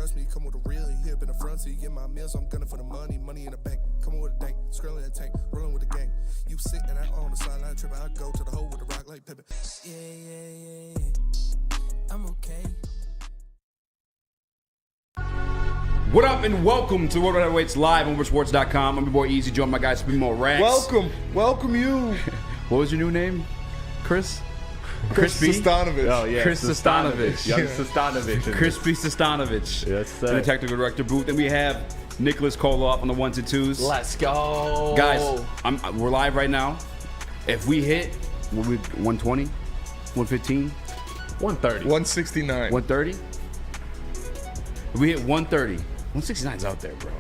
trust me, come with a real. He hip in the front seat, get my meals. I'm gunning for the money in the bank. Coming with a dank, scrolling that tank, rolling with the gang. You sit and I on the sideline tripping. I go to the hole with the rock like Pippin. Yeah. I'm okay. What up and welcome to Woodward Heavyweights live on WoodwardSports.com. I'm your boy Eazy, joined by my guy Spimo Rax. Welcome you. What was your new name? Chris Sostanovich. Oh, yeah. Chris Sostanovich. Young Sostanovich. Crispy Sostanovich. Yes, sir. In the technical director booth. And we have Nicholas Kohloff on the ones and twos. Let's go. Guys, we're live right now. If we hit, what we 120? 115? 130. 169. 130? If we hit 130, 169's out there, bro.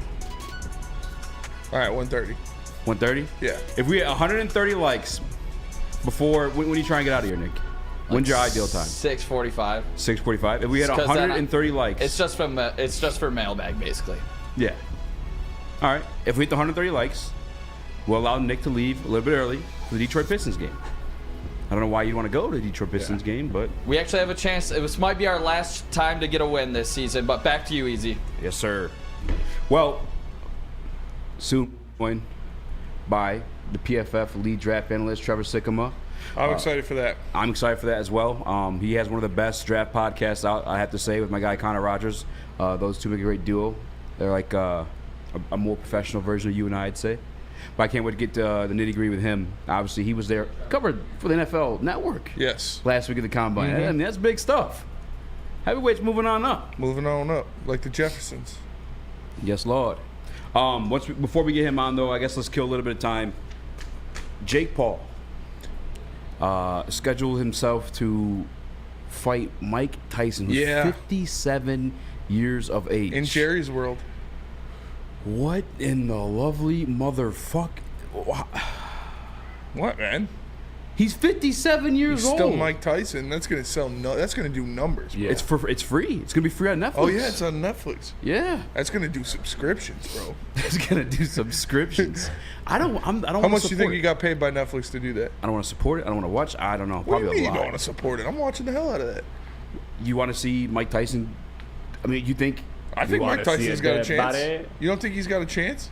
All right, 130. 130? Yeah. If we hit 130 likes before, when you try and get out of here, Nick? When's your ideal time? 6:45. 6:45. If we hit 130 likes, it's just for mailbag, basically. Yeah. All right. If we hit the 130 likes, we'll allow Nick to leave a little bit early for the Detroit Pistons game. I don't know why you want to go to the Detroit Pistons game, but we actually have a chance. This might be our last time to get a win this season, but back to you, Eazy. Yes, sir. Well, soon joined by the PFF lead draft analyst, Trevor Sikkema. I'm excited for that. I'm excited for that as well. He has one of the best draft podcasts out, I have to say, with my guy Connor Rogers. Those two make a great duo. They're like a more professional version of you and I, I'd say. But I can't wait to get the nitty-gritty with him. Obviously, he was there, covered for the NFL Network. Yes. Last week at the Combine. Mm-hmm. I mean, that's big stuff. Heavyweights moving on up. Moving on up, like the Jeffersons. Yes, Lord. Before we get him on, though, I guess let's kill a little bit of time. Jake Paul scheduled himself to fight Mike Tyson, who's 57 years of age. In Jerry's world. What in the lovely motherfuck? What, man? He's 57 years old. He's still Mike Tyson. That's gonna sell. That's gonna do numbers. Bro. Yeah. It's free. It's gonna be free on Netflix. Oh yeah, it's on Netflix. Yeah. That's gonna do subscriptions, bro. It's gonna do subscriptions. I don't. How much do you think you got paid by Netflix to do that? I don't want to support it. I don't want to watch. I don't know. What Probably do you mean a lot. you don't want to support it? I'm watching the hell out of that. You want to see Mike Tyson? I mean, you think? I think Mike Tyson's got a chance. You don't think he's got a chance?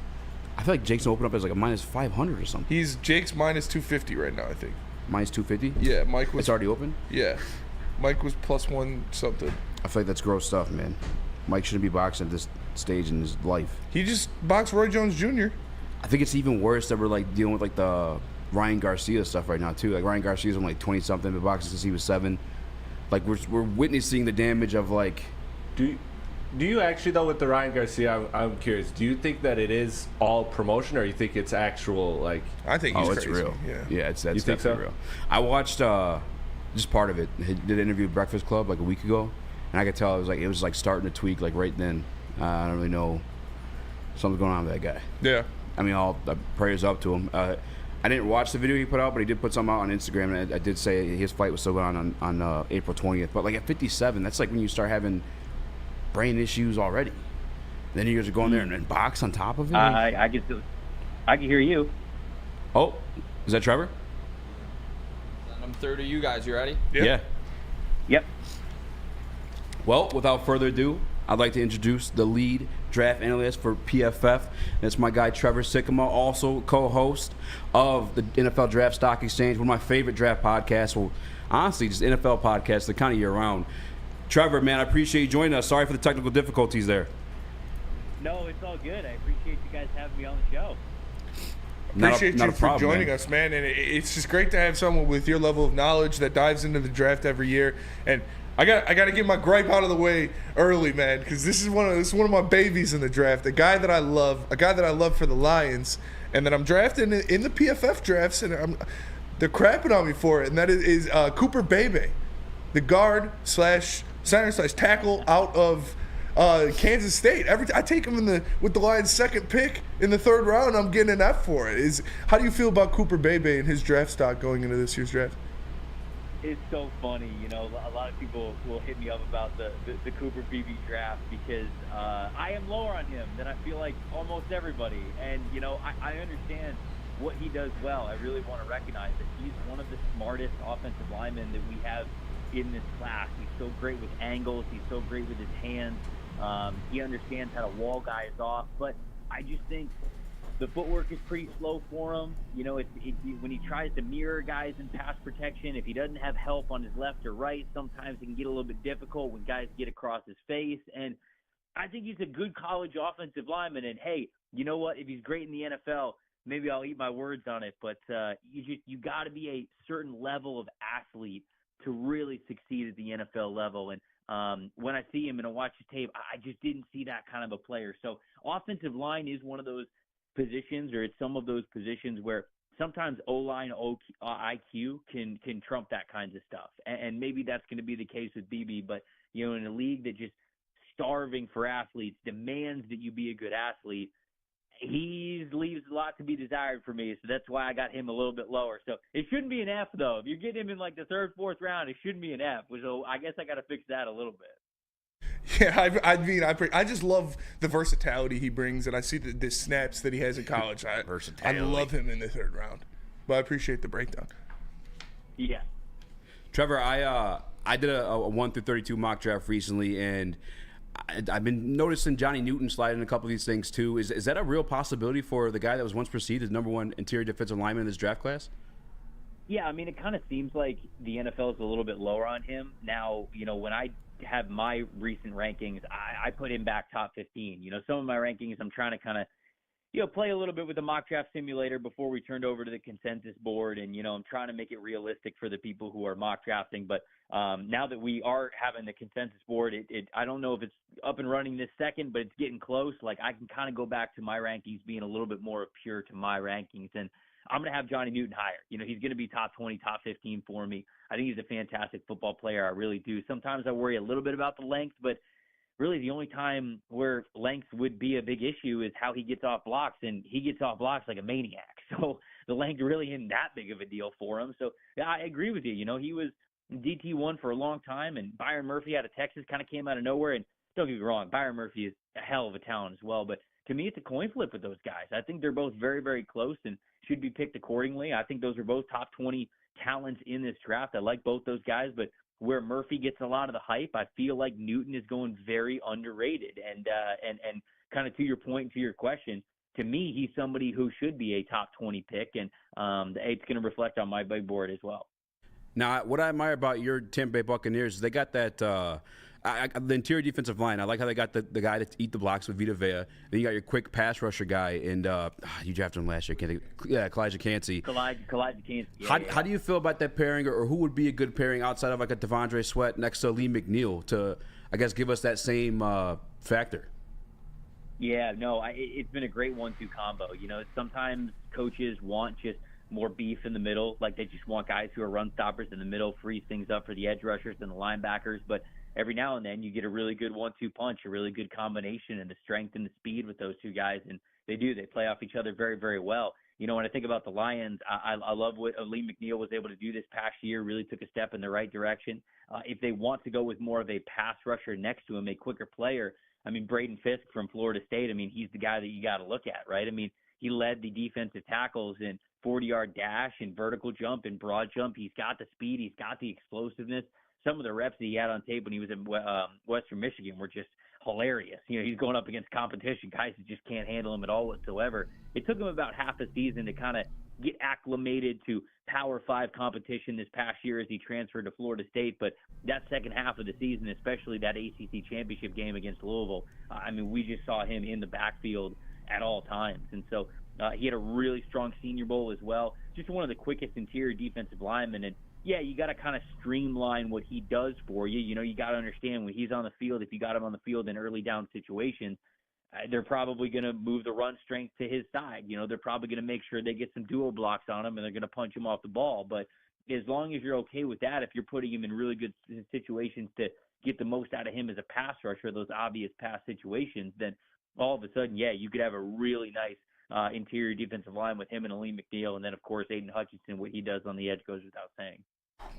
I feel like Jake's gonna open up as like a minus 500 or something. Jake's minus 250 right now, I think. Minus 250? Yeah, Mike was. It's already open? Yeah. Mike was plus one something. I feel like that's gross stuff, man. Mike shouldn't be boxing at this stage in his life. He just boxed Roy Jones Jr. I think it's even worse that we're like dealing with like the Ryan Garcia stuff right now too. Like Ryan Garcia's only like 20 something, been boxing since he was 7. Like we're witnessing the damage of like. Do you actually, though, with the Ryan Garcia, I'm curious, do you think that it is all promotion, or you think it's actual, like... I think he's it's crazy. real. Yeah, that's definitely real. I watched just part of it. He did an interview with Breakfast Club like a week ago, and I could tell it was like starting to tweak like right then. I don't really know. Something's going on with that guy. Yeah. I mean, all prayers up to him. I didn't watch the video he put out, but he did put something out on Instagram, and I did say his fight was still going on April 20th. But like at 57, that's like when you start having brain issues already. Then you guys are going there and box on top of it. I can hear you. Oh, is that Trevor? I'm third of you guys. You ready? Yeah. Yep. Well, without further ado, I'd like to introduce the lead draft analyst for PFF. That's my guy Trevor Sikkema, also co-host of the NFL Draft Stock Exchange, one of my favorite draft podcasts. Well, honestly, just NFL podcasts that kind of year-round. Trevor, man, I appreciate you joining us. Sorry for the technical difficulties there. No, it's all good. I appreciate you guys having me on the show. Appreciate you for joining us, man. And it's just great to have someone with your level of knowledge that dives into the draft every year. And I got to get my gripe out of the way early, man, because this is one of my babies in the draft. A guy that I love for the Lions, and that I'm drafting in the PFF drafts, and they're crapping on me for it. And that is Cooper Bebe, the guard / center / tackle out of Kansas State. I take him with the Lions' second pick in the 3rd round. I'm getting an F for it. How do you feel about Cooper Bebe and his draft stock going into this year's draft? It's so funny, a lot of people will hit me up about the Cooper Bebe draft because I am lower on him than I feel like almost everybody. And, I understand what he does well. I really want to recognize that he's one of the smartest offensive linemen that we have in this class. He's so great with angles. He's so great with his hands. He understands how to wall guys off, but I just think the footwork is pretty slow for him. You know, when he tries to mirror guys in pass protection, if he doesn't have help on his left or right, sometimes it can get a little bit difficult when guys get across his face. And I think he's a good college offensive lineman. And, hey, you know what? If he's great in the NFL, maybe I'll eat my words on it. But you got to be a certain level of athlete to really succeed at the NFL level. And when I see him and I watch his tape, I just didn't see that kind of a player. So offensive line is one of those positions, or it's some of those positions where sometimes O-line IQ can trump that kinds of stuff. And maybe that's going to be the case with BB. But, you know, in a league that just starving for athletes, demands that you be a good athlete, he leaves a lot to be desired for me. So that's why I got him a little bit lower. So it shouldn't be an F, though. If you're getting him in like the third, fourth round, it shouldn't be an F. So I guess I got to fix that a little bit. Yeah, I just love the versatility he brings, and I see the snaps that he has in college. I love him in the third round, but I appreciate the breakdown. Yeah. Trevor, I did a 1 through 32 mock draft recently, and I've been noticing Johnny Newton sliding in a couple of these things too. Is that a real possibility for the guy that was once perceived as number one interior defensive lineman in this draft class? Yeah, I mean, it kind of seems like the NFL is a little bit lower on him. Now, you know, when I have my recent rankings, I put him back top 15. You know, some of my rankings, I'm trying to kind of, you know, play a little bit with the mock draft simulator before we turned over to the consensus board. And, you know, I'm trying to make it realistic for the people who are mock drafting. But now that we are having the consensus board, I don't know if it's up and running this second, but it's getting close. Like, I can kind of go back to my rankings being a little bit more pure to my rankings. And I'm going to have Johnny Newton higher. You know, he's going to be top 20, top 15 for me. I think he's a fantastic football player. I really do. Sometimes I worry a little bit about the length, but really the only time where length would be a big issue is how he gets off blocks, and he gets off blocks like a maniac. So the length really isn't that big of a deal for him. So yeah, I agree with you. You know, he was DT1 for a long time, and Byron Murphy out of Texas kind of came out of nowhere. And don't get me wrong, Byron Murphy is a hell of a talent as well. But to me, it's a coin flip with those guys. I think they're both very, very close and should be picked accordingly. I think those are both top 20 talents in this draft. I like both those guys, but where Murphy gets a lot of the hype, I feel like Newton is going very underrated. And kind of to your point, to your question, to me, he's somebody who should be a top 20 pick, and it's going to reflect on my big board as well. Now, what I admire about your Tampa Bay Buccaneers is they got that the interior defensive line. I like how they got the guy that eat the blocks with Vita Vea. Then you got your quick pass rusher guy, and you drafted him last year. Kalijah Kancey. Kalijah Kancey. How do you feel about that pairing, or who would be a good pairing outside of like a Devondre Sweat next to Lee McNeil to, I guess, give us that same factor? Yeah, no, it's been a great 1-2 combo. You know, sometimes coaches want just more beef in the middle, like they just want guys who are run stoppers in the middle, freeze things up for the edge rushers and the linebackers. But every now and then you get a really good 1-2 punch, a really good combination, and the strength and the speed with those two guys, and they play off each other very, very well. You know, when I think about the Lions, I love what Lee McNeil was able to do this past year, really took a step in the right direction. If they want to go with more of a pass rusher next to him, a quicker player, I mean, Braden Fisk from Florida State, I mean, he's the guy that you got to look at, right? I mean, he led the defensive tackles in 40-yard dash and vertical jump and broad jump. He's got the speed. He's got the explosiveness. Some of the reps that he had on tape when he was in Western Michigan were just hilarious. You know, he's going up against competition, guys that just can't handle him at all whatsoever. It took him about half a season to kind of get acclimated to Power 5 competition this past year as he transferred to Florida State. But that second half of the season, especially that ACC championship game against Louisville, I mean, we just saw him in the backfield at all times. And so he had a really strong Senior Bowl as well. Just one of the quickest interior defensive linemen. And yeah, you got to kind of streamline what he does for you. You know, you got to understand when he's on the field, if you got him on the field in early down situations, they're probably going to move the run strength to his side. You know, they're probably going to make sure they get some dual blocks on him and they're going to punch him off the ball. But as long as you're okay with that, if you're putting him in really good situations to get the most out of him as a pass rusher, those obvious pass situations, then all of a sudden, yeah, you could have a really nice interior defensive line with him and Lee McNeil. And then, of course, Aiden Hutchinson, what he does on the edge goes without saying.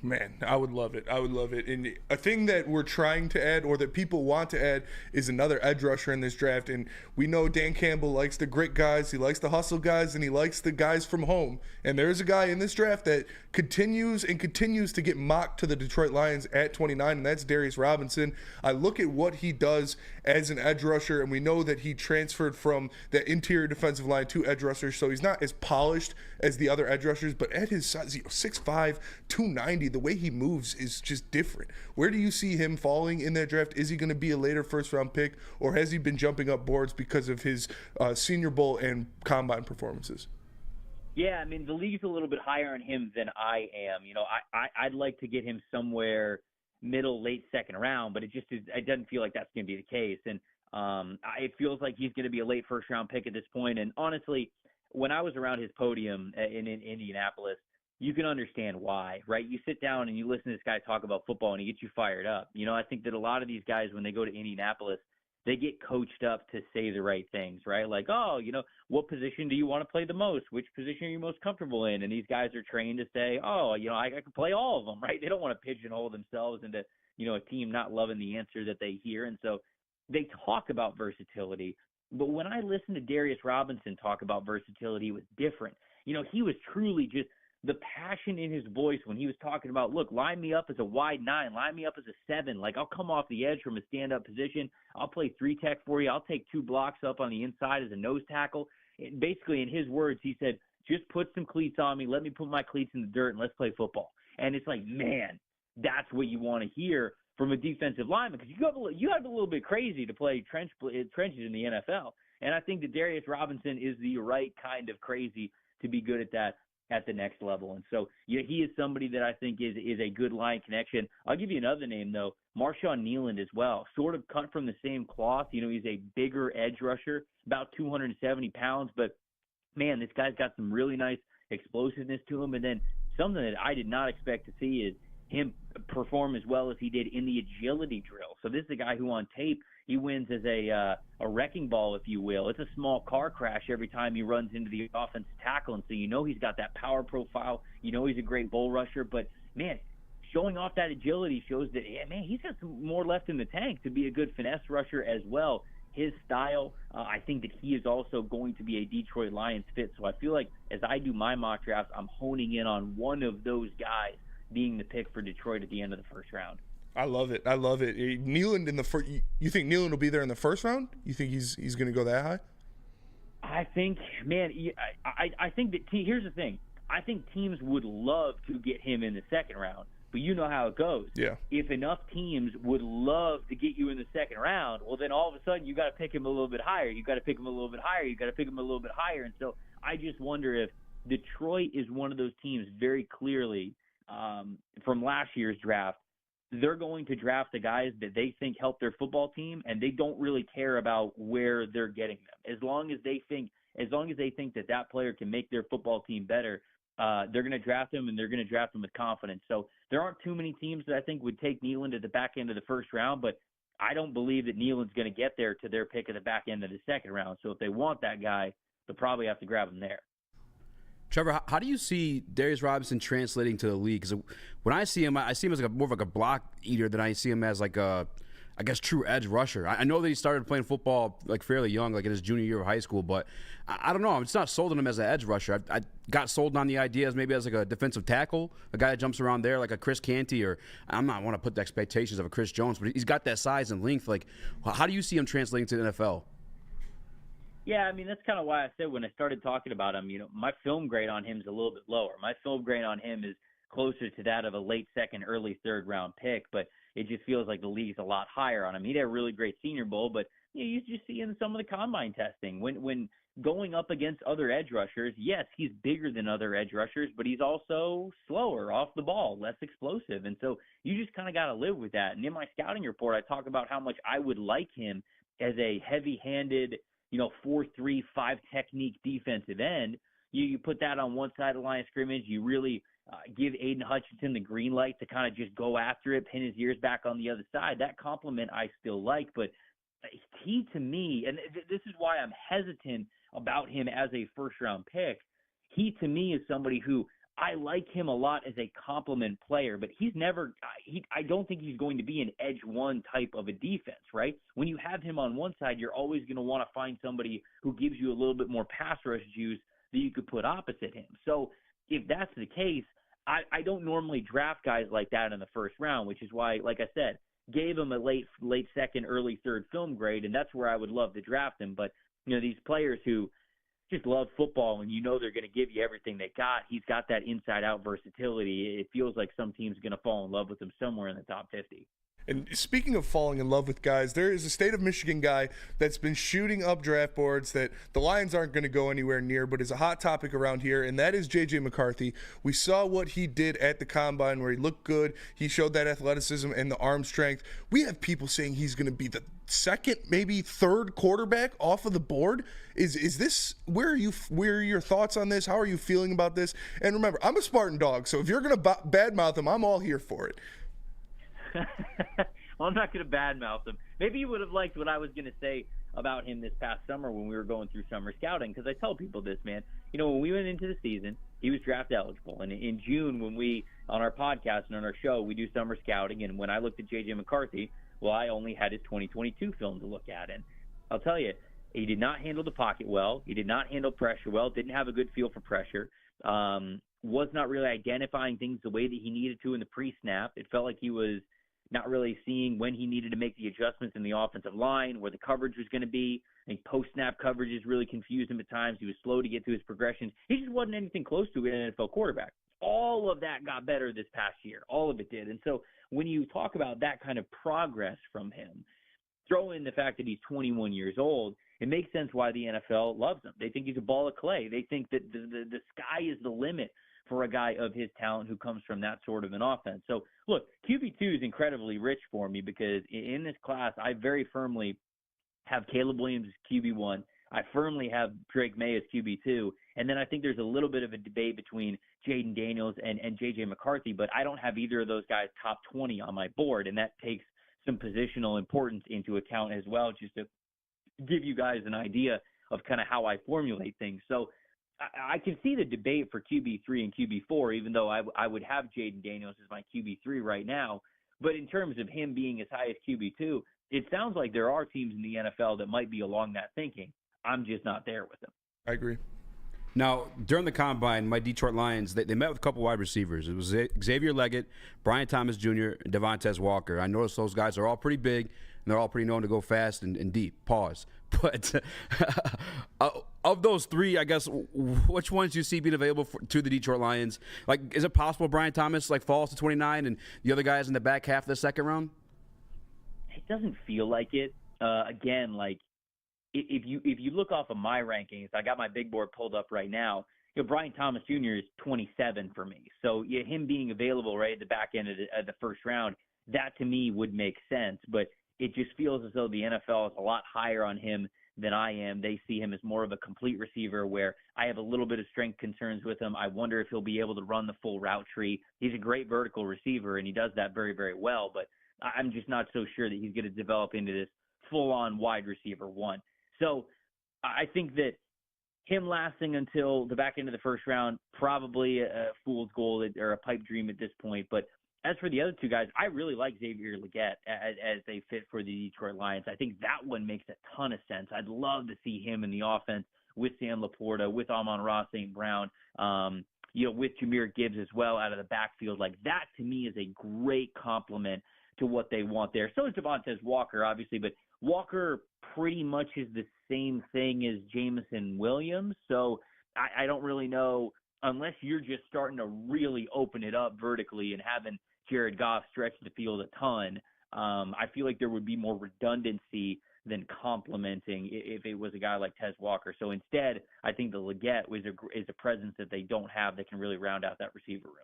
Man, I would love it. I would love it. And a thing that we're trying to add, or that people want to add, is another edge rusher in this draft. And we know Dan Campbell likes the grit guys, he likes the hustle guys, and he likes the guys from home. And there's a guy in this draft that continues to get mocked to the Detroit Lions at 29, and that's Darius Robinson. I look at what he does as an edge rusher, and we know that he transferred from that interior defensive line to edge rusher, so he's not as polished as the other edge rushers, but at his size, 6'5", 290, the way he moves is just different. Where do you see him falling in that draft? Is he going to be a later first-round pick, or has he been jumping up boards because of his Senior Bowl and Combine performances? Yeah, I mean, the league's a little bit higher on him than I am. You know, I'd like to get him somewhere middle, late second round, but it doesn't feel like that's going to be the case. And it feels like he's going to be a late first-round pick at this point. And honestly, when I was around his podium in Indianapolis, you can understand why, right? You sit down and you listen to this guy talk about football and he gets you fired up. You know, I think that a lot of these guys, when they go to Indianapolis, they get coached up to say the right things, right? Like, oh, you know, what position do you want to play the most? Which position are you most comfortable in? And these guys are trained to say, oh, you know, I can play all of them, right? They don't want to pigeonhole themselves into, you know, a team not loving the answer that they hear. And so they talk about versatility. But when I listened to Darius Robinson talk about versatility, it was different. You know, he was truly just the passion in his voice when he was talking about, look, line me up as a wide 9, line me up as a 7. Like, I'll come off the edge from a stand-up position. I'll play 3-tech for you. I'll take 2 blocks up on the inside as a nose tackle. And basically, in his words, he said, just put some cleats on me. Let me put my cleats in the dirt and let's play football. And it's like, man, that's what you want to hear from a defensive lineman, because you have a little bit crazy to play trenches in the NFL. And I think that Darius Robinson is the right kind of crazy to be good at that at the next level. And so yeah, he is somebody that I think is a good line connection. I'll give you another name, though, Marshawn Kneeland as well, sort of cut from the same cloth. You know, he's a bigger edge rusher, about 270 pounds, but man, this guy's got some really nice explosiveness to him. And then something that I did not expect to see is him perform as well as he did in the agility drill. So this is a guy who on tape, he wins as a wrecking ball, if you will. It's a small car crash every time he runs into the offensive tackle. And so you know he's got that power profile. You know he's a great bull rusher. But, man, showing off that agility shows that, yeah, man, he's got some more left in the tank to be a good finesse rusher as well. His style, I think that he is also going to be a Detroit Lions fit. So I feel like as I do my mock drafts, I'm honing in on one of those guys being the pick for Detroit at the end of the first round. I love it. I love it. Kneeland in the first. You think Kneeland will be there in the first round? You think he's going to go that high? I think, man, I think that here's the thing. I think teams would love to get him in the second round, but you know how it goes. Yeah. If enough teams would love to get you in the second round, well, then all of a sudden you got to pick him a little bit higher. You got to pick him a little bit higher. You got to pick him a little bit higher. And so I just wonder if Detroit is one of those teams very clearly from last year's draft. They're going to draft the guys that they think help their football team, and they don't really care about where they're getting them. As long as they think that player can make their football team better, they're going to draft him, and they're going to draft him with confidence. So there aren't too many teams that I think would take Kneeland at the back end of the first round, but I don't believe that Kneeland's going to get there to their pick at the back end of the second round. So if they want that guy, they'll probably have to grab him there. Trevor, how do you see Darius Robinson translating to the league? Because when I see him as like more of like a block eater than I see him as like a, I guess, true edge rusher. I know that he started playing football like fairly young, like in his junior year of high school, but I don't know. I'm just not sold on him as an edge rusher. I got sold on the idea as maybe as like a defensive tackle, a guy that jumps around there like a Chris Canty, or I'm not want to put the expectations of a Chris Jones, but he's got that size and length. Like, how do you see him translating to the NFL? Yeah, I mean, that's kind of why I said when I started talking about him, you know, my film grade on him is a little bit lower. My film grade on him is closer to that of a late second, early third round pick, but it just feels like the league's a lot higher on him. He had a really great Senior Bowl, but you know, you just see in some of the combine testing when going up against other edge rushers, yes, he's bigger than other edge rushers, but he's also slower off the ball, less explosive. And so you just kind of got to live with that. And in my scouting report, I talk about how much I would like him as a heavy-handed, 4-3, 5 technique defensive end. You put that on one side of the line of scrimmage. You really give Aiden Hutchinson the green light to kind of just go after it, pin his ears back on the other side. That compliment I still like, but he to me, and this is why I'm hesitant about him as a first-round pick, he to me is somebody who I like him a lot as a complement player, but he's never I don't think he's going to be an edge one type of a defense, right? When you have him on one side, you're always going to want to find somebody who gives you a little bit more pass rush juice that you could put opposite him. So if that's the case, I don't normally draft guys like that in the first round, which is why, like I said, gave him a late second, early third film grade, and that's where I would love to draft him. But, these players who just love football and they're going to give you everything they got, he's got that inside-out versatility. It feels like some team's going to fall in love with him somewhere in the top 50. And speaking of falling in love with guys, there is a state of Michigan guy that's been shooting up draft boards that the Lions aren't going to go anywhere near, but is a hot topic around here, and that is J.J. McCarthy. We saw what he did at the Combine where he looked good. He showed that athleticism and the arm strength. We have people saying he's going to be the second, maybe third quarterback off of the board. Is this where are your thoughts on this? How are you feeling about this? And remember, I'm a Spartan dog, so if you're going to badmouth him, I'm all here for it. Well, I'm not going to badmouth him. Maybe you would have liked what I was going to say about him this past summer when we were going through summer scouting, because I tell people this, man. When we went into the season, he was draft eligible. And in June, when we, on our podcast and on our show, we do summer scouting, and when I looked at J.J. McCarthy, well, I only had his 2022 film to look at. And I'll tell you, he did not handle the pocket well. He did not handle pressure well, didn't have a good feel for pressure, was not really identifying things the way that he needed to in the pre-snap. It felt like he was not really seeing when he needed to make the adjustments in the offensive line, where the coverage was going to be. I think post-snap coverages really confused him at times. He was slow to get to his progressions. He just wasn't anything close to an NFL quarterback. All of that got better this past year. All of it did. And so when you talk about that kind of progress from him, throw in the fact that he's 21 years old, it makes sense why the NFL loves him. They think he's a ball of clay. They think that the sky is the limit for a guy of his talent who comes from that sort of an offense. So, look, QB2 is incredibly rich for me because in this class, I very firmly have Caleb Williams as QB1. I firmly have Drake May as QB2. And then I think there's a little bit of a debate between Jaden Daniels and J.J. McCarthy, but I don't have either of those guys top 20 on my board, and that takes some positional importance into account as well, just to give you guys an idea of kind of how I formulate things. So I can see the debate for QB3 and QB4, even though I would have Jaden Daniels as my QB3 right now. But in terms of him being as high as QB2, it sounds like there are teams in the NFL that might be along that thinking. I'm just not there with them. I agree. Now, during the Combine, my Detroit Lions, they met with a couple wide receivers. It was Xavier Leggett, Brian Thomas Jr., and Devontae Walker. I noticed those guys are all pretty big, and they're all pretty known to go fast and deep. Pause. But of those three, I guess, which ones do you see being available to the Detroit Lions? Like, is it possible Brian Thomas falls to 29 and the other guys in the back half of the second round? It doesn't feel like it. Again, if you look off of my rankings, I got my big board pulled up right now. Brian Thomas Jr. is 27 for me. So him being available right at the back end of the first round, that to me would make sense. But it just feels as though the NFL is a lot higher on him than I am. They see him as more of a complete receiver, where I have a little bit of strength concerns with him. I wonder if he'll be able to run the full route tree. He's a great vertical receiver, and he does that very, very well. But I'm just not so sure that he's going to develop into this full-on wide receiver one. So I think that him lasting until the back end of the first round, probably a fool's gold or a pipe dream at this point. But as for the other two guys, I really like Xavier Leggett as they fit for the Detroit Lions. I think that one makes a ton of sense. I'd love to see him in the offense with Sam Laporta, with Amon-Ra St. Brown, with Jahmyr Gibbs as well out of the backfield. That to me is a great compliment to what they want there. So is Devontae Walker, obviously, but Walker pretty much is the same thing as Jameson Williams. So I don't really know, unless you're just starting to really open it up vertically and having Jared Goff stretch the field a ton. I feel like there would be more redundancy than complementing if it was a guy like Tez Walker. So instead, I think the Leggett is a presence that they don't have that can really round out that receiver room.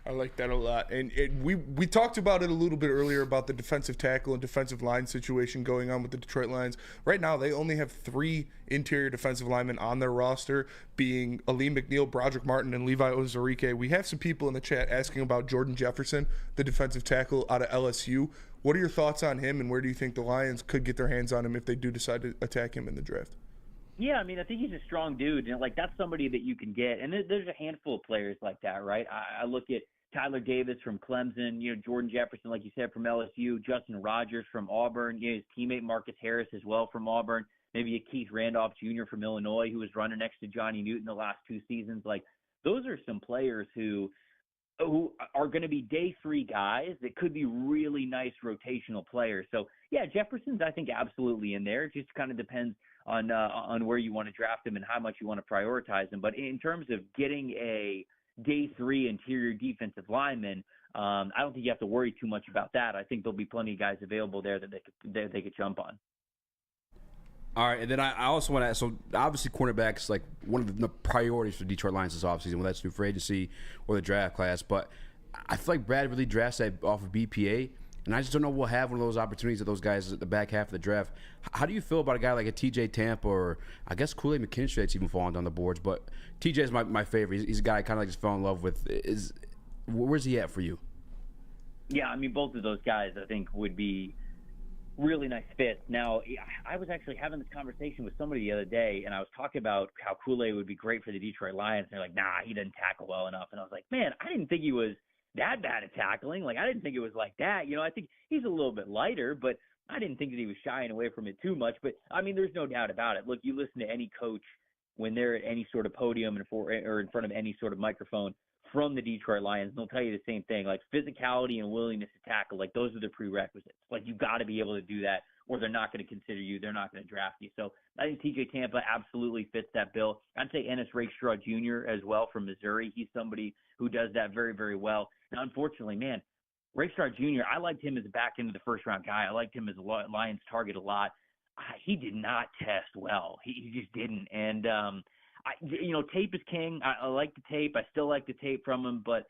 I like that a lot. And we talked about it a little bit earlier about the defensive tackle and defensive line situation going on with the Detroit Lions. Right now, they only have 3 interior defensive linemen on their roster, being Aleem McNeil, Broderick Martin, and Levi Ozarike. We have some people in the chat asking about Jordan Jefferson, the defensive tackle out of LSU. What are your thoughts on him, and where do you think the Lions could get their hands on him if they do decide to attack him in the draft? Yeah, I mean, I think he's a strong dude, and like that's somebody that you can get. And there's a handful of players like that, right? I look at Tyler Davis from Clemson, Jordan Jefferson, like you said, from LSU, Justin Rogers from Auburn, his teammate Marcus Harris as well from Auburn, maybe a Keith Randolph Jr. from Illinois who was running next to Johnny Newton the last 2 seasons. Like those are some players who are going to be day 3 guys that could be really nice rotational players. So yeah, Jefferson's I think absolutely in there. It just kind of depends on where you want to draft him and how much you want to prioritize him. But in terms of getting a day 3 interior defensive lineman, I don't think you have to worry too much about that. I think there'll be plenty of guys available there that they could jump on. All right, and then I also want to ask, so obviously cornerback's like one of the priorities for Detroit Lions this offseason, whether that's through free agency or the draft class. But I feel like Brad really drafts that off of BPA, and I just don't know we'll have one of those opportunities that those guys at the back half of the draft. How do you feel about a guy like a TJ Tampa or I guess Kool-Aid McKinstry's even falling down the boards? But TJ is my favorite. He's a guy I kind of like just fell in love with. Where's he at for you? Yeah, I mean, both of those guys I think would be really nice fits. Now, I was actually having this conversation with somebody the other day, and I was talking about how Kool-Aid would be great for the Detroit Lions. And they're like, nah, he doesn't tackle well enough. And I was like, man, I didn't think he was that bad at tackling. Like, I didn't think it was like that. I think he's a little bit lighter, but I didn't think that he was shying away from it too much. But, I mean, there's no doubt about it. Look, you listen to any coach when they're at any sort of podium or in front of any sort of microphone from the Detroit Lions, and they'll tell you the same thing, like physicality and willingness to tackle, like those are the prerequisites. Like you got to be able to do that or they're not going to consider you. They're not going to draft you. So I think TJ Tampa absolutely fits that bill. I'd say Ennis Rakestraw Jr. as well from Missouri. He's somebody who does that very, very well. Now, unfortunately, man, Rakestraw Jr., I liked him as a back end of the first round guy. I liked him as a Lions target a lot. He did not test well. He just didn't. And, tape is king. I like the tape. I still like the tape from him, but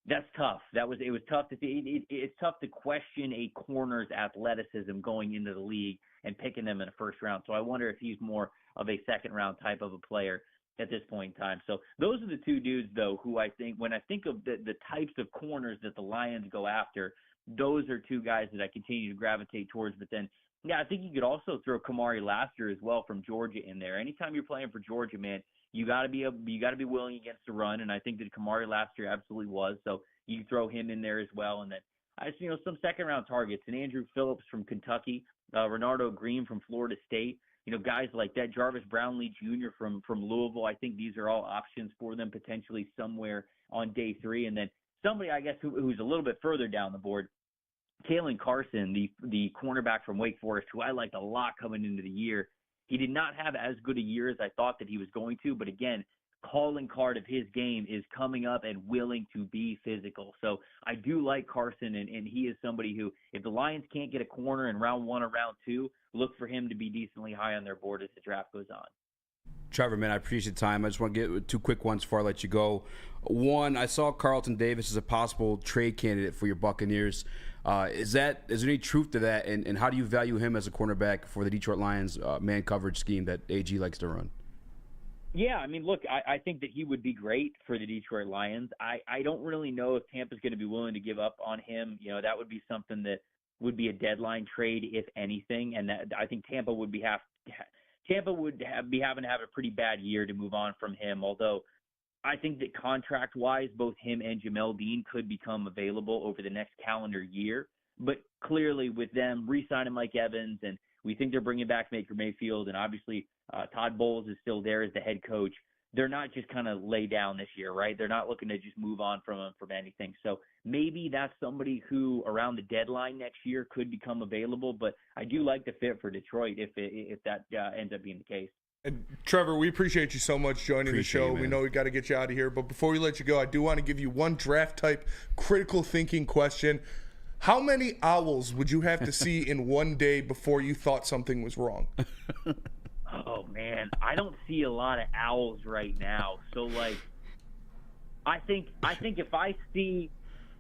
that's tough. It was tough to see. It's tough to question a corner's athleticism going into the league and picking them in the first round. So I wonder if he's more of a second round type of a player at this point in time. So those are the 2 dudes, though, who I think, when I think of the types of corners that the Lions go after, those are 2 guys that I continue to gravitate towards. But then, yeah, I think you could also throw Kamari Laster as well from Georgia in there. Anytime you're playing for Georgia, man, you got to be willing against the run, and I think that Kamari Laster absolutely was. So you throw him in there as well, and then some second round targets, and Andrew Phillips from Kentucky, Renardo Green from Florida State, guys like that, Jarvis Brownlee Jr. from Louisville. I think these are all options for them potentially somewhere on day 3, and then somebody I guess who's a little bit further down the board, Kalen Carson, the cornerback from Wake Forest, who I liked a lot coming into the year. He did not have as good a year as I thought that he was going to, but again, calling card of his game is coming up and willing to be physical. So I do like Carson, and he is somebody who, if the Lions can't get a corner in round 1 or round 2, look for him to be decently high on their board as the draft goes on. Trevor, man, I appreciate the time. I just want to get 2 quick ones before I let you go. One, I saw Carlton Davis as a possible trade candidate for your Buccaneers. Is there any truth to that, and how do you value him as a cornerback for the Detroit Lions man coverage scheme that AG likes to run? Yeah, I mean, look, I think that he would be great for the Detroit Lions. I don't really know if Tampa's going to be willing to give up on him. That would be something that would be a deadline trade, if anything, and that I think Tampa would be having to have a pretty bad year to move on from him, although I think that contract-wise, both him and Jamel Dean could become available over the next calendar year. But clearly with them re-signing Mike Evans, and we think they're bringing back Baker Mayfield, and obviously Todd Bowles is still there as the head coach, they're not just kind of lay down this year, right? They're not looking to just move on from anything. So maybe that's somebody who around the deadline next year could become available, but I do like the fit for Detroit if that ends up being the case. And Trevor, we appreciate you so much joining the show. We know we got to get you out of here, but before we let you go, I do want to give you one draft type critical thinking question. How many owls would you have to see in one day before you thought something was wrong? Oh man, I don't see a lot of owls right now. So I think if I see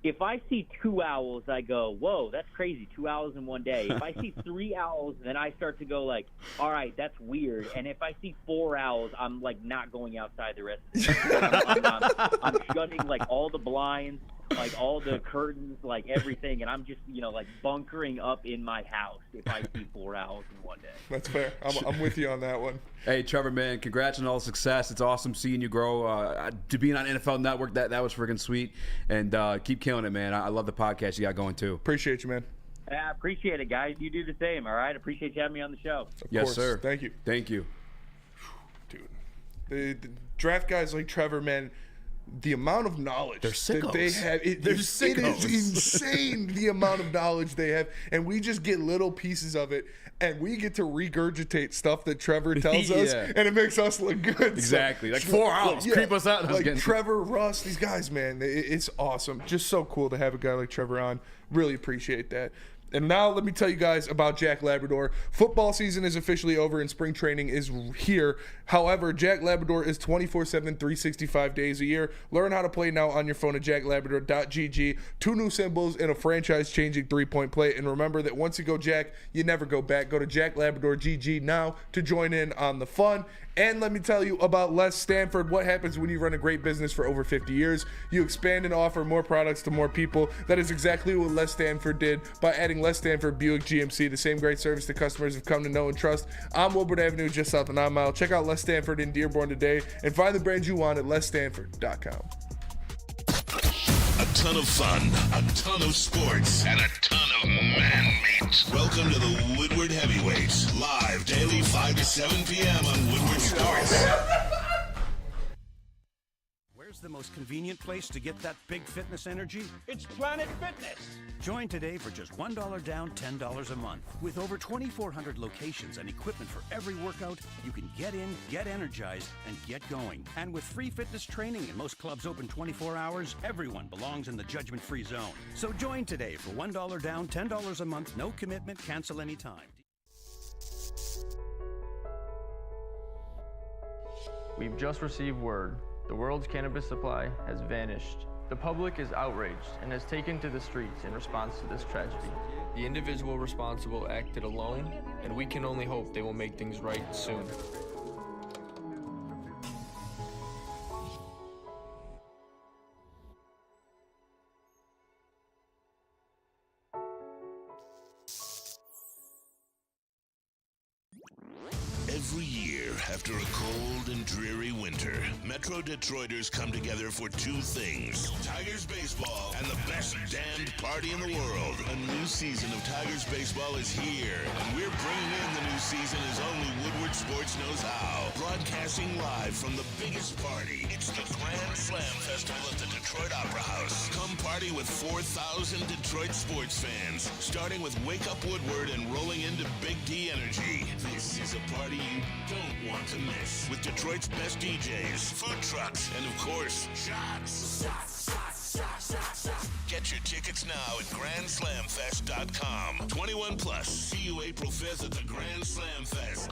2 owls, I go, whoa, that's crazy. 2 owls in one day. If I see 3 owls, then I start to go like, all right, that's weird. And if I see 4 owls, I'm like not going outside the rest of the day. I'm shutting like all the blinds, like all the curtains, like everything, and I'm just, like bunkering up in my house if I see 4 owls in one day. That's fair. I'm with you on that one. Hey, Trevor, man, congrats on all the success. It's awesome seeing you grow. To be on NFL Network, that was freaking sweet. And keep killing it, man. I love the podcast you got going, too. Appreciate you, man. I appreciate it, guys. You do the same, all right? Appreciate you having me on the show. Yes, course. sir. Thank you. Thank you. Dude, the draft guys like Trevor, man, the amount of knowledge that they have, it is insane the amount of knowledge they have, and we just get little pieces of it, and we get to regurgitate stuff that Trevor tells us, and it makes us look good. Exactly. Like 4 hours. Creep us out. Like Trevor, Russ, these guys, man, it's awesome. Just so cool to have a guy like Trevor on. Really appreciate that. And now let me tell you guys about Jack Labrador. Football season is officially over and spring training is here. However, Jack Labrador is 24/7, 365 days a year. Learn how to play now on your phone at jacklabrador.gg. 2 new symbols and a franchise-changing 3-point play. And remember that once you go Jack, you never go back. Go to jacklabrador.gg now to join in on the fun. And let me tell you about Les Stanford. What happens when you run a great business for over 50 years? You expand and offer more products to more people. That is exactly what Les Stanford did by adding Les Stanford Buick GMC, the same great service that customers have come to know and trust on Woodward Avenue, just south of 9 Mile. Check out Les Stanford in Dearborn today and find the brand you want at lesstanford.com. A ton of fun, a ton of sports, and a ton of man-meat. Welcome to the Woodward Heavyweights, live daily 5 to 7 p.m. on Woodward Sports. Where's the most convenient place to get that big fitness energy? It's Planet Fitness. Join today for just $1 down, $10 a month. With over 2,400 locations and equipment for every workout, you can get in, get energized, and get going. And with free fitness training and most clubs open 24 hours, everyone belongs in the judgment-free zone. So join today for $1 down, $10 a month, no commitment, cancel anytime. We've just received word. The world's cannabis supply has vanished. The public is outraged and has taken to the streets in response to this tragedy. The individual responsible acted alone, and we can only hope they will make things right soon. Every year, after a cold and dreary winter, Metro Detroiters come together for 2 things: Tigers baseball and the best damned party in the world. A new season of Tigers baseball is here, and we're bringing in the new season as only Woodward Sports knows how. Broadcasting live from the biggest party. It's the Grand Slam Festival at the Detroit Opera House. Come party with 4,000 Detroit sports fans, starting with Wake Up Woodward and rolling into Big D Energy. This is a party you don't want to miss, with Detroit's best DJs, food trucks, and of course, shots. Get your tickets now at GrandSlamFest.com. 21 plus. See you April 5th at the Grand Slam Fest.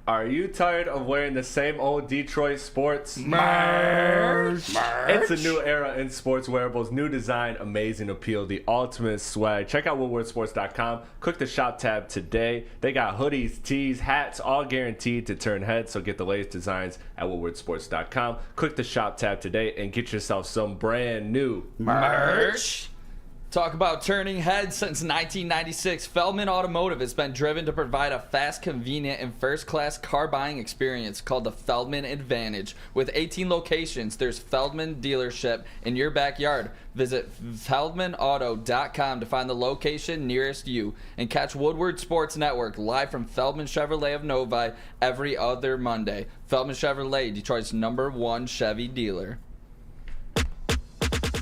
Are you tired of wearing the same old Detroit sports Merch. It's a new era in sports wearables. New design, amazing appeal, the ultimate swag. Check out WoodwardSports.com. Click the shop tab today. They got hoodies, tees, hats, all guaranteed to turn heads. So get the latest designs at WoodwardSports.com. Click the shop tab today and get yourself some brand new merch. Talk about turning heads. Since 1996, Feldman Automotive has been driven to provide a fast, convenient, and first-class car buying experience called the Feldman Advantage. With 18 locations, there's Feldman dealership in your backyard. Visit feldmanauto.com to find the location nearest you and catch Woodward Sports Network live from Feldman Chevrolet of Novi every other Monday. Feldman Chevrolet, Detroit's #1 Chevy dealer.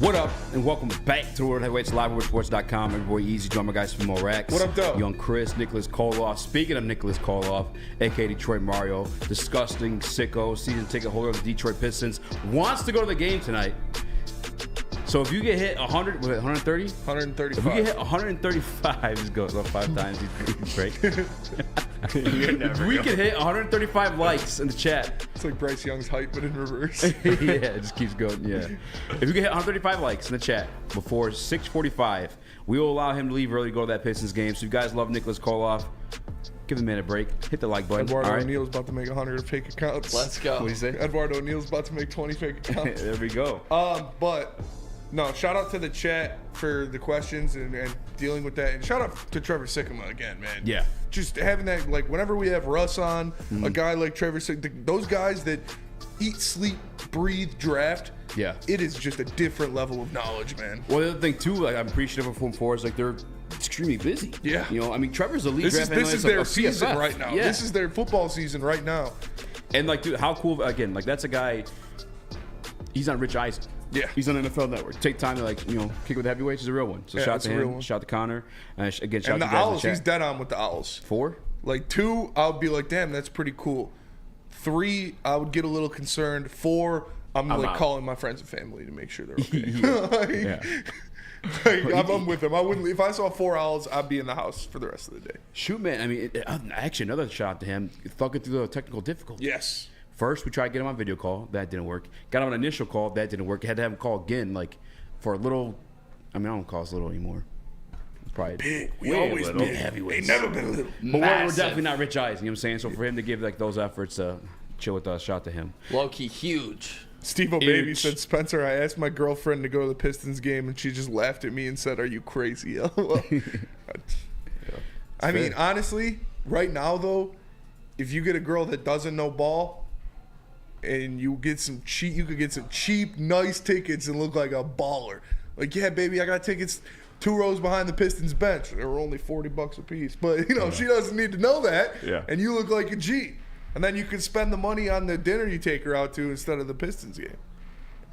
What up, and welcome back to the World Heavyweights live at WoodwardSports.com. Every boy Eazy, join my guys from Raxter. What up, though? Young Chris, Nicholas Kohloff. Speaking of Nicholas Kohloff, a.k.a. Detroit Mario, disgusting sicko, season ticket holder of the Detroit Pistons, wants to go to the game tonight. So if you get hit 100, was it 130? 135. If you get hit 135, just goes up 5 times. He's great. If we can hit 135 likes in the chat. It's like Bryce Young's height, but in reverse. Yeah, it just keeps going. Yeah. If we can hit 135 likes in the chat before 6:45, we will allow him to leave early to go to that Pistons game. So if you guys love Nicholas Kohloff, Give the man a break. Hit the like button. Eduardo All right. O'Neal's about to make 100 fake accounts. Let's go. What do you say? Eduardo O'Neal's about to make 20 fake accounts. There we go. But no, shout out to the chat for the questions and dealing with that. And shout out to Trevor Sikkema again, man. Yeah. Just having that, like, whenever we have Russ on, a guy like Trevor Sikkema, those guys that eat, sleep, breathe, draft. Yeah. It is just a different level of knowledge, man. Well, the other thing, too, like, I'm appreciative of them for is, like, they're extremely busy. Yeah. You know, I mean, Trevor's a lead This draft is analyst their of season PFF. right now. Yeah. This is their football season right now. And, like, dude, how cool, again, like, that's a guy, he's on Rich Eisen. Yeah. He's on NFL Network. Take time to, like, you know, kick with the heavyweights. He's a real one. So Yeah, shout out that's to a real him. one. Shout out to Connor. Again, shout And the out to you guys in Owls, the he's chat. dead on with the Owls. 4? 2, I would be like, damn, that's pretty cool. 3, I would get a little concerned. 4, I'm like out. calling my friends and family to make sure they're okay. Yeah. I'm with them. I wouldn't. If I saw 4 Owls, I'd be in the house for the rest of the day. Shoot, man. I mean, actually, another shout out to him. Thugging through the technical difficulties. Yes. First, we tried to get him on video call. That didn't work. Got him on initial call. That didn't work. Had to have him call again, like, for a little. I mean, I don't call us little anymore. It's probably Big. We way always little. been Heavyweights. Ain't never been little. But we're Massive. definitely not Rich Eisen, you know what I'm saying? So for him to give, like, those efforts, chill with us, shout out to him. Low-key huge. Steve O'Baby Huge. said, Spencer, I asked my girlfriend to go to the Pistons game, and she just laughed at me and said, are you crazy? I mean, honestly, right now, though, if you get a girl that doesn't know ball and you get some cheap, you could get some cheap, nice tickets and look like a baller. Like, yeah, baby, I got tickets 2 rows behind the Pistons bench. They were only $40 a piece. But, you know, she doesn't need to know that. Yeah. And you look like a G. And then you can spend the money on the dinner you take her out to instead of the Pistons game.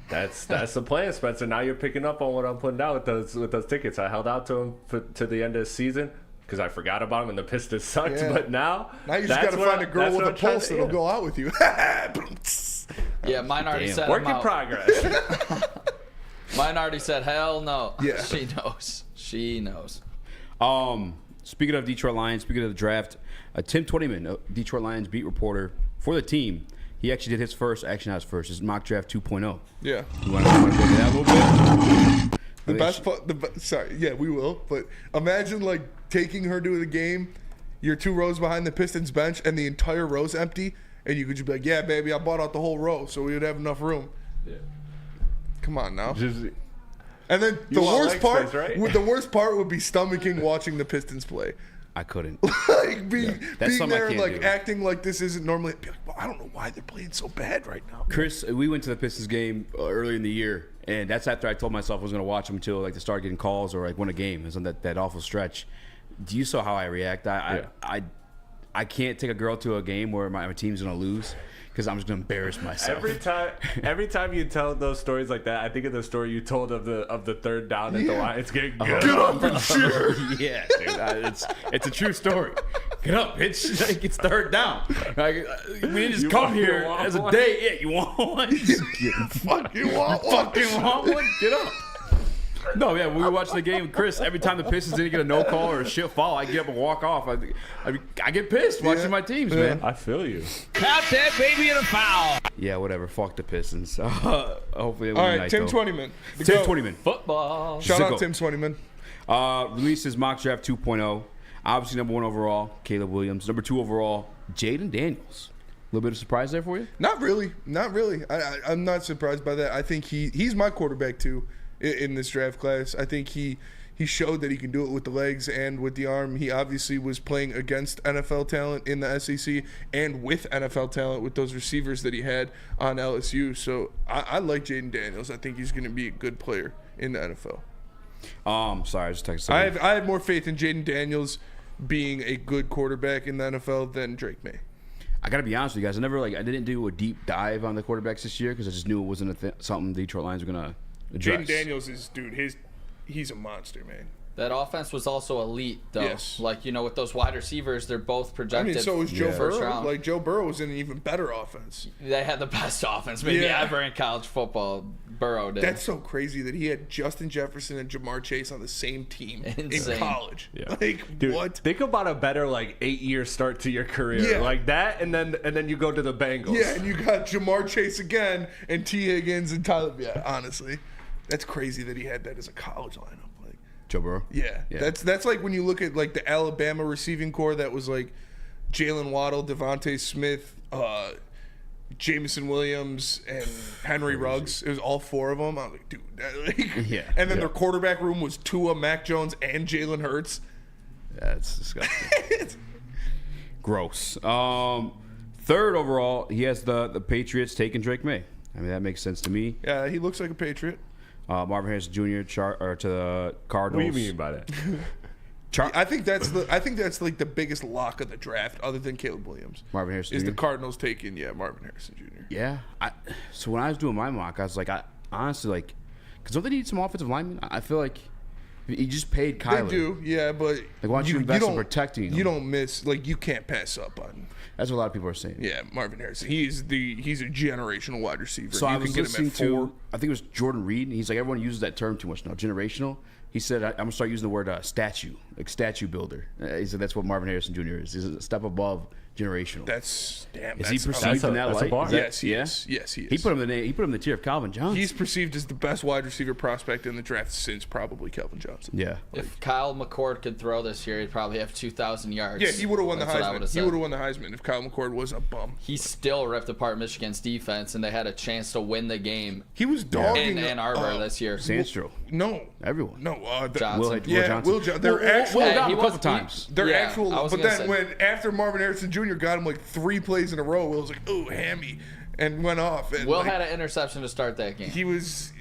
That's the plan, Spencer. Now you're picking up on what I'm putting down with those tickets. I held out to them to the end of the season because I forgot about them and the Pistons sucked. Yeah. But now You just got to find a girl with a pulse that'll yeah. go out with you. Yeah, mine already said Work I'm in out. progress. Mine already said hell no. Yeah. She knows. She knows. Speaking of Detroit Lions, speaking of the draft, Tim Twentyman, a Detroit Lions beat reporter for the team, he actually did his first mock draft 2.0. Yeah. You want to go into that a little bit? The best part, sorry, yeah, we will. But imagine, like, taking her to the game, you're 2 rows behind the Pistons bench, and the entire row's empty, and you could just be like, yeah, baby, I bought out the whole row, so we would have enough room. Yeah. Come on now. Just, And then the want worst leg part, space, right? the worst part would be stomaching watching the Pistons play. I couldn't. Like being That's something I there, can't like do. acting like this isn't normally. Be like, well, I don't know why they're playing so bad right now. Chris, we went to the Pistons game earlier in the year, and that's after I told myself I was going to watch them until like they start getting calls or like win a game. It was on that awful stretch. Do you saw how I react? I can't take a girl to a game where my team's going to lose because I'm just going to embarrass myself. Every time you tell those stories like that, I think of the story you told of the third down at the line. It's getting good. Get up and cheer. Yeah, dude, it's a true story. Get up, bitch. Like, it's third down. Like, we didn't just come here as a date. Yeah, you want one? Fucking want one. Fucking want one? Get up. No, yeah, when we were watching the game with Chris, every time the Pistons didn't get a no call or a shit foul, I get up and walk off. I get pissed watching my teams, man. I feel you. Count that baby in a foul. Yeah, whatever. Fuck the Pistons. Hopefully, it All will right, night, Tim though. Twentyman. Tim Twentyman. Football. Shout out Sicko. Tim Twentyman. Releases mock draft 2.0. Obviously, number 1 overall, Caleb Williams. Number 2 overall, Jaden Daniels. A little bit of surprise there for you? Not really. I'm not surprised by that. I think he's my quarterback too in this draft class. I think he showed that he can do it with the legs and with the arm. He obviously was playing against NFL talent in the SEC and with NFL talent with those receivers that he had on LSU. So I like Jaden Daniels. I think he's going to be a good player in the NFL. Sorry, I just texted. I have more faith in Jaden Daniels being a good quarterback in the NFL than Drake May. I gotta be honest with you guys. I didn't do a deep dive on the quarterbacks this year because I just knew it wasn't something the Detroit Lions were gonna address. Jaden Daniels is, dude, he's a monster, man. That offense was also elite, though. Yes. Like, with those wide receivers, they're both I projected. mean, so was Joe first Burrow. round. Like, Joe Burrow was in an even better offense. They had the best offense maybe Yeah. ever in college football. Burrow did. That's so crazy that he had Justin Jefferson and Jamar Chase on the same team Insane. in college. Yeah. Like, Dude, what? Think about a better 8-year start to your career Yeah. like that, and then you go to the Bengals. Yeah, and you got Jamar Chase again and T. Higgins and Tyler. Yeah, honestly, that's crazy that he had that as a college lineup. Joe Burrow. Yeah, that's like when you look at the Alabama receiving core that was Jalen Waddle, Devontae Smith, Jameson Williams, and Henry Ruggs. It was all 4 of them. I was like, dude. Yeah. And then their quarterback room was Tua, Mac Jones, and Jalen Hurts. That's disgusting. Gross. Third overall, he has the Patriots taking Drake May. I mean, that makes sense to me. Yeah, he looks like a Patriot. Marvin Harrison Jr. to the Cardinals. What do you mean by that? I think that's like the biggest lock of the draft, other than Caleb Williams. Marvin Harrison is Jr. the Cardinals taking Marvin Harrison Jr. Yeah. So when I was doing my mock, I was like, honestly, like, because don't they need some offensive linemen? I feel like he just paid Kyler. They do, yeah, but like, why don't you invest in protecting him? You don't miss, like, you can't pass up on. That's what a lot of people are saying. Yeah, Marvin Harrison. He's a generational wide receiver. So I was listening to, 4. I think it was Jordan Reed. And he's like, everyone uses that term too much now, generational. He said, I'm going to start using the word statue, like statue builder. He said that's what Marvin Harrison Jr. is. He's a step above generational. Is he perceived in that light? Yes, he is. Yes, he is. He put him in the tier of Calvin Johnson. He's perceived as the best wide receiver prospect in the draft since probably Calvin Johnson. Yeah. If Kyle McCord could throw this year, he'd probably have 2,000 yards. Yeah, he would have won the Heisman. He would have won the Heisman if Kyle McCord wasn't a bum. He still ripped apart Michigan's defense, and they had a chance to win the game. He was dogging in Ann Arbor this year. Sandstrom. No. Everyone. No. Johnson. Will Johnson. Will Johnson. Will got him a couple times. But then when after Marvin Harrison Jr. got him like 3 plays in a row, Will was like, "Oh, hammy," and went off. And Will had an interception to start that game. He was,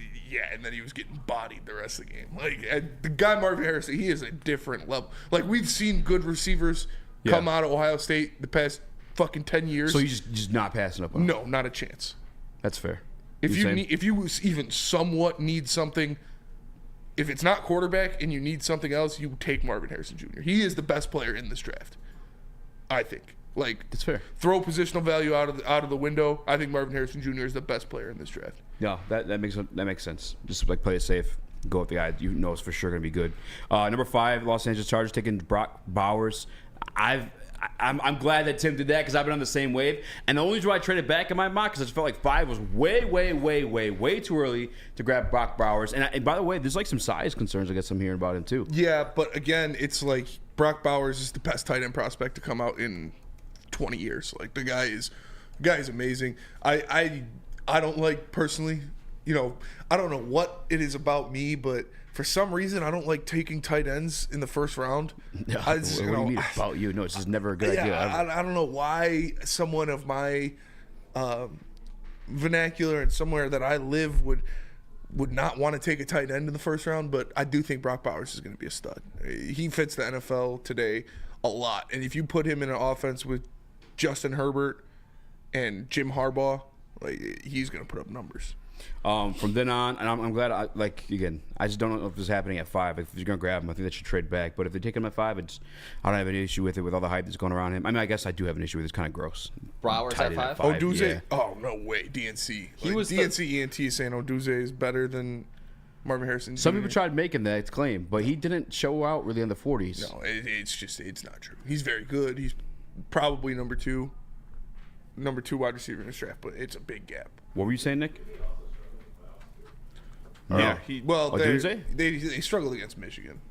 and then he was getting bodied the rest of the game. Like the guy Marvin Harrison, he is a different level. Like we've seen good receivers come out of Ohio State the past fucking 10 years. So you just not passing up on him? No, not a chance. That's fair. If you even somewhat need something, if it's not quarterback and you need something else, you take Marvin Harrison Jr. He is the best player in this draft, I think. Like, that's fair. Throw positional value out of the window. I think Marvin Harrison Jr. is the best player in this draft. Yeah, that makes sense. Just like play it safe, go with the guy you know is for sure going to be good. Number 5, Los Angeles Chargers taking Brock Bowers. I'm glad that Tim did that because I've been on the same wave. And the only reason why I traded back in my mock because I just felt like 5 was way too early to grab Brock Bowers. And by the way, there's like some size concerns I guess I'm hearing about him too. Yeah, but again, it's like Brock Bowers is the best tight end prospect to come out in 20 years. Like the guy is amazing. I don't like personally, I don't know what it is about me, but for some reason I don't like taking tight ends in the first round. No, what do you mean about you? No, it's just never a good idea. I don't know why someone of my vernacular and somewhere that I live would not want to take a tight end in the first round, but I do think Brock Bowers is going to be a stud. He fits the NFL today a lot, and if you put him in an offense with Justin Herbert and Jim Harbaugh, like he's going to put up numbers. From then on, and I'm glad. I just don't know if this is happening at 5. If you're going to grab him, I think they should trade back. But if they take him at 5, I don't have any issue with it with all the hype that's going around him. I mean, I guess I do have an issue with it. It's kind of gross. Bowers at 5? Odunze? Yeah. Oh, no way. DNC. DNC ENT is saying Odunze is better than Marvin Harrison Jr. Some people tried making that claim, but he didn't show out really in the 40s. No, it's not true. He's very good. He's probably number two wide receiver in this draft, but it's a big gap. What were you saying, Nick? Yeah. They struggled against Michigan.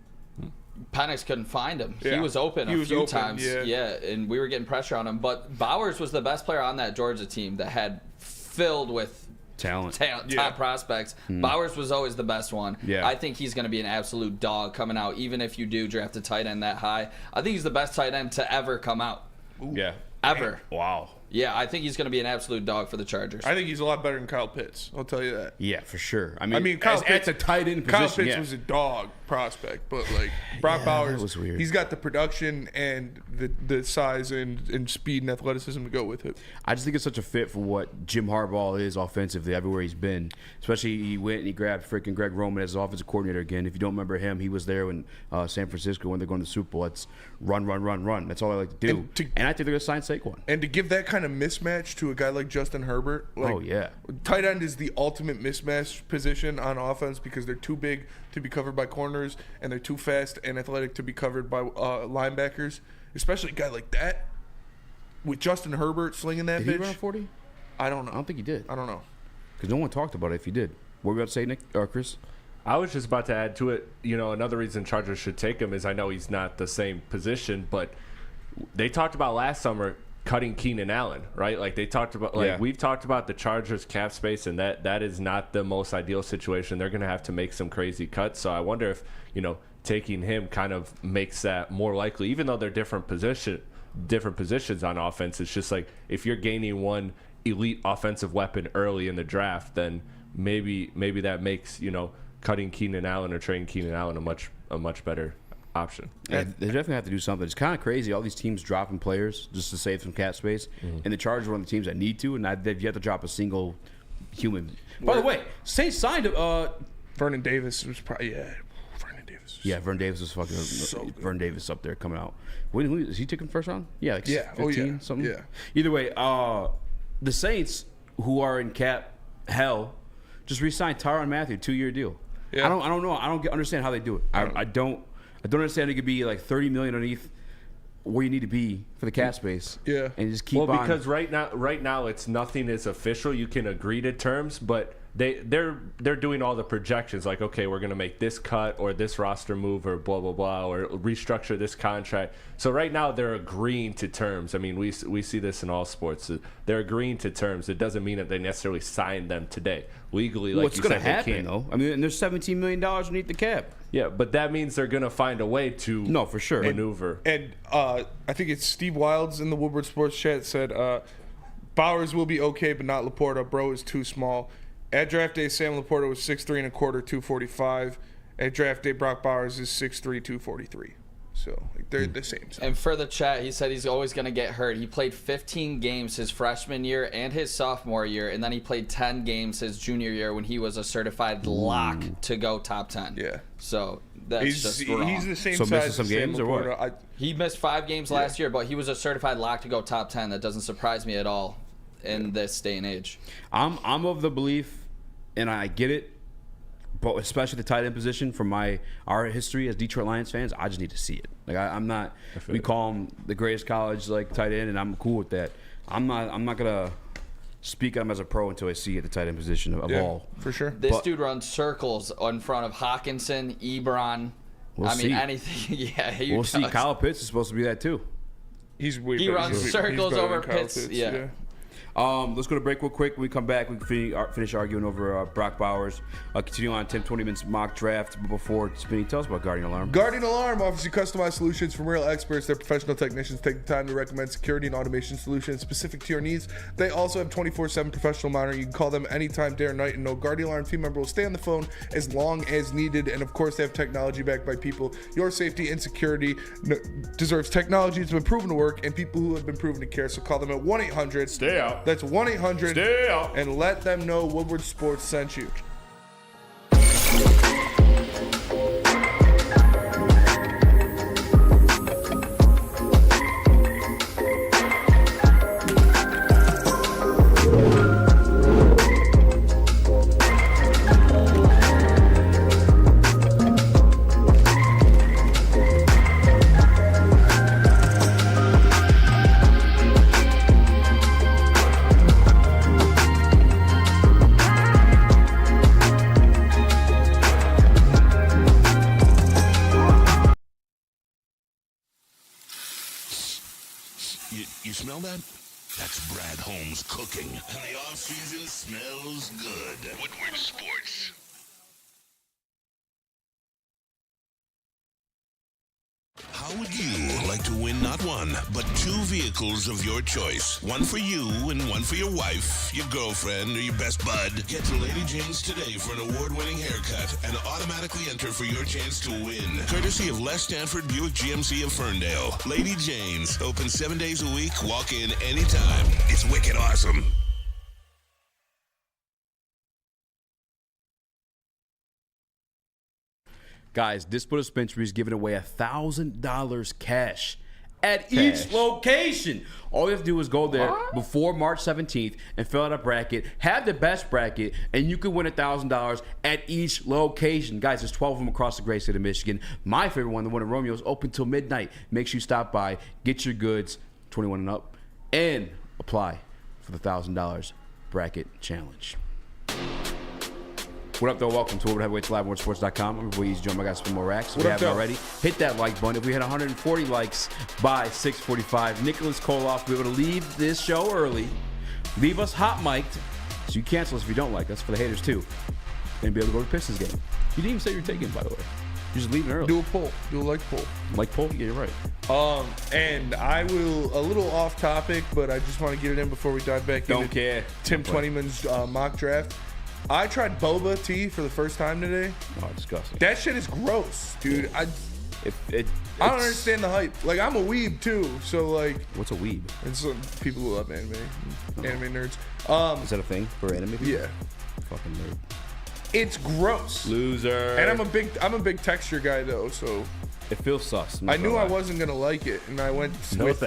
Penix couldn't find him. Yeah. He was open a few times. Yeah, and we were getting pressure on him. But Bowers was the best player on that Georgia team that had filled with talent, top prospects. Bowers was always the best one. Yeah. I think he's going to be an absolute dog coming out, even if you do draft a tight end that high. I think he's the best tight end to ever come out. Ooh. Yeah. Ever. Wow. Yeah, I think he's going to be an absolute dog for the Chargers. I think he's a lot better than Kyle Pitts. I'll tell you that. Yeah, for sure. I mean Kyle Pitts, at the tight end Kyle position, Pitts was a dog prospect, but like Brock Bowers, was weird. He's got the production and the size and speed and athleticism to go with it. I just think it's such a fit for what Jim Harbaugh is offensively everywhere he's been. Especially he went and he grabbed freaking Greg Roman as his offensive coordinator again. If you don't remember him, he was there when San Francisco when they're going to the Super Bowl. It's run. That's all I like to do. And I think they're going to sign Saquon. And to give that kind of mismatch to a guy like Justin Herbert, tight end is the ultimate mismatch position on offense because they're too big to be covered by corners and they're too fast and athletic to be covered by linebackers. Especially a guy like that with Justin Herbert slinging that bitch. Did he run a 40? I don't know. I don't think he did. I don't know. Because no one talked about it if he did. What were you about to say, Nick or Chris? I was just about to add to it, another reason Chargers should take him is I know he's not the same position, but they talked about last summer cutting Keenan Allen, right? Like they talked about, we've talked about the Chargers cap space, and that is not the most ideal situation. They're going to have to make some crazy cuts. So I wonder if, taking him kind of makes that more likely, even though they're different positions on offense. It's just like if you're gaining one elite offensive weapon early in the draft, then maybe that makes, cutting Keenan Allen or trading Keenan Allen a much better option. Yeah, they definitely have to do something. It's kind of crazy. All these teams dropping players just to save some cap space, and the Chargers are one of the teams that need to, and they've yet to drop a single human. By the way, Saints signed Vernon Davis was probably Vernon Davis. Vernon Davis was fucking so Vernon Davis up there coming out. Who is he taking first round? Yeah, like 15 something. Yeah. Either way, the Saints, who are in cap hell, just re-signed Tyrann Mathieu, 2-year deal. Yeah. I don't know. I don't understand how they do it. I don't understand it could be like $30 million underneath where you need to be for the cap space. Yeah. And just keep on. Because right now it's nothing is official. You can agree to terms, but they're doing all the projections like, okay, we're going to make this cut or this roster move or blah, blah, blah, or restructure this contract. So right now they're agreeing to terms. I mean, we see this in all sports. They're agreeing to terms. It doesn't mean that they necessarily signed them today. Legally, like what's you going to said, happen, they can't. though? I mean, and there's $17 million underneath the cap. Yeah, but that means they're going to find a way to for sure maneuver. And I think it's Steve Wilds in the Woodward Sports chat said, Bowers will be okay, but not Laporta. Bro is too small. At draft day, Sam Laporta was 6'3" and a quarter, 245. At draft day, Brock Bowers is 6'3", 243. So they're the same size. And for the chat, he said he's always going to get hurt. He played 15 games his freshman year and his sophomore year, and then he played 10 games his junior year when he was a certified lock to go top 10. Yeah. So that's just wrong. He's the same So size missing as some Sam games or what? Laporta. He missed 5 games last year, but he was a certified lock to go top 10. That doesn't surprise me at all in this day and age. I'm of the belief, and I get it, but especially the tight end position from our history as Detroit Lions fans, I just need to see it. Like I'm not. We call him the greatest college tight end, and I'm cool with that. I'm not gonna speak on him as a pro until I see at the tight end position of all. For sure. This dude runs circles in front of Hawkinson, Ebron. We'll see. Anything. Yeah, we'll see. Kyle Pitts is supposed to be that too. He runs circles over Pitts. Yeah. Let's go to break real quick. When we come back, we can finish arguing over Brock Bowers. Continue on 10-20 minutes mock draft. But before spinning, tell us about Guardian Alarm. Guardian Alarm offers you customized solutions from real experts. Their professional technicians take the time to recommend security and automation solutions specific to your needs. They also have 24/7 professional monitoring. You can call them anytime, day or night, and no Guardian Alarm team member will stay on the phone as long as needed. And of course, they have technology backed by people. Your safety and security deserves technology that's been proven to work and people who have been proven to care. So call them at 1-800. Stay out. That's 1-800. Stay out. And let them know Woodward Sports sent you. You smell that? That's Brad Holmes cooking. And the off-season smells good. Woodward Sports. How would you like to win not one, but 2 vehicles of your choice? One for you and one for your wife, your girlfriend, or your best bud. Get to Lady Jane's today for an award-winning haircut and automatically enter for your chance to win. Courtesy of Les Stanford Buick GMC of Ferndale. Lady Jane's, open 7 days a week, walk in anytime. It's wicked awesome. Guys, Dispo Dispensary is giving away $1,000 cash at each location. All you have to do is go there before March 17th and fill out a bracket, have the best bracket, and you can win $1,000 at each location. Guys, there's 12 of them across the great state of Michigan. My favorite one, the one in Romeo, is open till midnight. Make sure you stop by, get your goods, 21 and up, and apply for the $1,000 bracket challenge. What up, though? Welcome to Woodward Heavyweights Live on WoodSports.com. I'm Eazy, joined by guys for more racks. If you haven't already, hit that like button. If we had 140 likes by 6:45, Nicholas Kohloff will be able to leave this show early, leave us hot mic'd, so you cancel us if you don't like us, for the haters too, and be able to go to the Pistons game. You didn't even say you're taking, by the way. You're just leaving early. Do a poll. Do a like poll. Like poll? Yeah, you're right. And I will, a little off topic, but I just want to get it in before we dive back into Tim Twentyman's mock draft. I tried boba tea for the first time today. Oh, disgusting. That shit is gross, dude. I don't understand the hype. Like, I'm a weeb too, so like. What's a weeb? It's people who love anime, anime nerds. Is that a thing for anime people? Yeah. Fucking nerd. It's gross. Loser. And I'm a big texture guy though, so. It feels sus. I knew I wasn't gonna like it, and I went with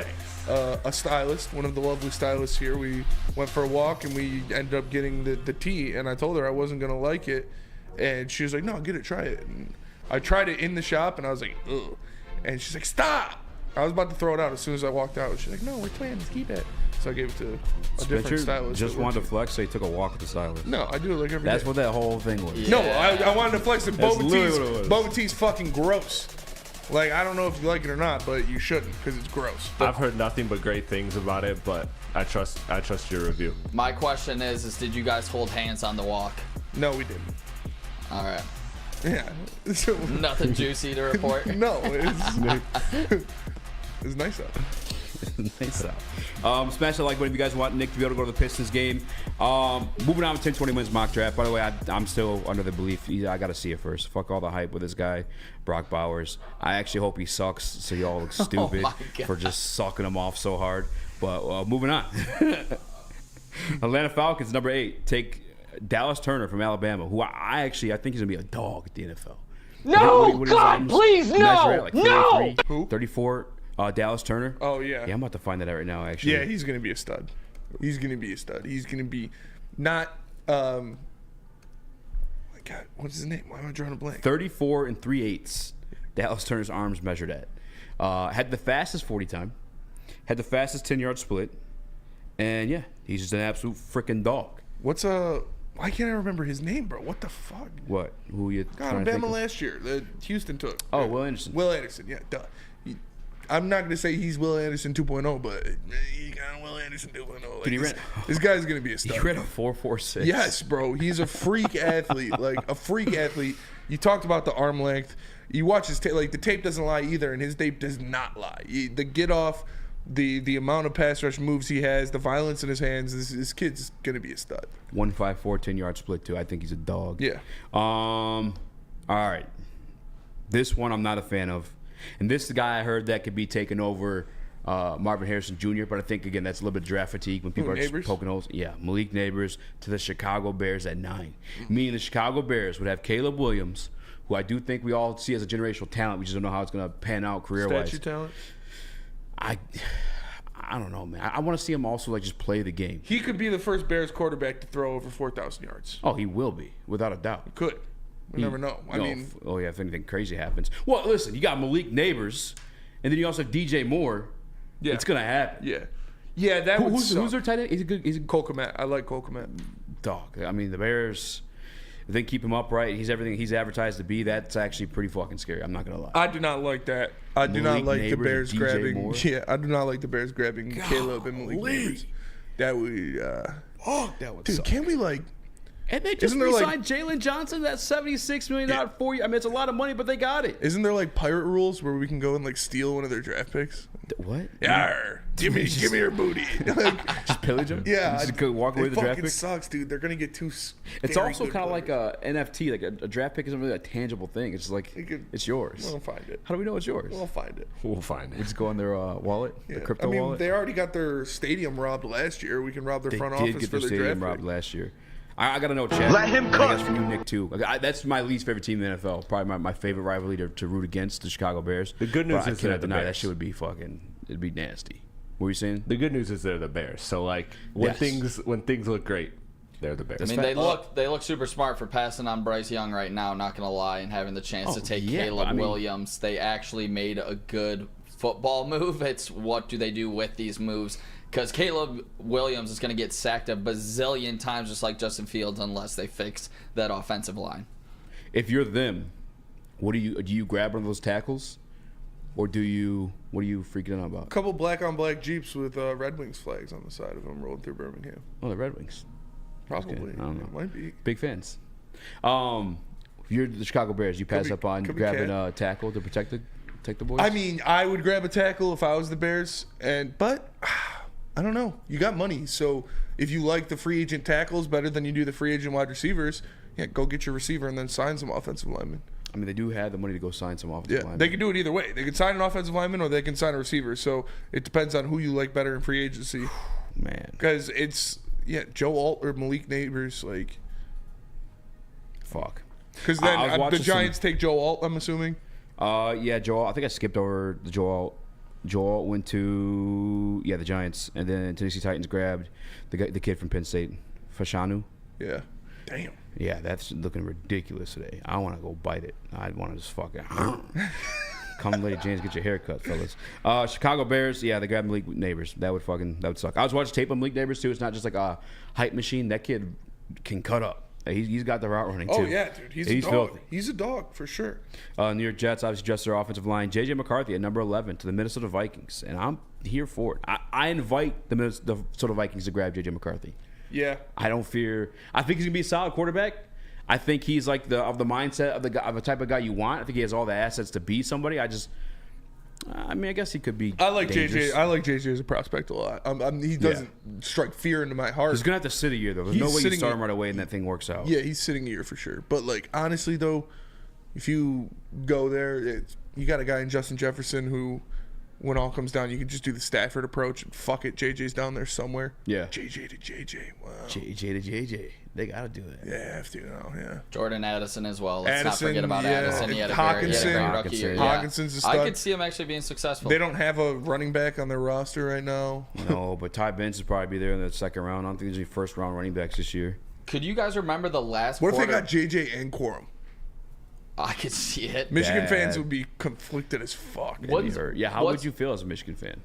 a stylist, one of the lovely stylists here. We went for a walk, and we ended up getting the tea. And I told her I wasn't gonna like it, and she was like, "No, get it, try it." And I tried it in the shop, and I was like, "Ugh," and she's like, "Stop!" I was about to throw it out as soon as I walked out. She's like, "No, we're twins, keep it." So I gave it to a different stylist. Just wanted to flex, so he took a walk with the stylist. No, I do it like every day. That's what that whole thing was. Yeah. No, I wanted to flex. Boba tea's fucking gross. Like, I don't know if you like it or not, but you shouldn't because it's gross. I've heard nothing but great things about it, but I trust your review. My question is did you guys hold hands on the walk? No, we didn't. All right. Yeah. Nothing juicy to report? No, it's nice out. Nice out. Smash the like button if you guys want Nick to be able to go to the Pistons game. Moving on with 10-20 wins mock draft. By the way, I'm still under the belief I got to see it first. Fuck all the hype with this guy, Brock Bowers. I actually hope he sucks so y'all look stupid for just sucking him off so hard. But moving on. Atlanta Falcons, number 8. Take Dallas Turner from Alabama, who I think he's going to be a dog at the NFL. No, God, please, no, like no. Who? 34. Dallas Turner. Oh, yeah. Yeah, I'm about to find that out right now, actually. Yeah, he's going to be a stud. He's going to be a stud. He's going to be not, my God, what's his name? Why am I drawing a blank? 34 3/8. Dallas Turner's arms measured at. Had the fastest 40 time. Had the fastest 10-yard split. And, yeah, he's just an absolute freaking dog. Why can't I remember his name, bro? What the fuck? What? Who you trying to think Alabama of? last year that Houston took. Oh, Will Anderson. Will Anderson, yeah, duh. I'm not going to say he's Will Anderson 2.0, but he got Will Anderson 2.0. Like, this guy's going to be a stud. He ran a 4.46. Yes, bro. He's a freak athlete. Like, a freak athlete. You talked about the arm length. You watch his tape. Like, the tape doesn't lie either, and his tape does not lie. The get off, the amount of pass rush moves he has, the violence in his hands, this kid's going to be a stud. 1.54, 10-yard split, too. I think he's a dog. Yeah. All right. This one I'm not a fan of. And this is the guy I heard that could be taking over Marvin Harrison Jr., but I think, again, that's a little bit of draft fatigue when people are just poking holes. Yeah, Malik Neighbors to the Chicago Bears at 9. Meaning the Chicago Bears would have Caleb Williams, who I do think we all see as a generational talent. We just don't know how it's going to pan out career-wise. Statue talent? I don't know, man. I want to see him also like just play the game. He could be the first Bears quarterback to throw over 4,000 yards. Oh, he will be, without a doubt. He could. We never know. I mean, if anything crazy happens. Well, listen, you got Malik Neighbors, and then you also have DJ Moore. Yeah, it's gonna happen. Yeah. That who's their tight end? He's a Cole Kmet. I like Cole Kmet. Dog. I mean, the Bears. If they keep him upright, he's everything he's advertised to be. That's actually pretty fucking scary. I'm not gonna lie. I do not like that. I do not like the Bears grabbing. Moore. Yeah, I do not like the Bears grabbing Caleb and Malik Neighbors. That would. That would. Dude, suck. can we like? And they just re-signed Jalen Johnson. That's $76 million 4 years. I mean, it's a lot of money, but they got it. Isn't there like pirate rules where we can go and like steal one of their draft picks? What? Yarr, give me your booty. Just pillage them? Yeah. Just go walk away with the draft pick? It fucking sucks, dude. They're going to get too It's also kind of like a NFT. Like a draft pick isn't really a tangible thing. It's just like, it's yours. We'll find it. How do we know it's yours? We'll find it. We just go on their wallet, the crypto wallet? They already got their stadium robbed last year. We can rob their front office for their draft pick. They did get their stadium robbed last year. I got to know, Chad. Let him cook. I guess for you, Nick, too. That's my least favorite team in the NFL. Probably my favorite rivalry to root against, the Chicago Bears. The good news is I cannot deny that shit would be fucking. It'd be nasty. What were you saying? The good news is they're the Bears. So like when things look great, they're the Bears. I mean, they look super smart for passing on Bryce Young right now. Not gonna lie, and having the chance to take Caleb Williams. They actually made a good football move. It's what do they do with these moves? Because Caleb Williams is going to get sacked a bazillion times just like Justin Fields unless they fix that offensive line. If you're them, do you grab one of those tackles? Or what are you freaking out about? A couple black-on-black Jeeps with Red Wings flags on the side of them rolling through Birmingham. Oh, the Red Wings. Probably. I don't know. It might be. Big fans. If you're the Chicago Bears, you pass up on grabbing a tackle to protect the boys? I mean, I would grab a tackle if I was the Bears, but I don't know. You got money, so if you like the free agent tackles better than you do the free agent wide receivers, go get your receiver and then sign some offensive linemen. I mean, they do have the money to go sign some offensive linemen. They can do it either way. They can sign an offensive lineman or they can sign a receiver. So it depends on who you like better in free agency. Man. Because it's, Joe Alt or Malik Neighbors, like. Fuck. Because then the Giants take Joe Alt, I'm assuming. Yeah, Joe Alt. I think I skipped over the Joe Alt. Joe Alt went to, the Giants. And then Tennessee Titans grabbed the kid from Penn State, Fashanu. Yeah. Damn. Yeah, that's looking ridiculous today. I want to go bite it. I want to just fucking come, Lady James, get your hair cut, fellas. Chicago Bears, they grabbed Malik Neighbors. That would suck. I was watching tape on Malik Neighbors too. It's not just like a hype machine. That kid can cut up. He's got the route running too. Oh yeah, dude, he's a dog. Filthy. He's a dog for sure. New York Jets obviously dressed their offensive line. J.J. McCarthy at number 11 to the Minnesota Vikings, and I'm here for it. I invite the Minnesota Vikings to grab J.J. McCarthy. Yeah. I don't fear. I think he's gonna be a solid quarterback. I think he's like the mindset of the type of guy you want. I think he has all the assets to be somebody. I guess he could be. I like dangerous. JJ. I like JJ as a prospect a lot. He doesn't strike fear into my heart. He's gonna have to sit a year though. There's no way you start him right away and that thing works out. Yeah, he's sitting a year for sure. But like honestly though, if you go there, you got a guy in Justin Jefferson who, when all comes down, you can just do the Stafford approach and fuck it. JJ's down there somewhere. Yeah. JJ to JJ. Wow. JJ to JJ. They gotta do that. Yeah, have to now. Yeah. Jordan Addison as well. Let's not forget about Addison. He had a great rookie year. Hawkinson's a stud. I could see him actually being successful. They don't have a running back on their roster right now. No, but Ty Benz will probably be there in the second round. I don't think there's any first round running backs this year. Could you guys remember the last What if they got JJ and Quorum? I could see it. Michigan fans would be conflicted as fuck. How would you feel as a Michigan fan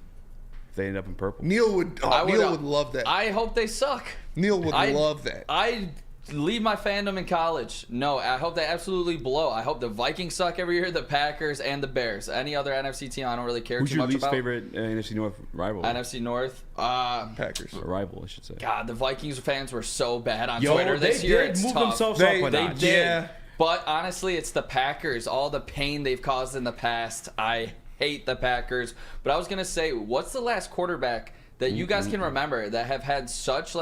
if they end up in purple? Neil would love that. I hope they suck. Neil would love that. I leave my fandom in college. No, I hope they absolutely blow. I hope the Vikings suck every year, the Packers, and the Bears. Any other NFC team I don't really care too much about. Who's your least favorite NFC North rival? NFC North? Packers. Rival, I should say. God, the Vikings fans were so bad on Twitter this year. They did move themselves up a notch. They did. Yeah. But honestly, it's the Packers. All the pain they've caused in the past. I hate the Packers. But I was going to say, what's the last quarterback that you guys can remember that have had such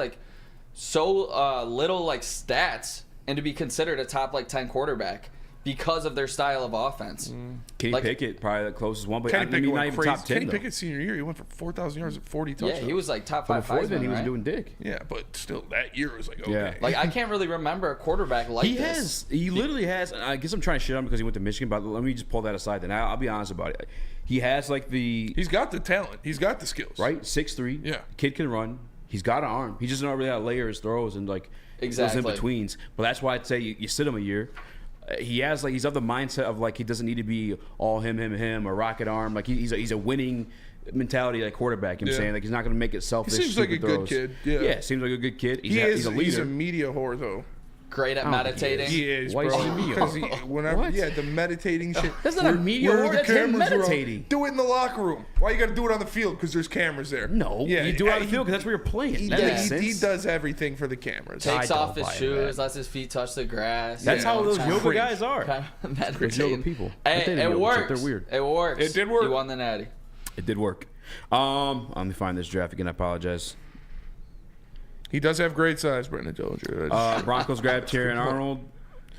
so little stats and to be considered a top 10 quarterback because of their style of offense? Kenny Pickett, probably the closest one, but Kenny Pickett not even top 10. Kenny Pickett's senior year, he went for 4,000 yards and 40 touchdowns. Yeah, he was top 5 before Heisman, then, he was right? doing dick. Yeah, but still, that year was okay. Yeah. I can't really remember a quarterback like this. He literally has. I guess I'm trying to shit on him because he went to Michigan, but let me just pull that aside. Then I'll be honest about it. He has He's got the talent. He's got the skills. Right, 6'3". Yeah. Kid can run. He's got an arm. He just doesn't really have to layer his throws and exactly. those in betweens. But that's why I'd say you sit him a year. He has he's of the mindset of he doesn't need to be all him or rocket arm. He's a winning mentality quarterback. You know what I'm saying? He's not going to make it selfish. He seems like a good kid. Yeah, seems like a good kid. He's a leader. He's a media whore though. Great at meditating. He is, Why bro. is he media? What? Yeah, the meditating shit. That's not a media whore. That's him meditating. Do it in the locker room. Why you got to do it on the field? Because there's cameras there. No, you do it on the field because that's where you're playing. He does everything for the cameras. Takes off his shoes, lets his feet touch the grass. That's how those yoga guys are. Meditating. Yoga people. Hey, it works. They're weird. It works. It did work. He won the natty. It did work. Let me find this draft again. I apologize. He does have great size, Brandon Dillinger. Broncos grabbed Terry Arnold.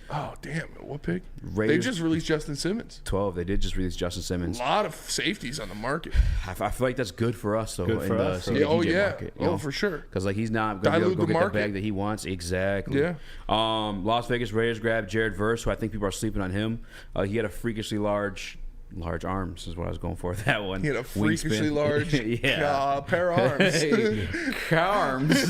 Oh, damn. What pick? Raiders. They just released Justin Simmons. 12. They did just release Justin Simmons. A lot of safeties on the market. I feel like that's good for us, though. Good for us. Market, for sure. Because he's not going to be able to go get the bag that he wants. Exactly. Yeah. Las Vegas Raiders grabbed Jared Verse, who I think people are sleeping on him. He had a freakishly large arms is what I was going for. That one. He had a freakishly large pair of arms. arms.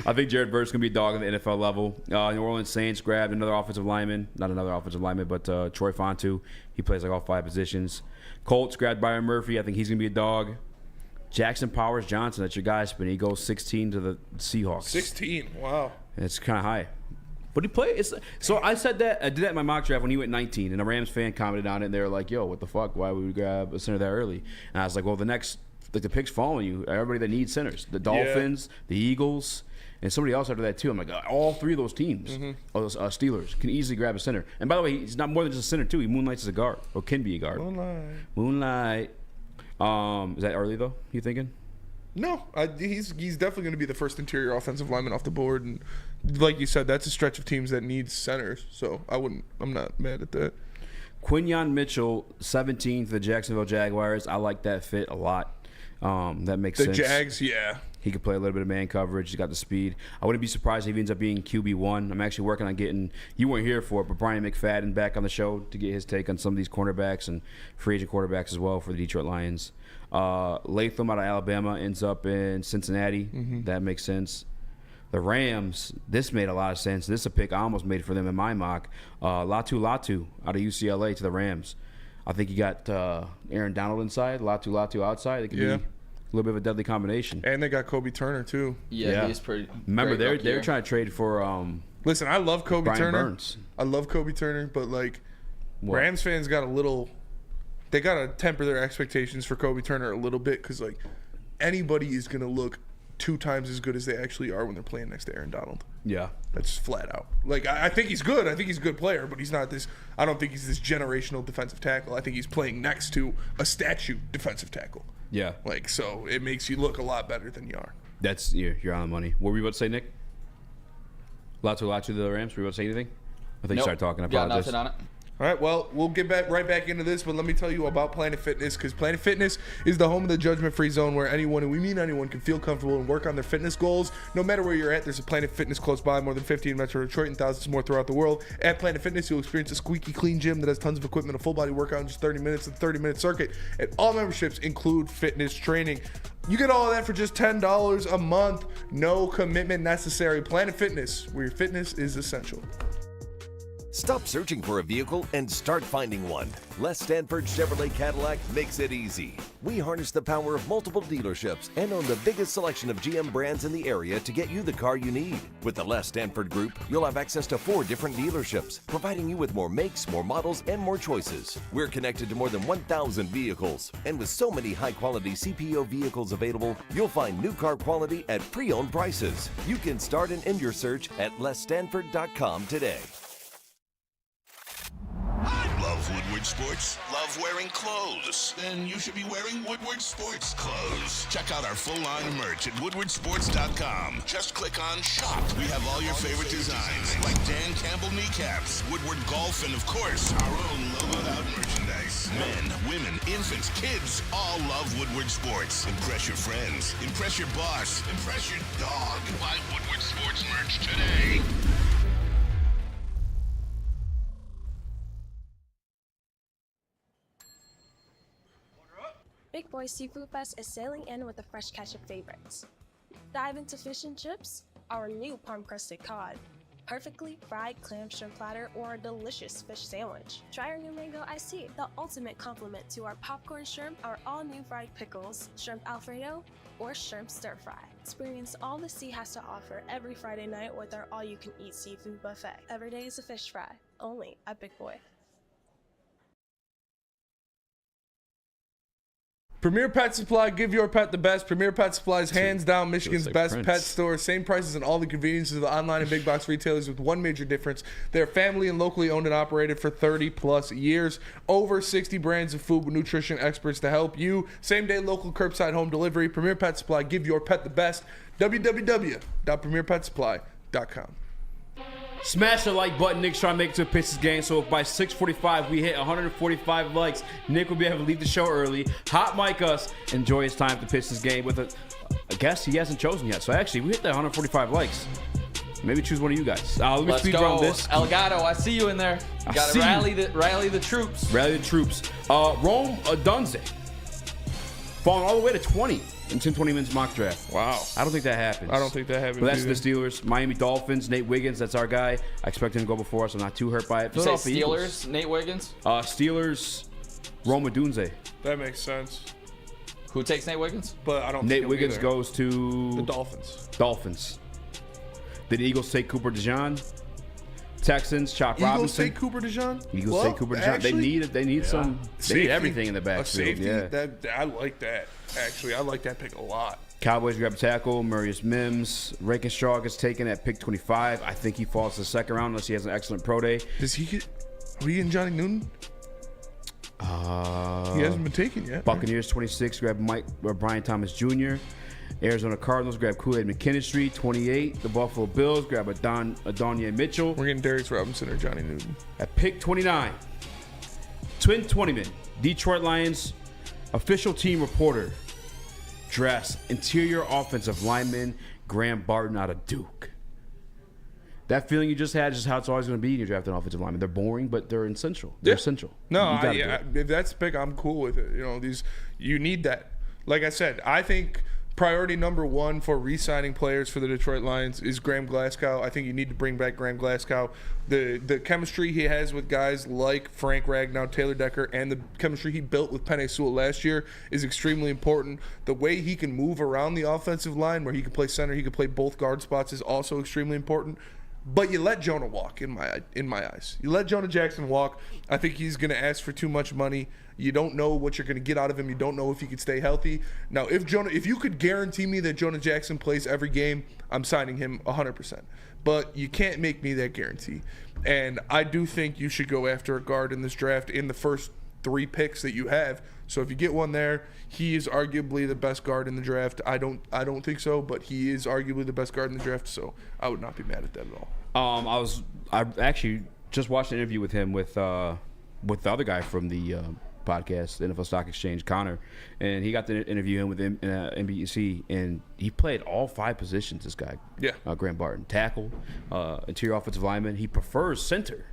I think Jared Verse is going to be a dog on the NFL level. New Orleans Saints grabbed another offensive lineman. Not another offensive lineman, but Troy Fontu. He plays like all 5 positions. Colts grabbed Byron Murphy. I think he's going to be a dog. Jackson Powers Johnson, that's your guy, Spin. He goes 16 to the Seahawks. 16, wow. And it's kind of high. But he played. So I said that. I did that in my mock draft when he went 19, and a Rams fan commented on it, and they were like, "Yo, what the fuck? Why would we grab a center that early?" And I was like, "Well, the picks following you. Everybody that needs centers, the Dolphins, the Eagles, and somebody else after that too." I'm like, all 3 of those teams, Steelers, can easily grab a center. And by the way, he's not more than just a center too. He moonlights as a guard, or can be a guard. Moonlight. Is that early though? You thinking? No, he's definitely going to be the first interior offensive lineman off the board, and like you said, that's a stretch of teams that need centers. So I'm not mad at that. Quinyon Mitchell, 17 to the Jacksonville Jaguars. I like that fit a lot. That makes sense. The Jags, yeah. He could play a little bit of man coverage. He's got the speed. I wouldn't be surprised if he ends up being QB1. I'm actually working on getting, you weren't here for it, but Brian McFadden back on the show to get his take on some of these cornerbacks and free agent quarterbacks as well for the Detroit Lions. Latham out of Alabama ends up in Cincinnati. That makes sense. The Rams, this made a lot of sense. This is a pick I almost made for them in my mock. Latu out of UCLA to the Rams. I think you got Aaron Donald inside, Latu outside. It could be a little bit of a deadly combination. And they got Kobe Turner too. Yeah. He's pretty. Remember, they're trying to trade for. Listen, I love Kobe Brian Turner. Burns. I love Kobe Turner, but like, What? Rams fans got a little. They got to temper their expectations for Kobe Turner a little bit, because like, anybody is gonna look 2 times as good as they actually are when they're playing next to Aaron Donald. Yeah. That's flat out. Like, I think he's good. I think he's a good player, but he's not this. I don't think he's this generational defensive tackle. I think he's playing next to a statue defensive tackle. Yeah. Like, so it makes you look a lot better than you are. That's you're on the money. What were you about to say, Nick? Latu to the Rams. Were you about to say anything? I think you started talking. I apologize. Got nothing on it. All right, well, we'll get right back into this, but let me tell you about Planet Fitness, because Planet Fitness is the home of the judgment-free zone where anyone, and we mean anyone, can feel comfortable and work on their fitness goals. No matter where you're at, there's a Planet Fitness close by, more than 50 in Metro Detroit and thousands more throughout the world. At Planet Fitness, you'll experience a squeaky clean gym that has tons of equipment, a full-body workout in just 30 minutes, a 30-minute circuit. And all memberships include fitness training. You get all of that for just $10 a month. No commitment necessary. Planet Fitness, where your fitness is essential. Stop searching for a vehicle and start finding one. Les Stanford Chevrolet Cadillac makes it easy. We harness the power of multiple dealerships and own the biggest selection of GM brands in the area to get you the car you need. With the Les Stanford Group, you'll have access to 4 different dealerships, providing you with more makes, more models, and more choices. We're connected to more than 1,000 vehicles. And with so many high-quality CPO vehicles available, you'll find new car quality at pre-owned prices. You can start and end your search at lesstanford.com today. Love Woodward Sports? Love wearing clothes? Then you should be wearing Woodward Sports clothes. Check out our full line of merch at woodwardsports.com. Just click on shop. We have all your favorite designs, like Dan Campbell kneecaps, Woodward golf, and of course, our own logoed out merchandise. Men, women, infants, kids all love Woodward Sports. Impress your friends. Impress your boss. Impress your dog. Buy Woodward Sports merch today. Big Boy Seafood Fest is sailing in with a fresh catch of favorites. Dive into fish and chips, our new palm-crusted cod, perfectly fried clam shrimp platter, or a delicious fish sandwich. Try our new mango iced tea, the ultimate complement to our popcorn shrimp, our all-new fried pickles, shrimp alfredo, or shrimp stir-fry. Experience all the sea has to offer every Friday night with our all-you-can-eat seafood buffet. Every day is a fish fry, only at Big Boy. Premier Pet Supply, give your pet the best. Premier Pet Supply is hands down Michigan's best pet store. Same prices and all the conveniences of the online and big box retailers, with one major difference. They're family and locally owned and operated for 30 plus years. Over 60 brands of food with nutrition experts to help you. Same day local curbside home delivery. Premier Pet Supply, give your pet the best. www.premierpetsupply.com. Smash the like button. Nick's trying to make it to a Pistons game, so if by 6:45 we hit 145 likes, Nick will be able to leave the show early, hot mic us, enjoy his time at the Pistons game with a guest he hasn't chosen yet. So actually, we hit that 145 likes. Maybe choose one of you guys. Let me speed around this. Elgato, I see you in there. Got to rally the troops. Rally the troops. Rome Odunze. falling all the way to 20 in 10-20 minutes mock draft. Wow. I don't think that happens. I don't think that happens. But that's either. the Steelers. Miami Dolphins, Nate Wiggins, that's our guy. I expect him to go before us. I'm not too hurt by it. You say Philadelphia Steelers, Eagles. Nate Wiggins? Steelers, Roma Dunze. That makes sense. Who takes Nate Wiggins? But I don't Nate think Wiggins goes to the Dolphins. Did the Eagles take Cooper DeJean? Texans, Chop Eagles Robinson. take Cooper DeJean? Eagles take Cooper DeJean. Actually, They need some. They need everything in the A backfield. safety, Yeah. I like that. Actually, I like that pick a lot. Cowboys grab a tackle. Marius Mims. Rakenstraw gets taken at pick 25. I think he falls to the second round unless he has an excellent pro day. Does he get? Are we getting Johnny Newton? He hasn't been taken yet. Buccaneers 26 grab Brian Thomas Jr. Arizona Cardinals grab Kool-Aid McKinstry 28. The Buffalo Bills grab Adonai Mitchell. We're getting Darius Robinson or Johnny Newton. At pick 29, Twin 20-man, Detroit Lions official team reporter drafts interior offensive lineman Graham Barton out of Duke. That feeling you just had is just how it's always going to be when you draft an offensive lineman. They're boring, but they're essential. They're essential. No, if that's the pick, I'm cool with it. You need that. Like I said, I think priority number one for re-signing players for the Detroit Lions is Graham Glasgow. I think you need to bring back Graham Glasgow. The chemistry he has with guys like Frank Ragnow, Taylor Decker, and the chemistry he built with Penei Sewell last year is extremely important. The way he can move around the offensive line, where he can play center, he can play both guard spots, is also extremely important. But you let Jonah walk, in my eyes. You let Jonah Jackson walk. I think he's going to ask for too much money. You don't know what you're going to get out of him. You don't know if he could stay healthy. Now, if you could guarantee me that Jonah Jackson plays every game, I'm signing him 100%. But you can't make me that guarantee. And I do think you should go after a guard in this draft in the first 3 picks that you have. So if you get one there, he is arguably the best guard in the draft. I don't think so, but he is arguably the best guard in the draft. So I would not be mad at that at all. I actually just watched an interview with him with the other guy from the podcast, the NFL Stock Exchange, Connor, and he got to interview him with NBC, and he played all 5 positions. This guy, Graham Barton, tackle, interior offensive lineman. He prefers center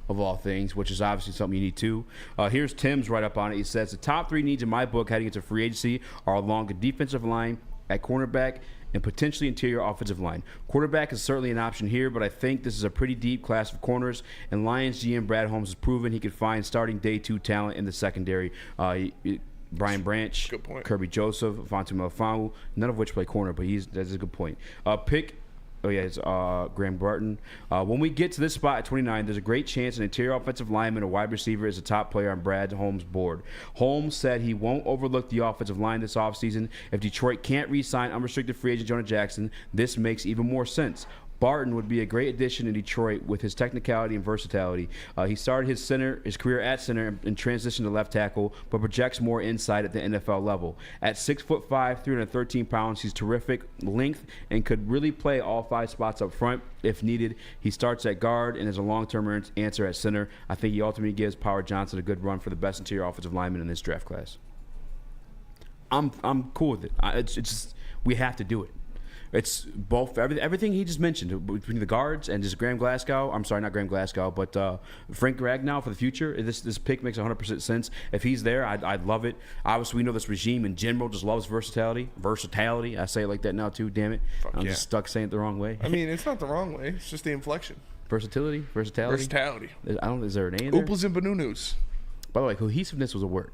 of all things, which is obviously something you need too. Here's Tim's right up on it. He says the top 3 needs in my book heading into free agency are along the defensive line, at cornerback, and potentially interior offensive line. Quarterback is certainly an option here, but I think this is a pretty deep class of corners, and Lions GM Brad Holmes has proven he could find starting day 2 talent in the secondary. Brian Branch, Kirby Joseph, Fonte Melifonwu, none of which play corner, but that's a good point. It's Graham Barton. When we get to this spot at 29, there's a great chance an interior offensive lineman or wide receiver is a top player on Brad Holmes' board. Holmes said he won't overlook the offensive line this offseason. If Detroit can't re-sign unrestricted free agent Jonah Jackson, this makes even more sense. Barton would be a great addition in Detroit with his technicality and versatility. He started his career at center and transitioned to left tackle, but projects more inside at the NFL level. At 6'5", 313 pounds, he's terrific length and could really play all 5 spots up front if needed. He starts at guard and is a long-term answer at center. I think he ultimately gives Power Johnson a good run for the best interior offensive lineman in this draft class. I'm cool with it. It's just we have to do it. It's both everything he just mentioned between the guards and just Graham Glasgow. I'm sorry, not Graham Glasgow, but Frank Ragnow for the future. This pick makes 100% sense. If he's there, I'd love it. Obviously, we know this regime in general just loves versatility. I say it like that now too. Damn it, I'm just stuck saying it the wrong way. I mean, it's not the wrong way. It's just the inflection. Versatility. Is there an A in there? Ooples and banunus. By the way, cohesiveness was a word.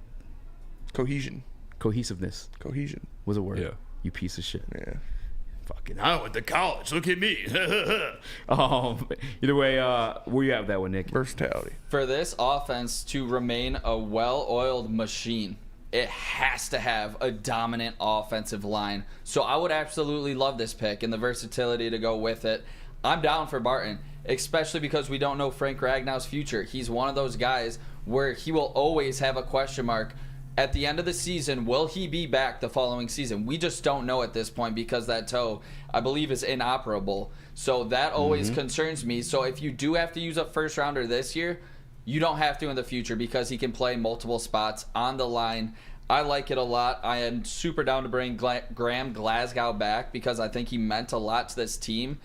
Cohesiveness was a word. Yeah. You piece of shit. Yeah. Fucking, I went to college. Look at me. Either way, where you at with that one, Nick? Versatility. For this offense to remain a well-oiled machine, it has to have a dominant offensive line. So I would absolutely love this pick and the versatility to go with it. I'm down for Barton, especially because we don't know Frank Ragnow's future. He's one of those guys where he will always have a question mark. At the end of the season, will he be back the following season? We just don't know at this point because that toe, I believe, is inoperable. So that always concerns me. So if you do have to use a first rounder this year, you don't have to in the future because he can play multiple spots on the line. I like it a lot. I am super down to bring Graham Glasgow back because I think he meant a lot to this team.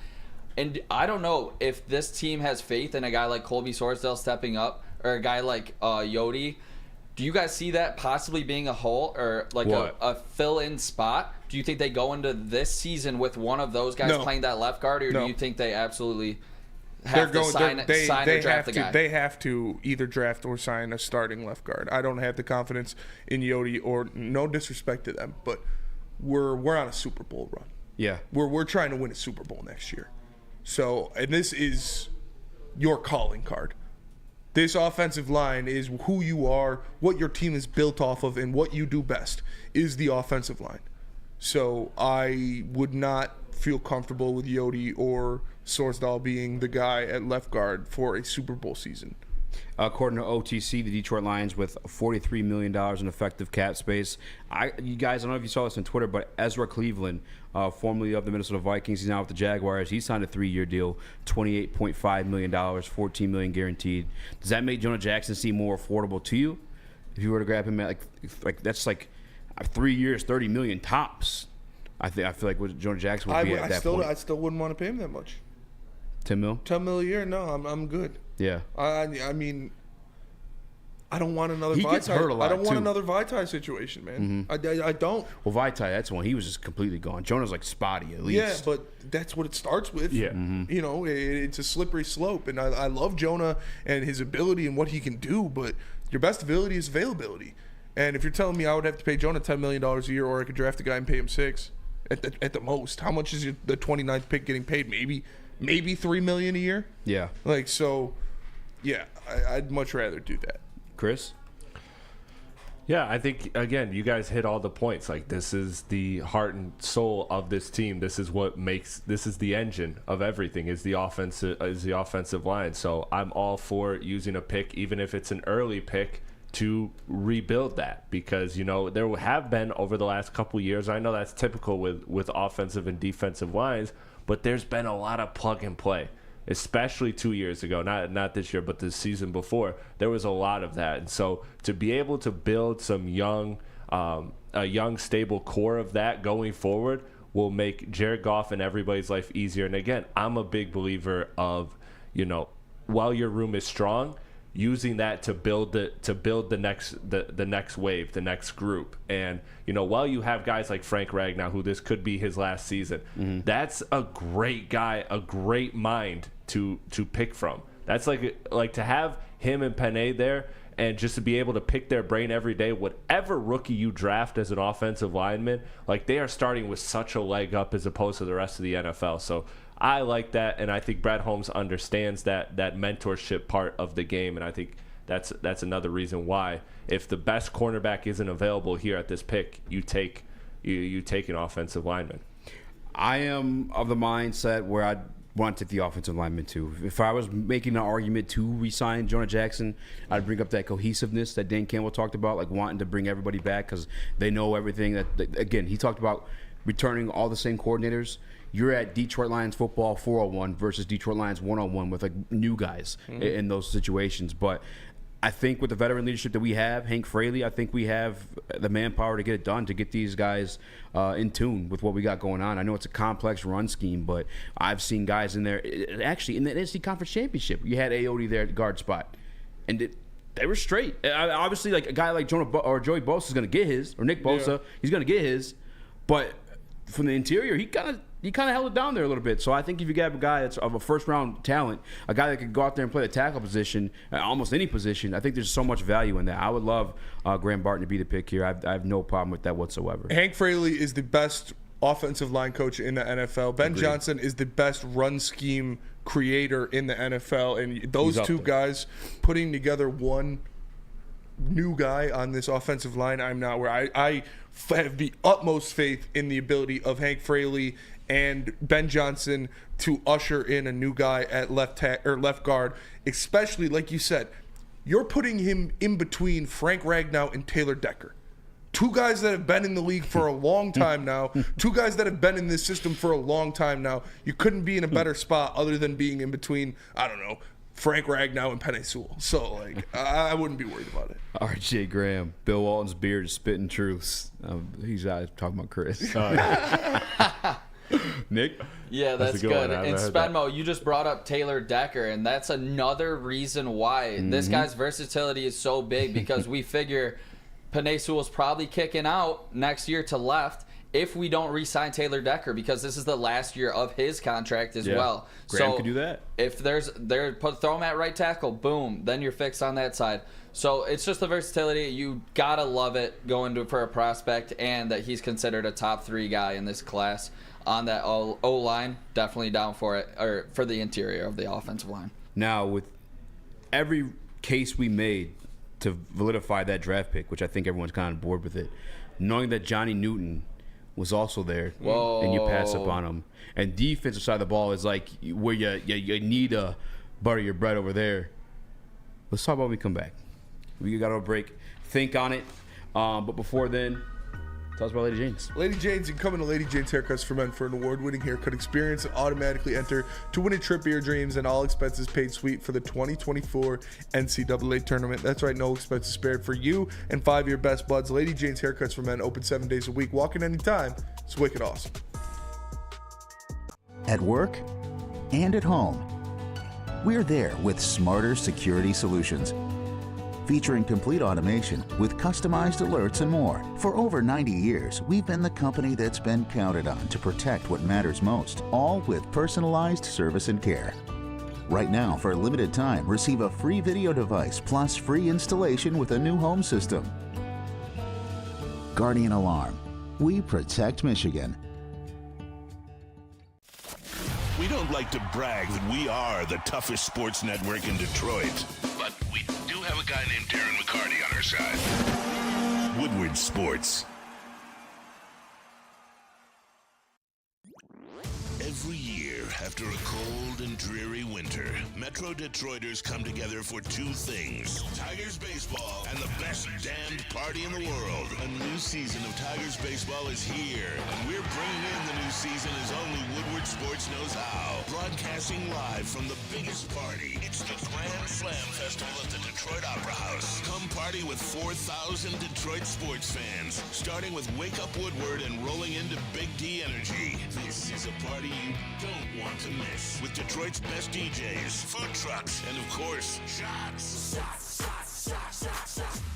And I don't know if this team has faith in a guy like Colby Sorsdale stepping up or a guy like Yodi. Do you guys see that possibly being a hole or like a fill-in spot? Do you think they go into this season with one of those guys playing that left guard, or do you think they absolutely have to sign or draft the guy? They have to either draft or sign a starting left guard. I don't have the confidence in Yodi, or no disrespect to them, but we're on a Super Bowl run. Yeah. We're trying to win a Super Bowl next year. So, and this is your calling card. This offensive line is who you are, what your team is built off of, and what you do best is the offensive line. So I would not feel comfortable with Yodi or Sorsdahl being the guy at left guard for a Super Bowl season. According to OTC, the Detroit Lions with $43 million in effective cap space. You guys, I don't know if you saw this on Twitter, but Ezra Cleveland, formerly of the Minnesota Vikings, he's now with the Jaguars. He signed a 3-year deal, $28.5 million, $14 million guaranteed. Does that make Jonah Jackson seem more affordable to you? If you were to grab him at like that's like 3 years, $30 million tops. I feel like what Jonah Jackson would be at that point. I still wouldn't want to pay him that much. $10 mil? $10 mil a year? No, I'm good. Yeah. I mean, I don't want another Vitae. Gets hurt a lot, I don't want too. another Vitae situation, man. I don't. Well, Vitae, that's one. He was just completely gone. Jonah's like spotty at least. Yeah, but that's what it starts with. Yeah. You know, it's a slippery slope, and I love Jonah and his ability and what he can do, but your best ability is availability. And if you're telling me I would have to pay Jonah $10 million a year, or I could draft a guy and pay him $6 at the most, how much is the 29th pick getting paid? Maybe $3 million a year. Yeah. Like, so, yeah, I'd much rather do that. Chris? Yeah, I think, again, you guys hit all the points. Like, this is the heart and soul of this team. This is what makes – this is the engine of everything, is the offensive line. So I'm all for using a pick, even if it's an early pick, to rebuild that. Because, you know, there have been over the last couple years – I know that's typical with offensive and defensive lines, but there's been a lot of plug and play. Especially 2 years ago, not this year, but the season before, there was a lot of that. And so to be able to build some a young, stable core of that going forward will make Jared Goff and everybody's life easier. And again, I'm a big believer of, you know, while your room is strong, using that to build the next wave, the next group. And, you know, while you have guys like Frank Ragnow, who this could be his last season, that's a great guy, a great mind to pick from. That's like to have him and Panay there, and just to be able to pick their brain every day. Whatever rookie you draft as an offensive lineman, like, they are starting with such a leg up as opposed to the rest of the NFL. So I like that, and I think Brad Holmes understands that mentorship part of the game, and I think that's another reason why, if the best cornerback isn't available here at this pick, you take an offensive lineman. I am of the mindset where I'd want to take the offensive lineman too. If I was making an argument to re-sign Jonah Jackson, I'd bring up that cohesiveness that Dan Campbell talked about, like wanting to bring everybody back because they know everything. That again, he talked about returning all the same coordinators. You're at Detroit Lions football 401 versus Detroit Lions 101 with like new guys in those situations. But I think with the veteran leadership that we have, Hank Fraley, I think we have the manpower to get it done, to get these guys in tune with what we got going on. I know it's a complex run scheme, but I've seen guys in there. Actually, in the NFC Conference Championship, you had Ayoade there at the guard spot, and they were straight. Obviously, like a guy like Joey Bosa is going to get his, or Nick Bosa, he's going to get his, but from the interior, he kind of held it down there a little bit. So I think if you got a guy that's of a first-round talent, a guy that could go out there and play the tackle position, almost any position, I think there's so much value in that. I would love Graham Barton to be the pick here. I have no problem with that whatsoever. Hank Fraley is the best offensive line coach in the NFL. Ben Johnson is the best run scheme creator in the NFL. And those two guys putting together one new guy on this offensive line, I'm not where I have the utmost faith in the ability of Hank Fraley and Ben Johnson to usher in a new guy at left guard, especially like you said, you're putting him in between Frank Ragnow and Taylor Decker. Two guys that have been in the league for a long time now. Two guys that have been in this system for a long time now. You couldn't be in a better spot other than being in between, I don't know, Frank Ragnow and Penei Sewell. So, like, I wouldn't be worried about it. R.J. Graham, Bill Walton's beard is spitting truths. He's out talking about Chris. Nick? Yeah, that's good. And Spenmo, you just brought up Taylor Decker, and that's another reason why this guy's versatility is so big, because we figure Penei Sewell's probably kicking out next year to left if we don't re-sign Taylor Decker, because this is the last year of his contract as well. Graham could do that. If throw him at right tackle, boom, then you're fixed on that side. So it's just the versatility. You gotta love it going for a prospect, and that he's considered a top 3 guy in this class on that O-line. Definitely down for it, or for the interior of the offensive line. Now, with every case we made to validify that draft pick, which I think everyone's kind of bored with it, knowing that Johnny Newton was also there, and you pass up on him. And defensive side of the ball is like where you need to butter your bread over there. Let's talk about when we come back. We got a break. Think on it. But before then, tell us about Lady Jane's. Lady Jane's, you can come into Lady Jane's Haircuts for Men for an award-winning haircut experience and automatically enter to win a trip to your dreams and all expenses paid suite for the 2024 NCAA tournament. That's right, no expenses spared for you and 5 of your best buds. Lady Jane's Haircuts for Men, open 7 days a week. Walk in anytime. It's wicked awesome. At work and at home, we're there with smarter security solutions. Featuring complete automation with customized alerts and more. For over 90 years, we've been the company that's been counted on to protect what matters most, all with personalized service and care. Right now, for a limited time, receive a free video device plus free installation with a new home system. Guardian Alarm. We protect Michigan. We don't like to brag that we are the toughest sports network in Detroit, but we do have a guy named Darren McCarty on our side. Woodward Sports. Every year, after a cold and dreary winter, Metro Detroiters come together for 2 things: Tigers baseball and the best damned party in the world. A new season of Tigers baseball is here, and we're bringing in the new season as only Woodward Sports knows how. Broadcasting live from the biggest party. It's the Grand Slam Festival at the Detroit Opera House. Come party with 4,000 Detroit sports fans, starting with Wake Up Woodward and rolling into Big D Energy. This is a party you don't want to miss, with Detroit's best DJs, food trucks, and of course, shots.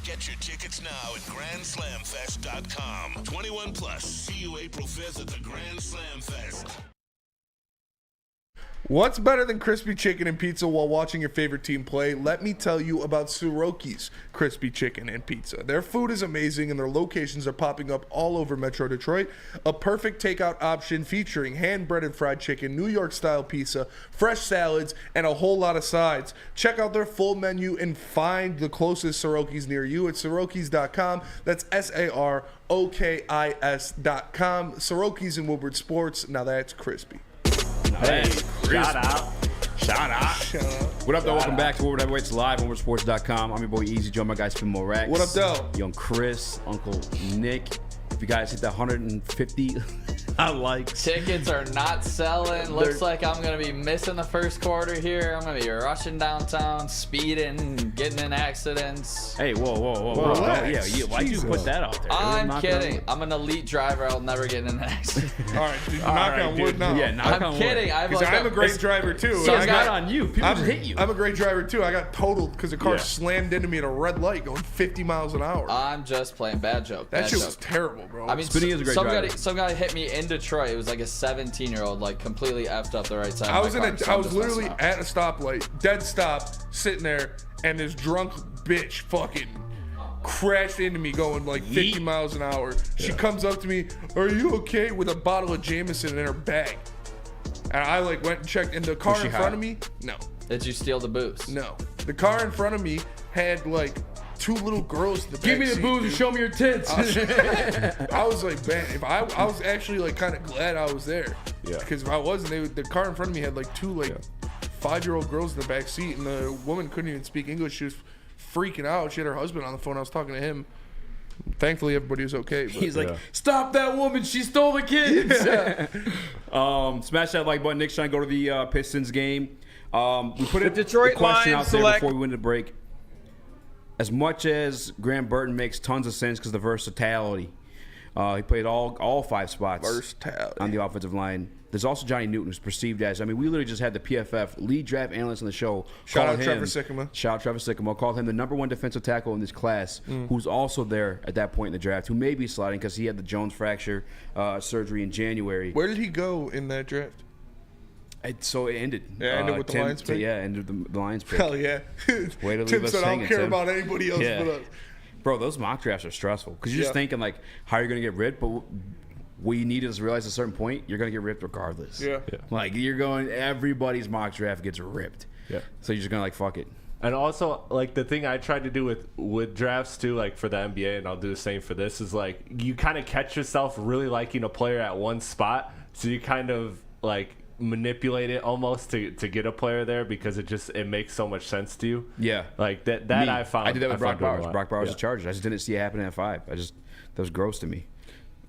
Get your tickets now at GrandSlamFest.com. 21 plus. See you April 5th at the Grand Slam Fest. What's better than crispy chicken and pizza while watching your favorite team play? Let me tell you about Soroki's Crispy Chicken and Pizza. Their food is amazing, and their locations are popping up all over Metro Detroit. A perfect takeout option featuring hand-breaded fried chicken, New York-style pizza, fresh salads, and a whole lot of sides. Check out their full menu and find the closest Soroki's near you at Sorokis.com. That's SAROKIS.com. Soroki's in Woodward Sports. Now that's crispy. Hey, shout out. What up, though? Welcome back to Woodward Heavyweights live on WoodwardSports.com. I'm your boy Eazy, joined by my guy Spin Rax. What up, though? Young Chris, Uncle Nick. If you guys hit that 150 likes. Tickets are not selling. Looks like I'm going to be missing the first quarter here. I'm going to be rushing downtown, speeding, getting in accidents. Hey, whoa. Yeah, why'd you put that out there? I'm kidding. I'm an elite driver. I'll never get in an accident. All right, dude, knock on wood now. Yeah, knock on wood. I'm kidding. I'm a great driver, too. So it's not on you. People just hit you. I'm a great driver, too. I got totaled because a car slammed into me at a red light going 50 miles an hour. I'm just playing. Bad joke. That shit was terrible, bro. I mean, Spinny is a great driver. Some guy hit me in Detroit. It was like a 17-year-old, like completely effed up the right side. I was literally at a stoplight, dead stop, sitting there, and this drunk bitch fucking crashed into me going like 50 miles an hour. She comes up to me, "Are you okay?" with a bottle of Jameson in her bag. And I like went and checked, and the car in front of me, no. Did you steal the booze? No. The car in front of me had like 2 little girls in the back Give me the seat, dude. And show me your tits. I was like, man, if I was actually like kind of glad I was there. Yeah. Because if I wasn't, the car in front of me had like 2 like 5-year-old girls in the back seat, and the woman couldn't even speak English. She was freaking out. She had her husband on the phone. I was talking to him. Thankfully, everybody was okay. But, He's like, stop that woman. She stole the kids. Smash that like button. Nick's trying to go to the Pistons game. We put a Detroit question line out there select. before we went to break. As much as Graham Burton makes tons of sense because of the versatility, He played all 5 spots Versatile on the offensive line. There's also Johnny Newton, who's perceived as, I mean, we literally just had the PFF lead draft analyst on the show. Shout out Trevor Sikkema. Shout out Trevor Sikkema. Called him the #1 defensive tackle in this class, who's also there at that point in the draft, who may be sliding because he had the Jones fracture surgery in January. Where did he go in that draft? So it ended. It ended with the Lions pick? Yeah, ended the Lions pick. Hell yeah. Way to Tim leave us said, I hanging, don't care Tim. about anybody else but us. Bro, those mock drafts are stressful because you're just thinking, like, how you're going to get ripped, but what you need is to realize at a certain point, you're going to get ripped regardless. Yeah. Like, you're going, everybody's mock draft gets ripped. Yeah. So you're just going to, like, fuck it. And also, like, the thing I tried to do with drafts, too, like, for the NBA, and I'll do the same for this, is, like, you kind of catch yourself really liking a player at one spot, so you kind of, like, manipulate it almost to get a player there because it makes so much sense to you. Yeah. Like, that Me, I found. I did that with Brock Bowers. Bowers. Brock Bowers, the Chargers. I just didn't see it happening at 5. That was gross to me.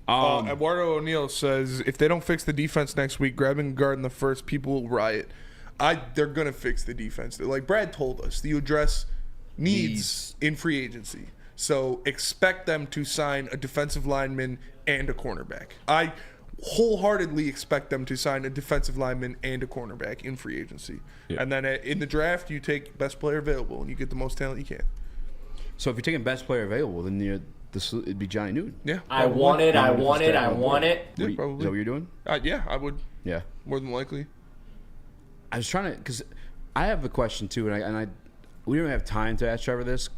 Eduardo O'Neill says, if they don't fix the defense next week, grabbing a guard in the first, people will riot. They're going to fix the defense. Like Brad told us, you address needs in free agency. So expect them to sign a defensive lineman and a cornerback. I wholeheartedly expect them to sign a defensive lineman and a cornerback in free agency. Yeah. And then in the draft, you take best player available and you get the most talent you can. So if you're taking best player available, then it'd be Johnny Newton. Yeah. I want it. Yeah, Is that what you're doing? Yeah, I would. Yeah. More than likely. I was trying to, because I have a question too, and we don't have time to ask Trevor this.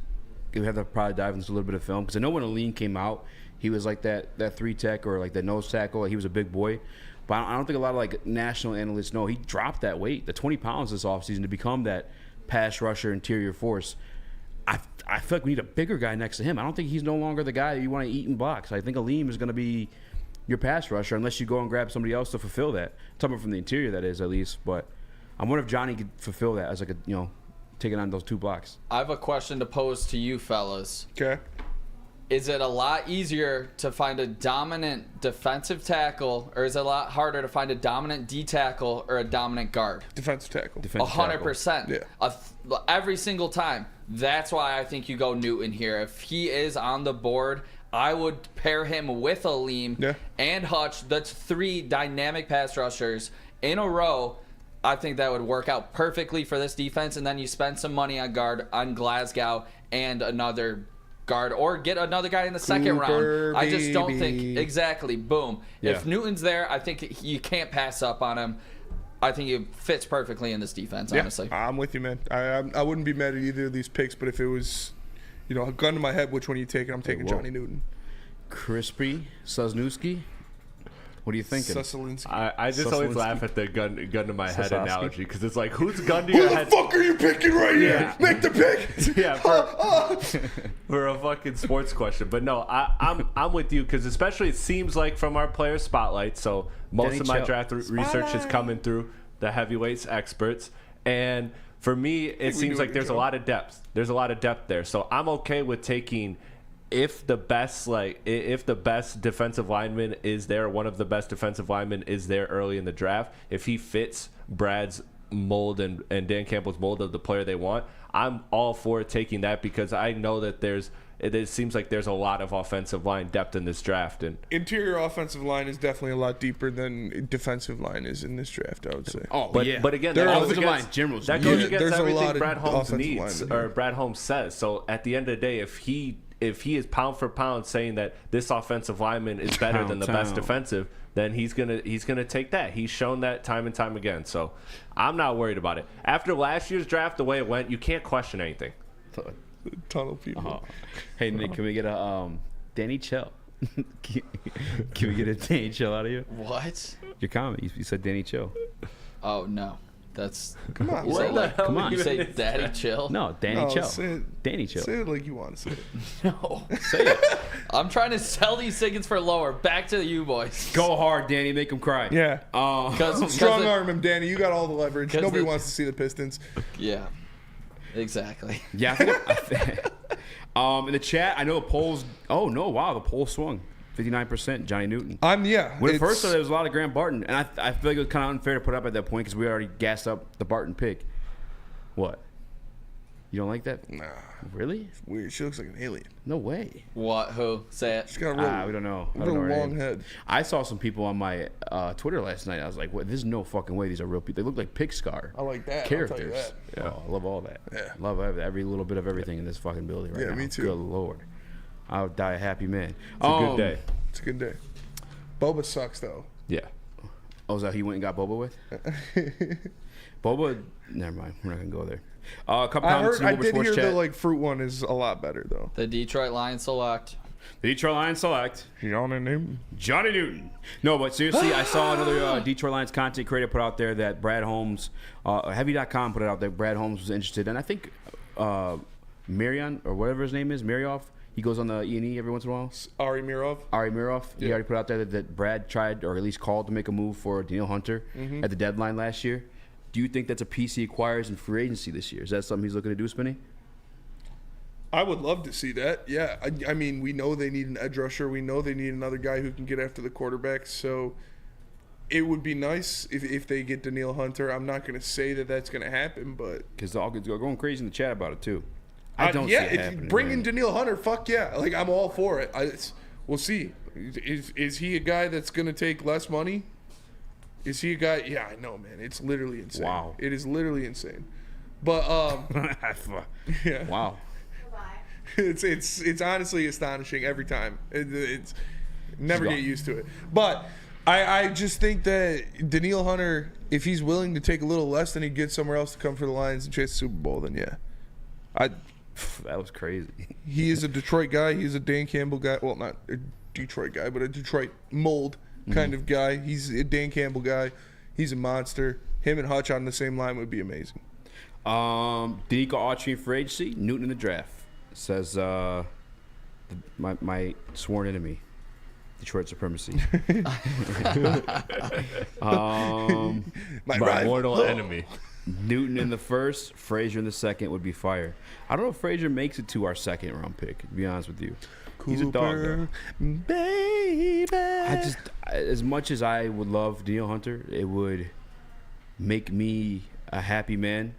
We have to probably dive into a little bit of film because I know when Aline came out, he was like that 3 tech or like that nose tackle. Like he was a big boy, but I don't think a lot of like national analysts know he dropped that weight, the 20 pounds this offseason to become that pass rusher interior force. I feel like we need a bigger guy next to him. I don't think he's no longer the guy that you want to eat in blocks. I think Aleem is going to be your pass rusher unless you go and grab somebody else to fulfill that. Talking from the interior, that is, at least. But I wonder if Johnny could fulfill that as like a, taking on those 2 blocks. I have a question to pose to you fellas. Okay. Is it a lot easier to find a dominant defensive tackle, or is it a lot harder to find a dominant D tackle or a dominant guard? Defensive tackle. 100%. Yeah. Every single time. That's why I think you go Newton here. If he is on the board, I would pair him with Aleem and Hutch. That's 3 dynamic pass rushers in a row. I think that would work out perfectly for this defense. And then you spend some money on guard on Glasgow and another guard, or get another guy in the second round. I just don't think exactly. Boom. Yeah. If Newton's there, I think you can't pass up on him. I think he fits perfectly in this defense. Honestly, I'm with you, man. I wouldn't be mad at either of these picks, but if it was, a gun to my head, which one are you taking? I'm taking Johnny Newton. Crispy Sosnowski. What are you thinking? I just always laugh at the gun to my head analogy because it's like, whose gun do you have? Who the fuck are you picking right here? Make the pick. Yeah, for a fucking sports question. But no, I'm with you because especially it seems like from our player spotlight. So most of my draft research is coming through the heavyweights experts, and for me, it seems like there's a lot of depth. There's a lot of depth there. So I'm okay with taking. If the best defensive lineman is there, one of the best defensive linemen is there early in the draft, if he fits Brad's mold and Dan Campbell's mold of the player they want, I'm all for taking that because I know that it seems like there's a lot of offensive line depth in this draft. And interior offensive line is definitely a lot deeper than defensive line is in this draft, I would say. But again, that goes against everything Brad Holmes needs or Brad Holmes says. So at the end of the day, if he is pound for pound saying that this offensive lineman is better than the best defensive, then he's gonna take that. He's shown that time and time again. So I'm not worried about it. After last year's draft, the way it went, you can't question anything. Tunnel people. Hey Nick, can we get a Danny Chill? Can we get a Danny Chill out of you? What? Your comment. You said Danny Chill. Oh no. That's come on. Come on. You say Daddy Chill? No, Danny Chill. Danny Chill. Say it like you want to say it. No. Say it. I'm trying to sell these tickets for lower. Back to you boys. Go hard, Danny. Make him cry. Yeah. Strong arm him, Danny. You got all the leverage. Nobody wants to see the Pistons. Yeah. Exactly. Yeah. I think in the chat, I know the polls. Oh no! Wow, the poll swung. 59% Johnny Newton. When at first there was a lot of Grant Barton, and I feel like it was kind of unfair to put up at that point because we already gassed up the Barton pick. What? You don't like that? Nah. Really? It's weird. She looks like an alien. No way. What? Who? Say it. She's got a real, we don't know. I don't real know her long name. head. I saw some people on my Twitter last night. I was like, "What? There's no fucking way these are real people. They look like Pixar I like that. characters." I'll tell you that. Yeah. Oh, I love all that. Yeah. Love every little bit of everything in this fucking building right now. Yeah, me too. Good Lord. I'll die a happy man. It's a good day. It's a good day. Boba sucks, though. Yeah. Oh, is that who you went and got Boba with? Boba, never mind. We're not gonna go there. A couple comments in the I Woodward did Sports hear chat. the like fruit one is a lot better though. The Detroit Lions select. The Detroit Lions select Johnny Newton. Johnny Newton. No, but seriously, I saw another Detroit Lions content creator put out there that Brad Holmes, Heavy.com put it out there. Brad Holmes was interested, and I think Marion or whatever his name is, Marioff. He goes on the E&E every once in a while. Ari Mirov. He already put out there that Brad tried, or at least called, to make a move for Danielle Hunter at the deadline last year. Do you think that's a piece he acquires in free agency this year? Is that something he's looking to do, Spinney? I would love to see that. Yeah, I mean, we know they need an edge rusher. We know they need another guy who can get after the quarterback. So it would be nice if they get Danielle Hunter. I'm not going to say that that's going to happen, but because they're all going crazy in the chat about it too. I don't see it happening. Bring in Danielle Hunter. Fuck yeah! Like I'm all for it. We'll see. Is he a guy that's going to take less money? Is he a guy? Yeah, I know, man. It's literally insane. Wow. It is literally insane. But yeah. Wow. It's honestly astonishing every time. It's never get used to it. But I just think that Danielle Hunter, if he's willing to take a little less than he gets somewhere else to come for the Lions and chase the Super Bowl, then yeah. That was crazy. He is a Detroit guy. He's a Dan Campbell guy. Well, not a Detroit guy, but a Detroit mold kind of guy. He's a Dan Campbell guy. He's a monster. Him and Hutch on the same line would be amazing. Danico Autry for agency. Newton in the draft. Says my sworn enemy, Detroit supremacy. My mortal enemy. Newton in the first, Frazier in the second would be fire. I don't know if Frazier makes it to our second round pick, to be honest with you. He's a dog, though. Baby. As much as I would love Danielle Hunter, it would make me a happy man.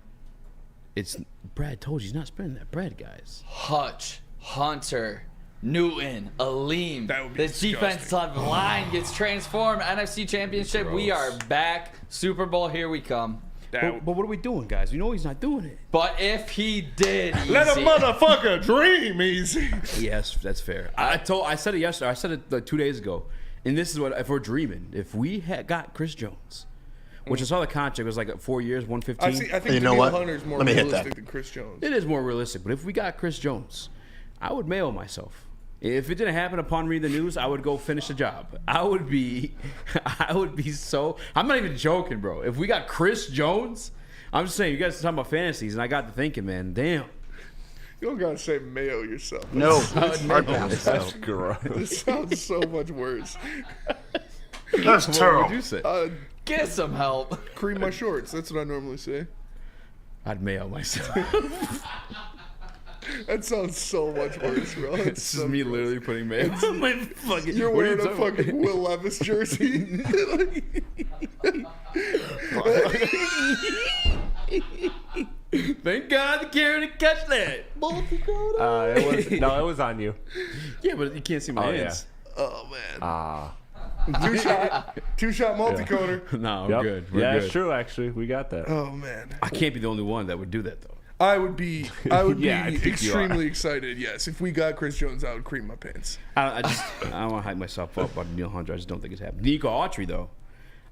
Brad told you he's not spending that bread, guys. Hutch, Hunter, Newton, Aleem. This defensive line gets transformed. NFC Championship, we are back. Super Bowl, here we come. But what are we doing, guys? You know he's not doing it. But if he did, let a motherfucker dream, Easy. Yes, that's fair. I said it yesterday. I said it like 2 days ago. And this is what, if we're dreaming, if we had got Chris Jones, which I saw the contract was like 4 years, 115. I think Danielle Hunter is more realistic than Chris Jones. It is more realistic. But if we got Chris Jones, I would mail myself. If it didn't happen upon reading the news, I would go finish the job. I would be so. I'm not even joking, bro. If we got Chris Jones, I'm just saying. You guys are talking about fantasies, and I got to thinking, man. Damn. You don't gotta say mail yourself. No, that's gross. This sounds so much worse. That's terrible. What would you say? Get some help. Cream my shorts. That's what I normally say. I'd mail myself. That sounds so much worse, bro. This is me literally putting mail on my fucking. You're wearing a fucking Will Levis jersey. Thank God the Karen didn't catch that. It was on you. Yeah, but you can't see my hands. Oh man. Two-shot multicoder. No, I'm good. We're good. It's true. Actually, we got that. Oh man. I can't be the only one that would do that though. I would be Yeah, I think you extremely excited. Yes, if we got Chris Jones, I would cream my pants. I don't want to hype myself up about Danielle Hunter. I just don't think it's happening. Danico Autry though,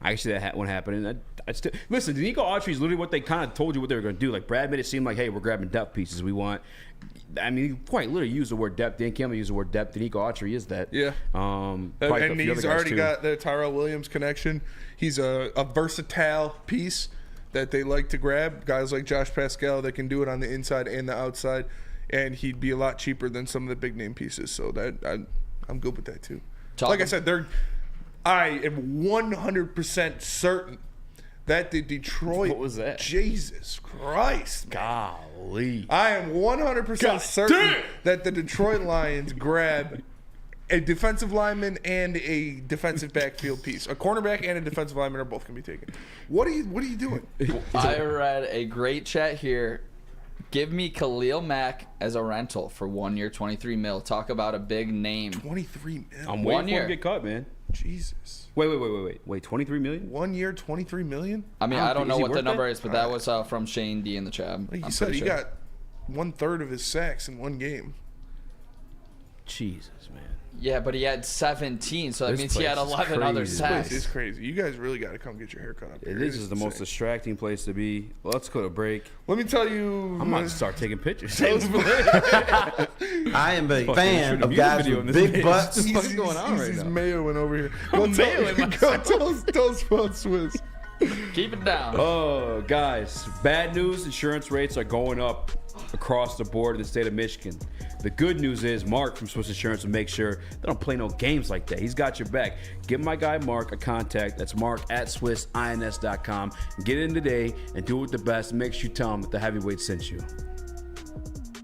I see that one happening. I still listen. Danico Autry is literally what they kind of told you what they were going to do. Like Brad made it seem like, hey, we're grabbing depth pieces. We want. I mean, he quite literally used the word depth. Dan Campbell used the word depth. Danico Autry is that. Yeah. And he's already got the Tyrell Williams connection. He's a versatile piece that they like to grab. Guys like Josh Pascal that can do it on the inside and the outside, and he'd be a lot cheaper than some of the big name pieces. So that I'm good with that too. Like I said, I am 100% certain that the Detroit. What was that? Jesus Christ, man. Golly. I am 100% certain that the Detroit Lions grab a defensive lineman and a defensive backfield piece. A cornerback and a defensive lineman are both going to be taken. What are you doing? I read a great chat here. Give me Khalil Mack as a rental for 1 year, $23 million. Talk about a big name. 23 million. I'm waiting for him to get cut, man. Jesus. Wait. 23 million? 1 year, 23 million? I mean, I don't know what the number is, but that was from Shane D in the chat. Like you said, he got 1/3 of his sacks in one game. Jesus, man. Yeah, but he had 17, so that means he had 11 other sacks. This place is crazy. You guys really got to come get your hair cut up here. This is the most distracting place to be. Let's go to break. Let me tell you. I'm about to start taking pictures. I am a fan of guys with big butts. What's going on right now? He's mayoing over here. Tell Spud Swiss. Keep it down. Oh, guys. Bad news. Insurance rates are going up across the board in the state of Michigan. The good news is Mark from Swiss Insurance will make sure they don't play no games like that. He's got your back. Give my guy Mark a contact. That's Mark at SwissINS.com. Get in today and do it the best. Make sure you tell him that the heavyweight sent you.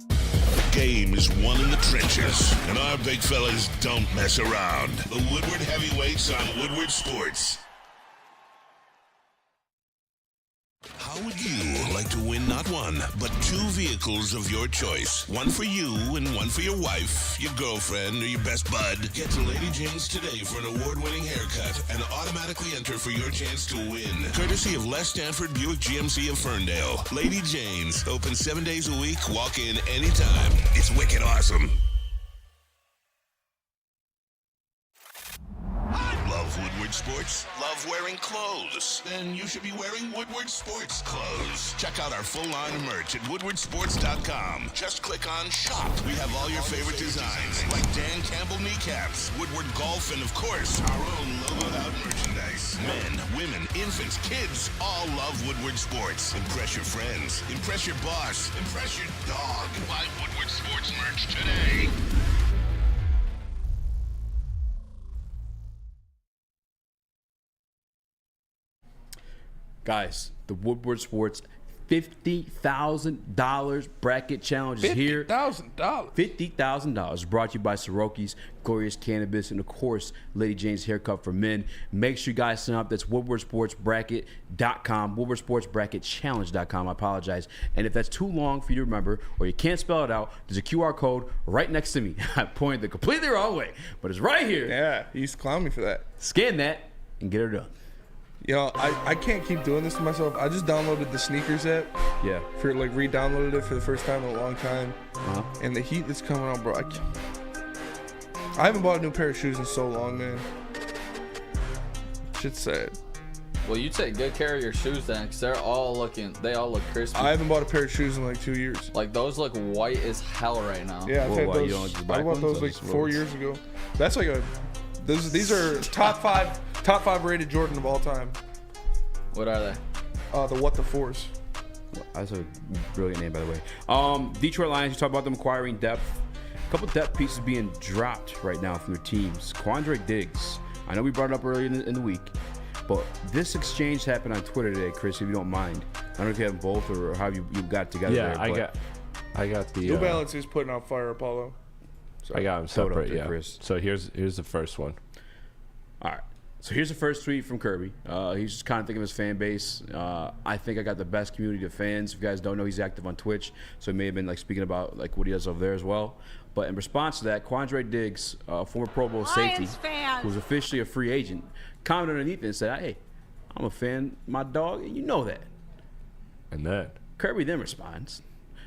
The game is won in the trenches, and our big fellas don't mess around. The Woodward Heavyweights on Woodward Sports. How would you like to win not one, but 2 vehicles of your choice? One for you and one for your wife, your girlfriend, or your best bud. Get to Lady Jane's today for an award-winning haircut and automatically enter for your chance to win. Courtesy of Les Stanford Buick GMC of Ferndale. Lady Jane's, open 7 days a week, walk in anytime. It's wicked awesome. Love Woodward Sports? Love wearing clothes? Then you should be wearing Woodward Sports clothes. Check out our full line of merch at woodwardsports.com. Just click on shop. We have all your favorite designs, like Dan Campbell kneecaps, Woodward Golf, and of course, our own logoed out merchandise. Men, women, infants, kids, all love Woodward Sports. Impress your friends. Impress your boss. Impress your dog. Buy Woodward Sports merch today. Guys, the Woodward Sports $50,000 bracket challenge is here. $50,000. $50,000 brought to you by Soroki's, Glorious Cannabis, and of course, Lady Jane's Haircut for Men. Make sure you guys sign up. That's woodwardsportsbracket.com, woodwardsportsbracketchallenge.com. I apologize. And if that's too long for you to remember or you can't spell it out, there's a QR code right next to me. I pointed the completely wrong way, but it's right here. Yeah, he used to clown me for that. Scan that and get her done. You know, I can't keep doing this to myself. I just downloaded the Sneakers app. Yeah. Re-downloaded it for the first time in a long time. Uh-huh. And the heat that's coming on, bro. I haven't bought a new pair of shoes in so long, man. Shit's sad. Well, you take good care of your shoes then, because they all look crispy. I haven't bought a pair of shoes in like 2 years. Like, those look white as hell right now. Yeah, I bought those like 4 years ago. That's like these are top five rated Jordan of all time. What are they? The What the Force. That's a brilliant name, by the way. Detroit Lions, you talk about them acquiring depth. A couple depth pieces being dropped right now from their teams. Quandre Diggs. I know we brought it up earlier in the week, but this exchange happened on Twitter today, Chris, if you don't mind. I don't know if you have them both or how you got it together. Yeah, there, I got the New Balance is putting out fire, Apollo. So I got them separate, there, yeah. Chris. So here's the first one. All right. So here's the first tweet from Kirby. He's just kind of thinking of his fan base. I think I got the best community of fans. If you guys don't know, he's active on Twitch, so he may have been like speaking about like what he does over there as well. But in response to that, Quandre Diggs, former Pro Bowl safety, who's officially a free agent, commented underneath it and said, "Hey, I'm a fan of my dog, and you know that." And then Kirby then responds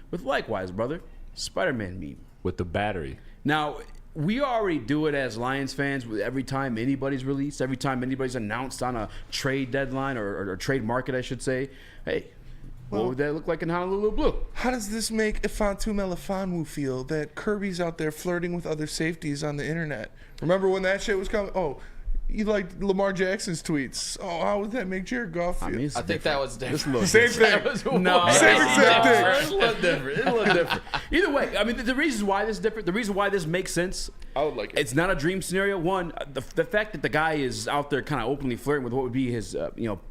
with, "Likewise, brother, Spider-Man meme with the battery." Now, we already do it as Lions fans with every time anybody's released, every time anybody's announced on a trade deadline or trade market, I should say. Hey, what would that look like in Honolulu Blue? How does this make Ifantu Melifonwu feel that Kirby's out there flirting with other safeties on the internet? Remember when that shit was coming? Oh, you liked Lamar Jackson's tweets. Oh, how would that make Jared Goff feel? I think that was different. Same thing. No, same thing. It's a little different. It's a little different. Either way, I mean, the reason why this is different, the reason why this makes sense, I would like it. It's not a dream scenario. One, the fact that the guy is out there kind of openly flirting with what would be his,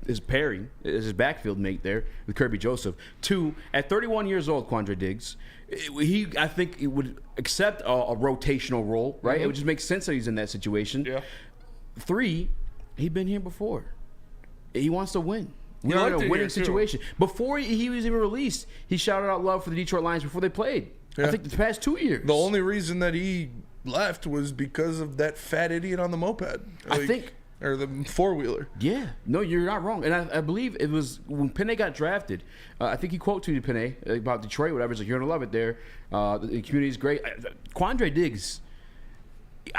his pairing, his backfield mate there with Kirby Joseph. Two, at 31 years old, Quandre Diggs, I think he would accept a rotational role, right? Mm-hmm. It would just make sense that he's in that situation. Yeah. Three, he'd been here before. He wants to win. We You are like in to a hear winning it, too. situation. Before he was even released, he shouted out love for the Detroit Lions before they played. Yeah. I think the past 2 years. The only reason that he left was because of that fat idiot on the moped. I think. Or the four-wheeler. Yeah. No, you're not wrong. And I believe it was when Penny got drafted. I think he quote-tweeted Penny about Detroit, whatever. He's like, you're going to love it there. The community's great. Quandre Diggs,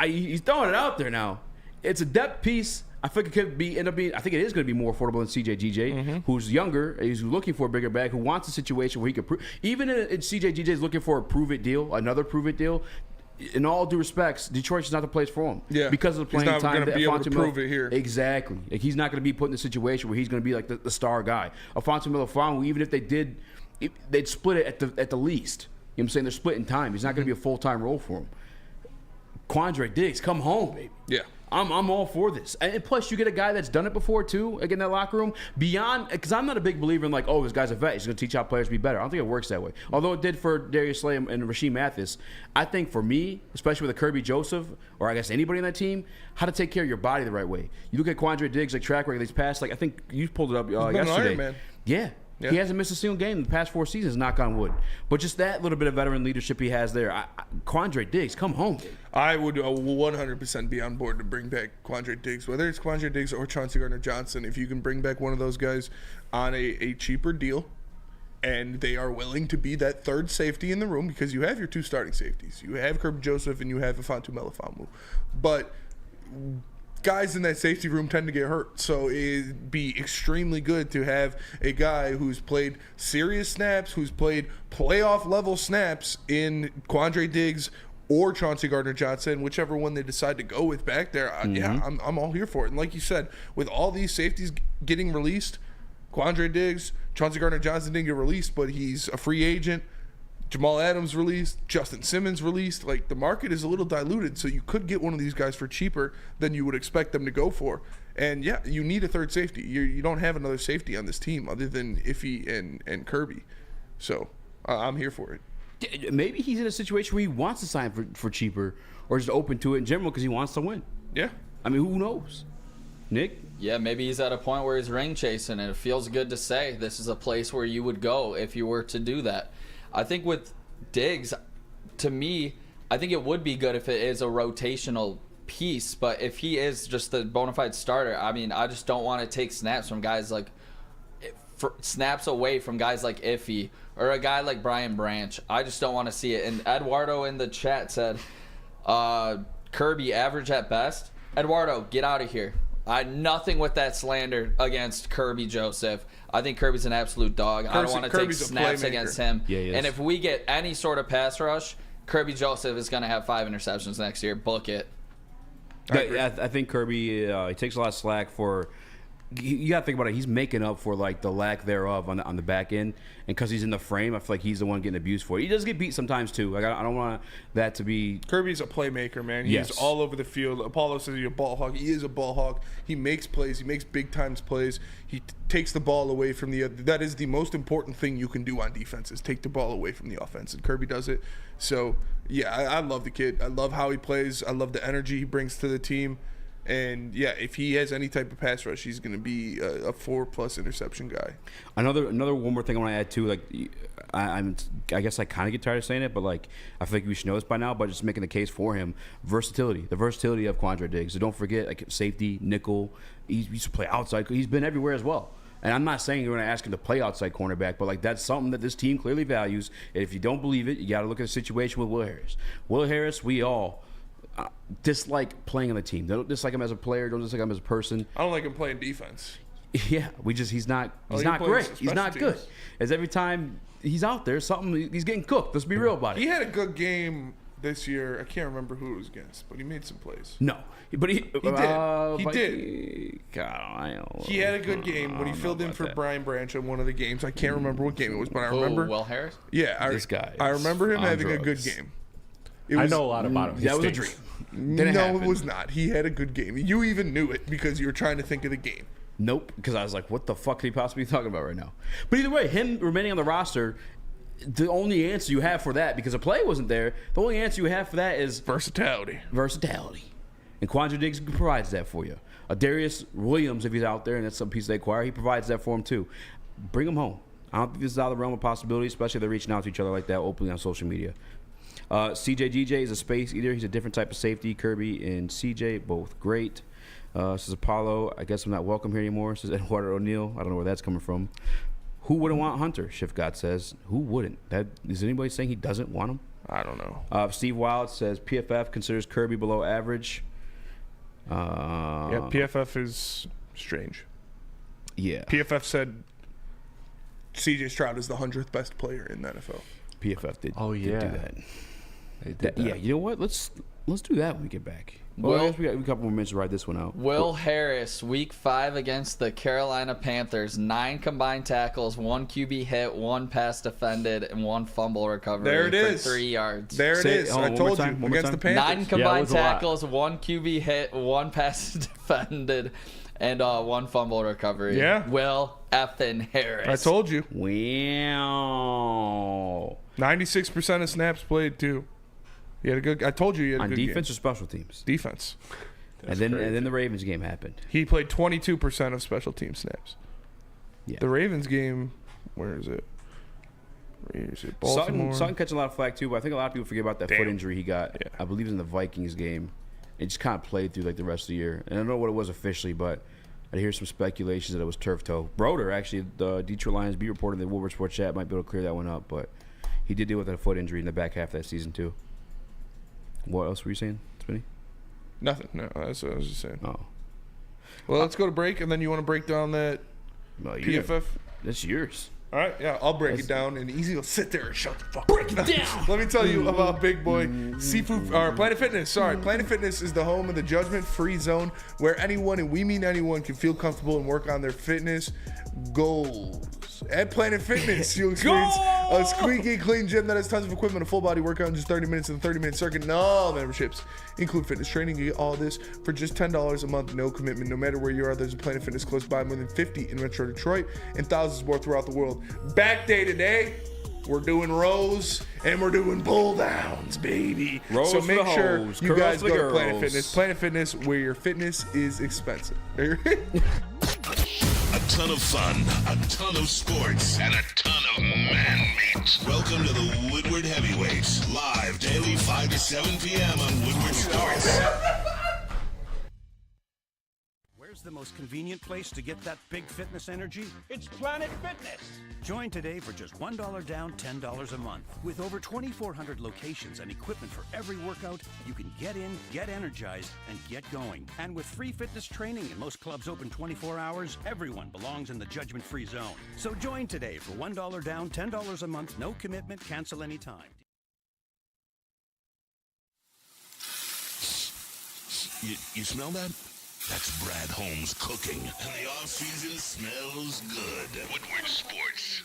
he's throwing it out there now. It's a depth piece. I think it could end up being. I think it is going to be more affordable than CJ GJ, who's younger, who's looking for a bigger bag, who wants a situation where he could prove. Even in CJ GJ is looking for a prove-it deal, another prove-it deal. In all due respects, Detroit's not the place for him. Yeah, because of the playing he's not time. going to be able to prove it here. Exactly. Like, he's not going to be put in a situation where he's going to be like the star guy. Alfonso Melifonwu, even if they did, they'd split it at the least. You know what I'm saying? They're splitting time. He's not going to be a full-time role for him. Quandre Diggs, come home, baby. Yeah. I'm all for this. And plus, you get a guy that's done it before, too, like in that locker room. Beyond, because I'm not a big believer in, like, oh, this guy's a vet. He's going to teach our players to be better. I don't think it works that way. Although it did for Darius Slay and Rasheem Mathis. I think for me, especially with a Kirby Joseph, or I guess anybody on that team, how to take care of your body the right way. You look at Quandre Diggs, like track record these past, like I think you pulled it up yesterday. Man. Yeah. He hasn't missed a single game in the past 4 seasons, knock on wood. But just that little bit of veteran leadership he has there. Quandre Diggs, come home. I would 100% be on board to bring back Quandre Diggs, whether it's Quandre Diggs or Chauncey Gardner-Johnson. If you can bring back one of those guys on a cheaper deal, and they are willing to be that third safety in the room, because you have your 2 starting safeties. You have Kirby Joseph and you have Alfonso Melifonwu. But guys in that safety room tend to get hurt, so it'd be extremely good to have a guy who's played serious snaps, who's played playoff level snaps in Quandre Diggs or Chauncey Gardner-Johnson, whichever one they decide to go with back there. Yeah, I'm all here for it. And like you said, with all these safeties getting released, Quandre Diggs, Chauncey Gardner-Johnson didn't get released, but he's a free agent. Jamal Adams released, Justin Simmons released. Like, the market is a little diluted, so you could get one of these guys for cheaper than you would expect them to go for. And yeah, you need a third safety. You don't have another safety on this team other than Iffy and Kirby. So I'm here for it. Maybe he's in a situation where he wants to sign for cheaper, or just open to it in general because he wants to win. Yeah. I mean, who knows? Nick? Yeah, maybe he's at a point where he's ring chasing, and it feels good to say this is a place where you would go if you were to do that. I think with Diggs, to me, I think it would be good if it is a rotational piece, but if he is just the bona fide starter, I mean, I just don't want to take snaps from guys like snaps away from guys like Iffy or a guy like Brian Branch. I just don't want to see it. And Eduardo in the chat said, Kirby average at best. Eduardo, get out of here. Nothing with that slander against Kirby Joseph. I think Kirby's an absolute dog. I don't want to take snaps against him. Yeah, he is. And if we get any sort of pass rush, Kirby Joseph is going to have 5 interceptions next year. Book it. I think Kirby he takes a lot of slack for. You got to think about it. He's making up for like the lack thereof on the back end, and because he's in the frame, I feel like he's the one getting abused for it. He does get beat sometimes too. Like I don't want that to be. Kirby's a playmaker, man. He's all over the field. Apollo says he's a ball hawk. He is a ball hawk. He makes plays. He makes big times plays. He takes the ball away from the. That is the most important thing you can do on defense is take the ball away from the offense, and Kirby does it. So yeah, I love the kid. I love how he plays. I love the energy he brings to the team. And yeah, if he has any type of pass rush, he's going to be a 4+ interception guy. Another one more thing I want to add too. Like, I guess I kind of get tired of saying it, but like I feel like we should know this by now. But just making the case for him, versatility, the versatility of Quandre Diggs. So don't forget, like safety, nickel. He used to play outside. He's been everywhere as well. And I'm not saying you're going to ask him to play outside cornerback, but like that's something that this team clearly values. And if you don't believe it, you got to look at the situation with Will Harris. Will Harris, we all dislike playing on the team. They don't dislike him as a player. Don't dislike him as a person. I don't like him playing defense. Yeah, he's not great. He's not good. As every time he's out there, he's getting cooked. Let's be real about it. He had a good game this year. I can't remember who it was against, but he made some plays. No, but he did. He did. God, he had a good game when he filled in for Brian Branch in one of the games. I can't remember what game it was, but I remember. Will Harris? Yeah, this guy. I remember him having a good game. I know a lot about him. That was a dream. No, it was not. He had a good game. You even knew it because you were trying to think of the game. Nope, because I was like, what the fuck could he possibly be talking about right now? But either way, him remaining on the roster, the only answer you have for that, because the play wasn't there, the only answer you have for that is versatility. And Quandre Diggs provides that for you. Darius Williams, if he's out there and that's some piece they acquire, he provides that for him too. Bring him home. I don't think this is out of the realm of possibility, especially if they're reaching out to each other like that openly on social media. CJ DJ is a space eater. He's a different type of safety. Kirby and CJ, both great. Says Apollo, I guess I'm not welcome here anymore. Says Eduardo O'Neill. I don't know where that's coming from. Who wouldn't want Hunter? Shift God says. Who wouldn't? Is anybody saying he doesn't want him? I don't know. Steve Wild says PFF considers Kirby below average. Yeah, PFF is strange. Yeah. PFF said CJ Stroud is the 100th best player in the NFL. PFF did. Oh yeah, did do that. They did that. Yeah, you know what? Let's do that when we get back. Well, I guess we got a couple more minutes to ride this one out. Will Harris, Week 5 against the Carolina Panthers, 9 combined tackles, 1 QB hit, 1 pass defended, and 1 fumble recovery there it is. for 3 yards. There it is. I told you against the Panthers. 9 combined tackles, 1 QB hit, 1 pass defended, and 1 fumble recovery. Yeah. Will effing Harris. I told you. Wow. 96% of snaps played too. He had a good. I told you he had a on good defense game. or special teams. Defense. And then the Ravens game happened. He played 22% of special team snaps. Yeah. The Ravens game. Where is it? Baltimore. Sutton catching a lot of flack too, but I think a lot of people forget about that foot injury he got. Yeah. I believe it was in the Vikings game. It just kind of played through like the rest of the year. And I don't know what it was officially, but I hear some speculations that it was turf toe. Broder, actually, the Detroit Lions beat reporter in the Woodward Sports Chat, might be able to clear that one up, but he did deal with a foot injury in the back half of that season too. What else were you saying, Spinny? Nothing. No, that's what I was just saying. Oh. Well, let's go to break, and then you want to break down that PFF? That's yours. All right, yeah, I'll break it down, and Eazy will sit there and shut the fuck up. Break it down. Let me tell you about Big Boy Seafood, or Planet Fitness. Sorry, Planet Fitness is the home of the judgment-free zone where anyone, and we mean anyone, can feel comfortable and work on their fitness goals. At Planet Fitness, you'll experience a squeaky clean gym that has tons of equipment, a full body workout in just 30 minutes, and a 30-minute circuit, and all memberships include fitness training. You get all this for just $10 a month, no commitment. No matter where you are, there's a Planet Fitness close by, more than 50 in Metro Detroit, and thousands more throughout the world. Back day today, we're doing rows and we're doing pull downs, baby. Rows so make sure hoes, you guys curls go for to Planet girls. Fitness. Planet Fitness, where your fitness is expensive. A ton of fun, a ton of sports, and a ton of man meat. Welcome to the Woodward Heavyweights, live daily 5 to 7 p.m. on Woodward Sports. Where's the most convenient place to get that big fitness energy? It's Planet Fitness. Join today for just $1 down, $10 a month. With over 2,400 locations and equipment for every workout, you can get in, get energized, and get going. And with free fitness training and most clubs open 24 hours, everyone belongs in the judgment-free zone. So join today for $1 down, $10 a month, no commitment, cancel anytime. You smell that? That's Brad Holmes cooking. And the off-season smells good. Woodward Sports.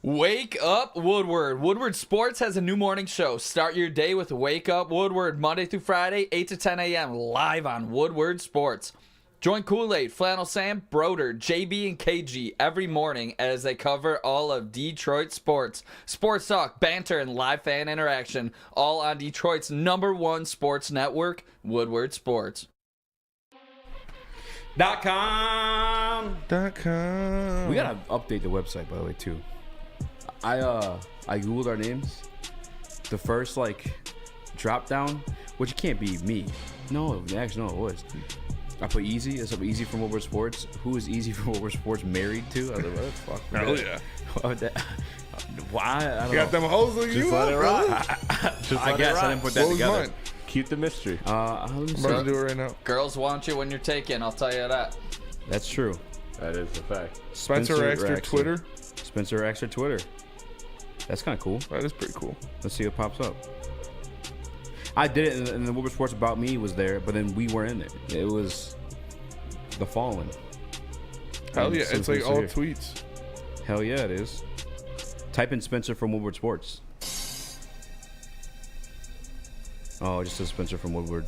Wake Up Woodward. Woodward Sports has a new morning show. Start your day with Wake Up Woodward, Monday through Friday, 8 to 10 a.m., live on Woodward Sports. Join Kool-Aid, Flannel Sam, Broder, JB, and KG every morning as they cover all of Detroit sports. Sports talk, banter, and live fan interaction, all on Detroit's #1 sports network, Woodward Sports. .com. .com. We gotta update the website, by the way, too. I googled our names. The first drop down, which can't be me. No, actually, no, it was. I put Eazy. That's Eazy from Woodward Sports. Who is Eazy from Woodward Sports married to? I was like, what the fuck? Hell yeah. Why? I don't You got know. them hoes on you? let it rock. I guess I didn't put that What was together. mine? Keep the mystery. Let me I'm see. about to do it right now. Girls want you when you're taken, I'll tell you that. That's true. That is a fact. Spencer Raxter Twitter. Spencer Raxter Twitter. That's kind of cool. That is pretty cool. Let's see what pops up. I did it, and the Woodward Sports About Me was there, but then we were in there. It was the Fallen. Hell yeah, So it's like here. all tweets. Hell yeah, it is. Type in Spencer from Woodward Sports. Oh, it just says Spencer from Woodward.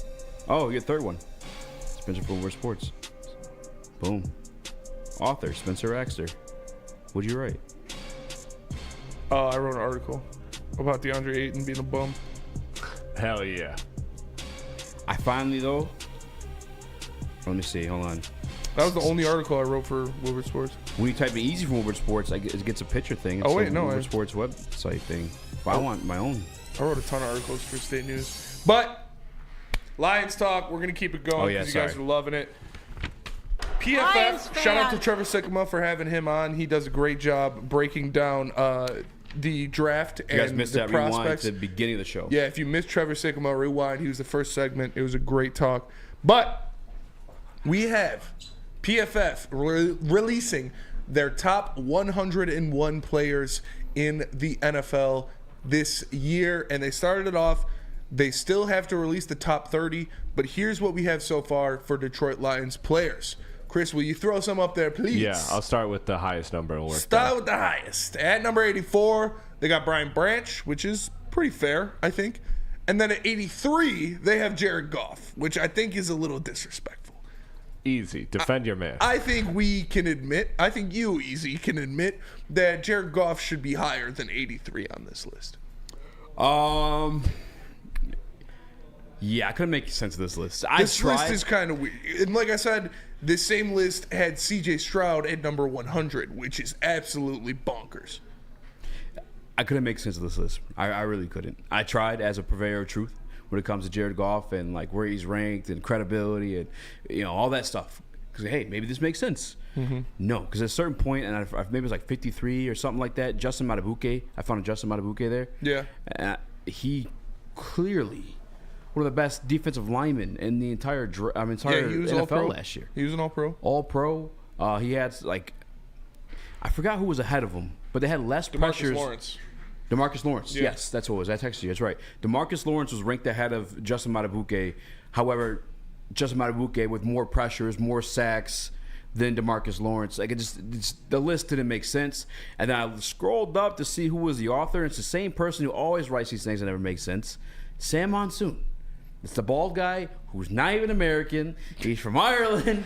Oh, you get third one. Spencer from Woodward Sports. Boom. Author, Spencer Raxter. What'd you write? I wrote an article about DeAndre Ayton being a bum. Hell yeah. I finally, though, let me see. Hold on. That was the only article I wrote for Woodward Sports. When you type in Eazy from Woodward Sports, it gets a picture thing. It's Woodward Sports website thing. But I want my own. I wrote a ton of articles for State News. But Lions talk, we're going to keep it going because you guys are loving it. PFF, shout out to Trevor Sikkema for having him on. He does a great job breaking down the draft and the prospects. You guys missed that rewind at the beginning of the show. Yeah, if you missed Trevor Sikkema, rewind. He was the first segment. It was a great talk. But we have PFF releasing their top 101 players in the NFL this year, and they started it off. They still have to release the top 30, but here's what we have so far for Detroit Lions players. Chris, will you throw some up there, please? Yeah, I'll start with the highest number and work Start with the highest. At number 84, they got Brian Branch, which is pretty fair, I think. And then at 83, they have Jared Goff, which I think is a little disrespectful. Easy. Defend your man. I think we can admit, I think you, Eazy, can admit that Jared Goff should be higher than 83 on this list. Yeah, I couldn't make sense of this list. This list is kind of weird. And like I said, this same list had C.J. Stroud at number 100, which is absolutely bonkers. I couldn't make sense of this list. I really couldn't. I tried as a purveyor of truth when it comes to Jared Goff and like where he's ranked and credibility and all that stuff. Because hey, maybe this makes sense. Mm-hmm. No, because at a certain point, and maybe it was like 53 or something like that. Justin Matabuke, I found a Justin Matabuke there. Yeah, he clearly one of the best defensive linemen in the entire NFL last year. He was an All-Pro. All-Pro. He had I forgot who was ahead of him, but they had less pressures. DeMarcus Lawrence. Yes, that's what it was. I texted you. That's right. DeMarcus Lawrence was ranked ahead of Justin Matabuke. However, Justin Matabuke with more pressures, more sacks than DeMarcus Lawrence. Like the list didn't make sense. And then I scrolled up to see who was the author. It's the same person who always writes these things that never make sense. Sam Monsoon. It's the bald guy who's not even American. He's from Ireland.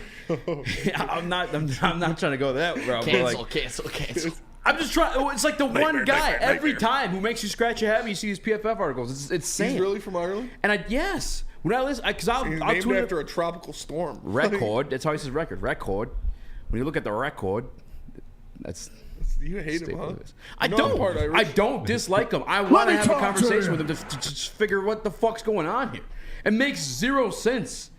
I'm not trying to go that route. Cancel. I'm just trying. It's like the one guy every time who makes you scratch your head when you see these PFF articles. It's Sam. He's really from Ireland? And yes. When I listen, because I'll named tweet after a tropical storm. Record. That's how he says record. Record. When you look at the record, that's. You hate him, huh? I don't dislike him. I want to have a conversation with him to just figure what the fuck's going on here. It makes zero sense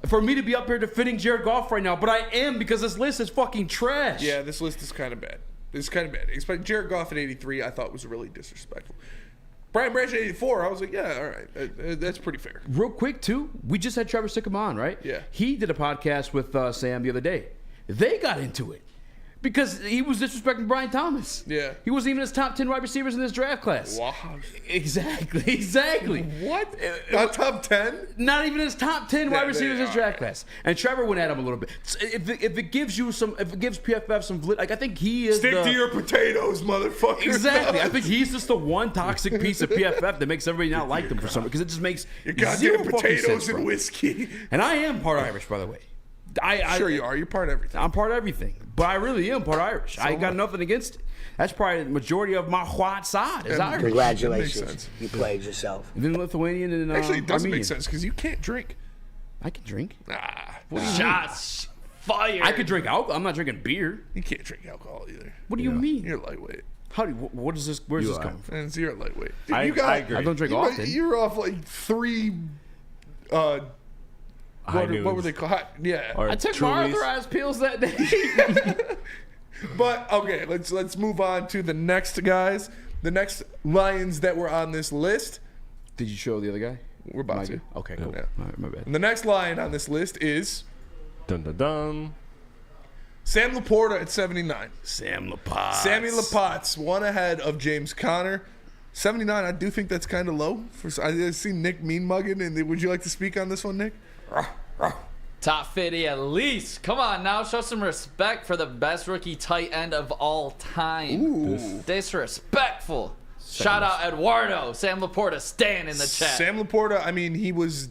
for me to be up here defending Jared Goff right now, but I am because this list is fucking trash. Yeah, this list is kind of bad. It's kind of bad. Expect Jared Goff at 83, I thought was really disrespectful. Brian Branch at 84, I was like, yeah, all right, that's pretty fair. Real quick, too, we just had Trevor Sikkema on, right? Yeah. He did a podcast with Sam the other day. They got into it because he was disrespecting Brian Thomas. Yeah. He wasn't even his top 10 wide receivers in this draft class. Wow. Exactly. What? Not top 10? Not even his top 10 wide receivers in this draft class. And Trevor went at him a little bit. If it gives PFF some like I think he is Stick to your potatoes, motherfucker. Exactly. I think he's just the one toxic piece of PFF that makes everybody not like them for some because it just makes your goddamn potatoes and whiskey. And I am part Irish, by the way. Sure you are. You're part of everything. I'm part of everything. But I really am part Irish. I ain't got nothing against it. That's probably the majority of my white side is Irish. Congratulations. You played yourself. And then Lithuanian and actually, it doesn't Armenian. make sense because you can't drink. I can drink. Shots fired. I could drink alcohol. I'm not drinking beer. You can't drink alcohol either. What do you mean? You're lightweight. What is this? Where's this coming from? And you're lightweight. Dude, I agree. I don't drink often. You're off like 3 what were they called? Yeah. I took my authorized pills that day. But okay, let's move on to the next guys. The next Lions that were on this list. Did you show the other guy? We're about to. Okay, cool. Yeah. All right, my bad. And the next Lion on this list is dun dun dun. Sam Laporta at 79. Sammy Lapot's one ahead of James Conner. 79, I do think that's kind of low. I see Nick mean mugging, and would you like to speak on this one, Nick? Top 50 at least. Come on now, show some respect for the best rookie tight end of all time. Ooh. Disrespectful. Shout out Eduardo. Sam Laporta staying in the chat. Sam Laporta, I mean, he was,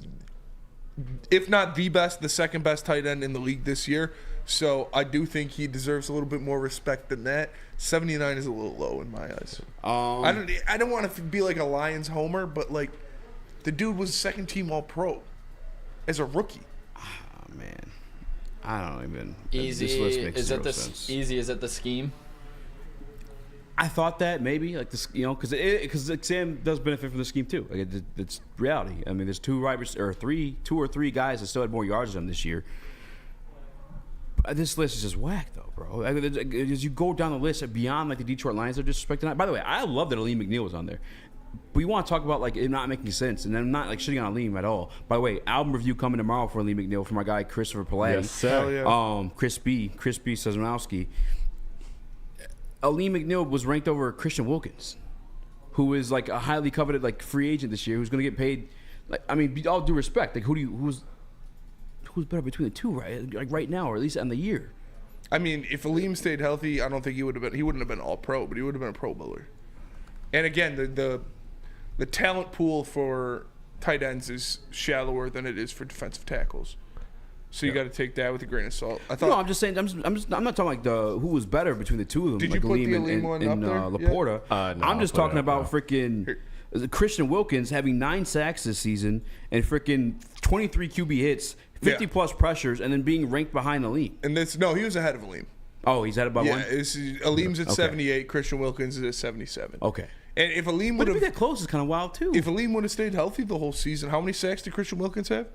if not the best, the second best tight end in the league this year. So I do think he deserves a little bit more respect than that. 79 is a little low in my eyes. I don't want to be like a Lions homer, but like the dude was second team All-Pro. as a rookie. Oh, man. I don't even. Eazy, this list makes is zero it the sense. Eazy? Is it the scheme? I thought that maybe like this, because Sam does benefit from the scheme too. Like it's reality. I mean, there's two or three guys that still had more yards than him this year. This list is just whack, though, bro. As you go down the list beyond like the Detroit Lions are disrespecting. By the way, I love that Aleem McNeil was on there. But you want to talk about like it not making sense, and I'm not like shitting on Aleem at all. By the way, album review coming tomorrow for Aleem McNeil from my guy Christopher Platte. Yes, sir. Chris B. Sezonowski. Aleem McNeil was ranked over Christian Wilkins, who is like a highly coveted like free agent this year, who's going to get paid. Like, I mean, all due respect, like who's better between the two, right? Like right now, or at least on the year. I mean, if Aleem stayed healthy, I don't think he would have been. He wouldn't have been all pro, but he would have been a Pro Bowler. And again, the talent pool for tight ends is shallower than it is for defensive tackles. So you got to take that with a grain of salt. No, I'm just saying. I'm not talking like who was better between the two of them. Did like you put Aleem the Aleem one up there? Laporta. No, I'm just talking about freaking Christian Wilkins having 9 sacks this season and freaking 23 QB hits, 50 plus pressures, and then being ranked behind Aleem. And he was ahead of Aleem. Oh, he's ahead of one. Aleem's at 78. Christian Wilkins is at 77. Okay. And if Aleem would have been that close, is kind of wild too. If Aleem would have stayed healthy the whole season, how many sacks did Christian Wilkins have?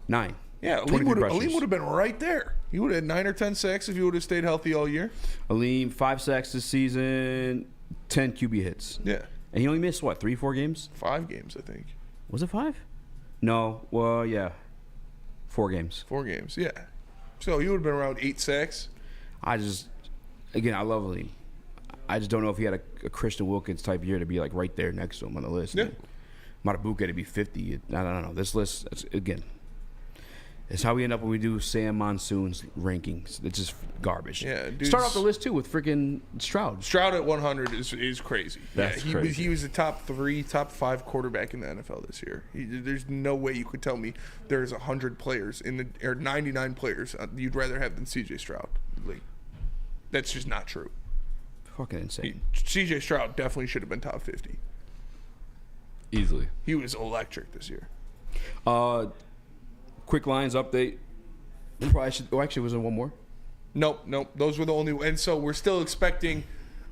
9. Yeah, Aleem would have been right there. He would have had 9 or 10 sacks if he would have stayed healthy all year. Aleem 5 sacks this season, 10 QB hits. Yeah, and he only missed what 3-4 games? 5 games, I think. Was it 5? No. Well, yeah, 4 games. 4 games, yeah. So he would have been around 8 sacks. I love Aleem. I just don't know if he had a Christian Wilkins type year to be like right there next to him on the list. Yeah. Matabuke to be 50. I don't know. This list, it's how we end up when we do Sam Monsoon's rankings. It's just garbage. Yeah, start off the list too with freaking Stroud. Stroud at 100 is crazy. That's crazy. He was the top 5 quarterback in the NFL this year. There's no way you could tell me there's 100 players or 99 players you'd rather have than C.J. Stroud. Like, that's just not true. Fucking insane. C.J. Stroud definitely should have been top 50. Easily. He was electric this year. Quick Lions update. Actually, was there one more? Nope. Those were the only. And so we're still expecting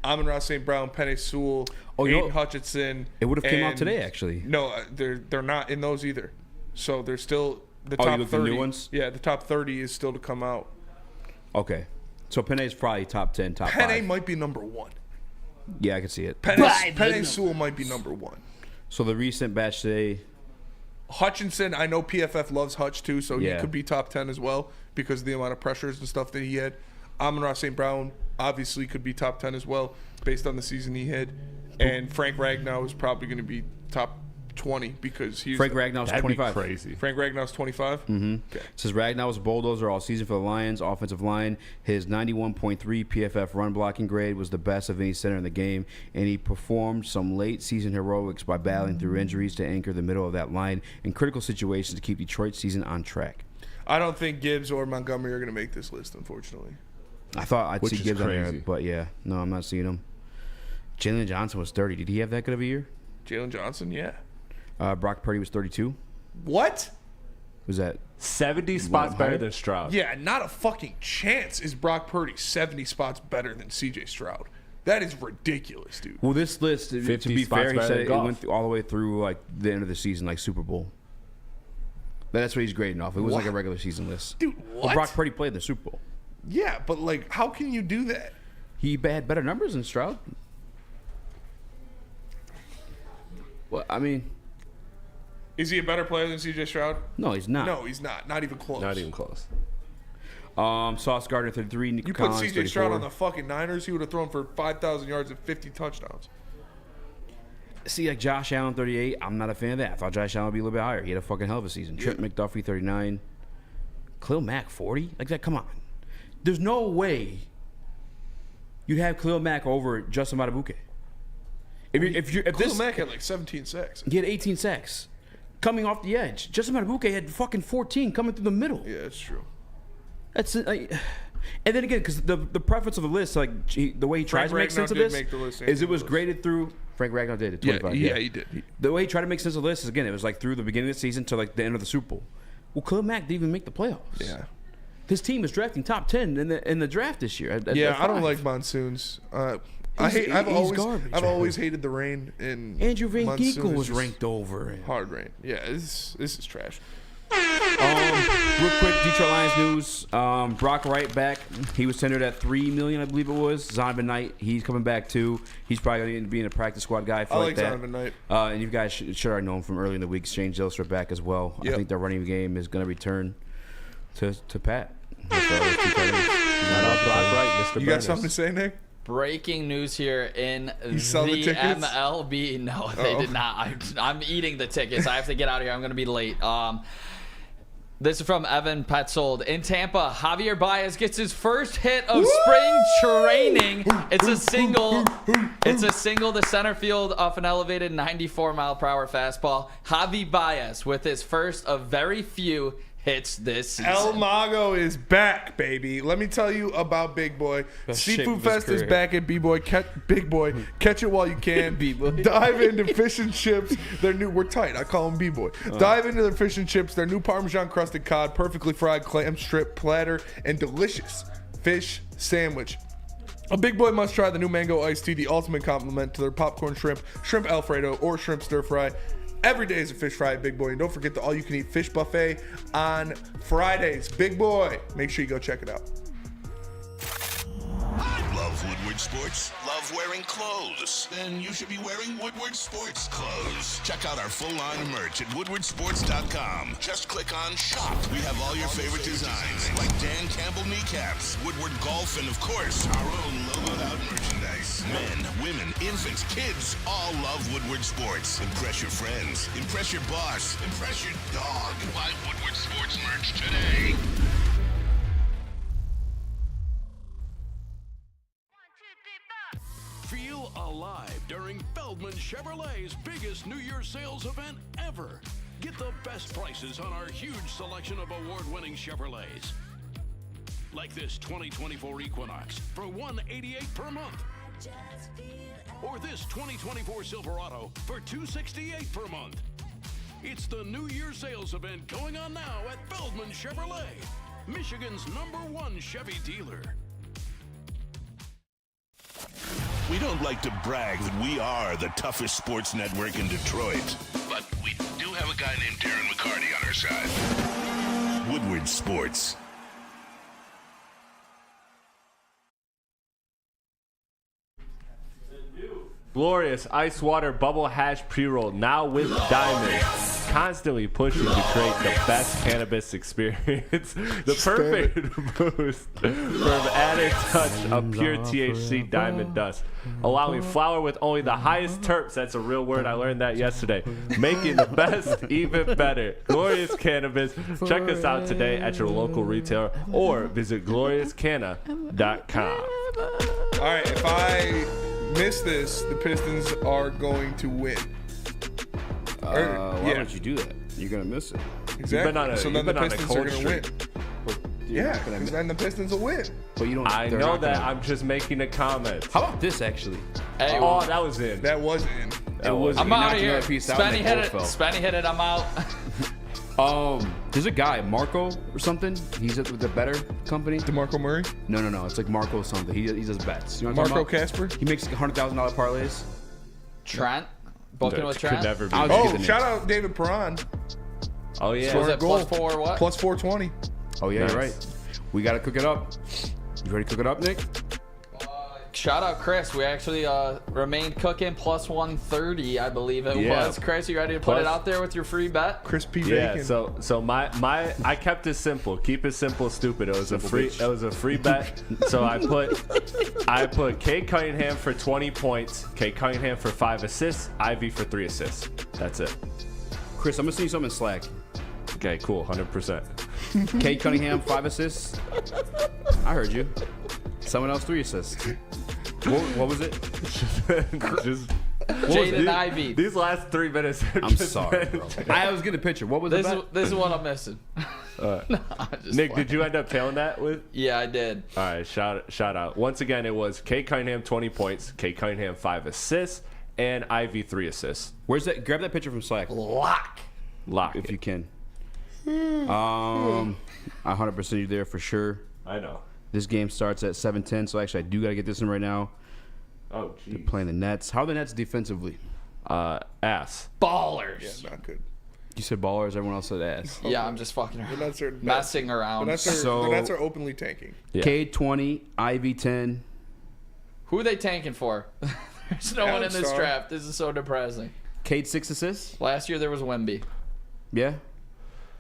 Amon-Ra St. Brown, Penei Sewell, Aiden Hutchinson. It would have came out today, actually. No, they're not in those either. So they're still the top 30. The new ones? Yeah, the top 30 is still to come out. Okay. So Penei's probably top 10, top 5. Penei might be number 1. Yeah, I can see it. Penei Sewell might be number 1. So the recent batch today. Hutchinson, I know PFF loves Hutch too, so he could be top 10 as well because of the amount of pressures and stuff that he had. Amon-Ra St. Brown obviously could be top 10 as well based on the season he had. And Frank Ragnow is probably going to be top 20 because he's Frank Ragnow's 25. Crazy. Frank Ragnow's 25. Mm-hmm. Okay. Says Ragnow was a bulldozer all season for the Lions offensive line. His 91.3 PFF run blocking grade was the best of any center in the game, and he performed some late season heroics by battling through injuries to anchor the middle of that line in critical situations to keep Detroit's season on track. I don't think Gibbs or Montgomery are going to make this list, unfortunately. I thought I'd see Gibbs on there, but yeah, no, I'm not seeing him. Jalen Johnson was 30. Did he have that good of a year? Jalen Johnson, yeah. Brock Purdy was 32. What? Was that 70 spots better than Stroud? Yeah, not a fucking chance is Brock Purdy 70 spots better than C.J. Stroud. That is ridiculous, dude. Well, this list, to be fair, he said it went all the way through like the end of the season, like Super Bowl. That's what he's grading off. It was like a regular season list. Dude, what? Well, Brock Purdy played the Super Bowl. Yeah, but like, how can you do that? He had better numbers than Stroud. Well, I mean, is he a better player than C.J. Stroud? No, he's not. No, he's not. Not even close. Not even close. Sauce Gardner 33. Nico you Collins, put C.J. 34. Stroud on the fucking Niners, he would have thrown for 5,000 yards and 50 touchdowns. See, like Josh Allen 38. I'm not a fan of that. I thought Josh Allen would be a little bit higher. He had a fucking hell of a season. Trent McDuffie 39. Khalil Mack 40. Like that. Come on. There's no way you'd have Khalil Mack over Justin Matabuke. If Khalil Mack had like 17 sacks. He had 18 sacks coming off the edge. Justin Matabuke had fucking 14 coming through the middle. Yeah, that's true. That's like, and then again, because the preference of the list, like the way he tries to make sense of this, is it was graded through. Frank Ragnow did it. 25. Yeah, he did. The way he tried to make sense of the list is again, it was like through the beginning of the season to like the end of the Super Bowl. Well, Khalil Mack didn't even make the playoffs. Yeah. His team is drafting top 10 in the draft this year. I don't like monsoons. I've always hated the rain in Andrew Van monsoon. Ginkel was ranked over. Hard rain. Yeah, this is trash. Real quick, Detroit Lions news. Brock Wright back. He was tendered at $3 million, I believe it was. Zonovan Knight, he's coming back too. He's probably going to be in a practice squad guy. I like that. Zonovan Knight. And you guys should already know him from early in the week. Shane Gilster back as well. Yep. I think their running game is going to return to Pat. Brock Wright, Mr. You got something to say, Nick? Breaking news here in the tickets? MLB. No, they did not. I'm eating the tickets. I have to get out of here. I'm going to be late. This is from Evan Petzold. In Tampa, Javier Baez gets his first hit of spring training. It's a single. It's a single to center field off an elevated 94-mile-per-hour fastball. Javi Baez with his first of very few hits this season. El Mago is back, baby. Let me tell you about Big Boy. Seafood Fest is back at B-Boy. Big Boy, catch it while you can. Dive into fish and chips. Their new, we're tight. I call them B-Boy. Dive into their fish and chips. Their new Parmesan crusted cod, perfectly fried clam strip platter, and delicious fish sandwich. A Big Boy must try the new mango iced tea, the ultimate compliment to their popcorn shrimp, shrimp Alfredo, or shrimp stir fry. Every day is a fish fry at Big Boy. And don't forget the all-you-can-eat fish buffet on Fridays. Big Boy. Make sure you go check it out. Love Woodward Sports? Love wearing clothes? Then you should be wearing Woodward Sports clothes. Check out our full line of merch at woodwardsports.com. Just click on shop. We have all your favorite designs, like Dan Campbell kneecaps, Woodward golf, and of course, our own logoed out merchandise. Men, women, infants, kids all love Woodward Sports. Impress your friends. Impress your boss. Impress your dog. Buy Woodward Sports merch today. Feel alive during Feldman Chevrolet's biggest New Year's sales event ever. Get the best prices on our huge selection of award-winning Chevrolets. Like this 2024 Equinox for $188 per month. Or this 2024 Silverado for $268 per month. It's the New Year's sales event going on now at Feldman Chevrolet, Michigan's #1 Chevy dealer. We don't like to brag that we are the toughest sports network in Detroit, but we do have a guy named Darren McCarty on our side. Woodward Sports. Glorious Ice Water Bubble Hash Pre-Roll, now with diamonds. Constantly pushing to create the best cannabis experience. The perfect boost for an added touch of pure THC diamond dust. Allowing flower with only the highest terps. That's a real word. I learned that yesterday. Making the best even better. Glorious Cannabis. Check us out today at your local retailer or visit gloriouscanna.com. All right, if I miss this, the Pistons are going to win. Why don't you do that? You're going to miss it. Exactly. So then the Pistons are going to win. Yeah, because then the Pistons will win. But you don't. I know that. I'm just making a comment. How about this, actually? Hey, oh, that was in. That was in. I'm out of here. Spenny hit it. Spenny hit it. I'm out. There's a guy, Marco or something. He's with the Better Company. DeMarco Murray? No. It's like Marco something. He does bets. You know Marco Casper? He makes $100,000 parlays. Trent? Booking with Trent? Could never be. Oh, shout out David Perron. Oh, yeah. So was it plus 4 what? Plus 420. Oh, yeah, nice. You're right. We got to cook it up. You ready to cook it up, Nick? Shout out Chris. We actually remained cooking plus 130, I believe it was. Chris, you ready to put it out there with your free bet? Crispy bacon. Yeah. So my I kept it simple. Keep it simple, stupid. It was a free bet. So I put Kate Cunningham for 20 points, Kate Cunningham for 5 assists, Ivy for 3 assists. That's it. Chris, I'm gonna send you something in Slack. Okay, cool, 100%. Kate Cunningham 5 assists. I heard you. Someone else 3 assists. What was it? Just Jaden Ivey. These last 3 minutes. I'm sorry, bro. I was getting a picture. What was this? This is what I'm missing. Nick, did you end up tailing that with? Yeah, I did. All right, shout out. Once again, it was Kate Cunningham 20 points, Kate Cunningham 5 assists, and Ivy 3 assists. Where's that? Grab that picture from Slack. Lock if you can. I 100% you there for sure. I know. This game starts at 7:10, so actually I do got to get this in right now. Oh, geez. They're playing the Nets. How are the Nets defensively? Ass. Ballers. Yeah, not good. You said ballers. Everyone else said ass. Yeah, I'm just fucking around. The Nets are messing around. The Nets are openly tanking. Yeah. K20, Ivy 10. Who are they tanking for? There's no one in this draft. This is so depressing. Cade 6 assists. Last year there was Wemby. Yeah.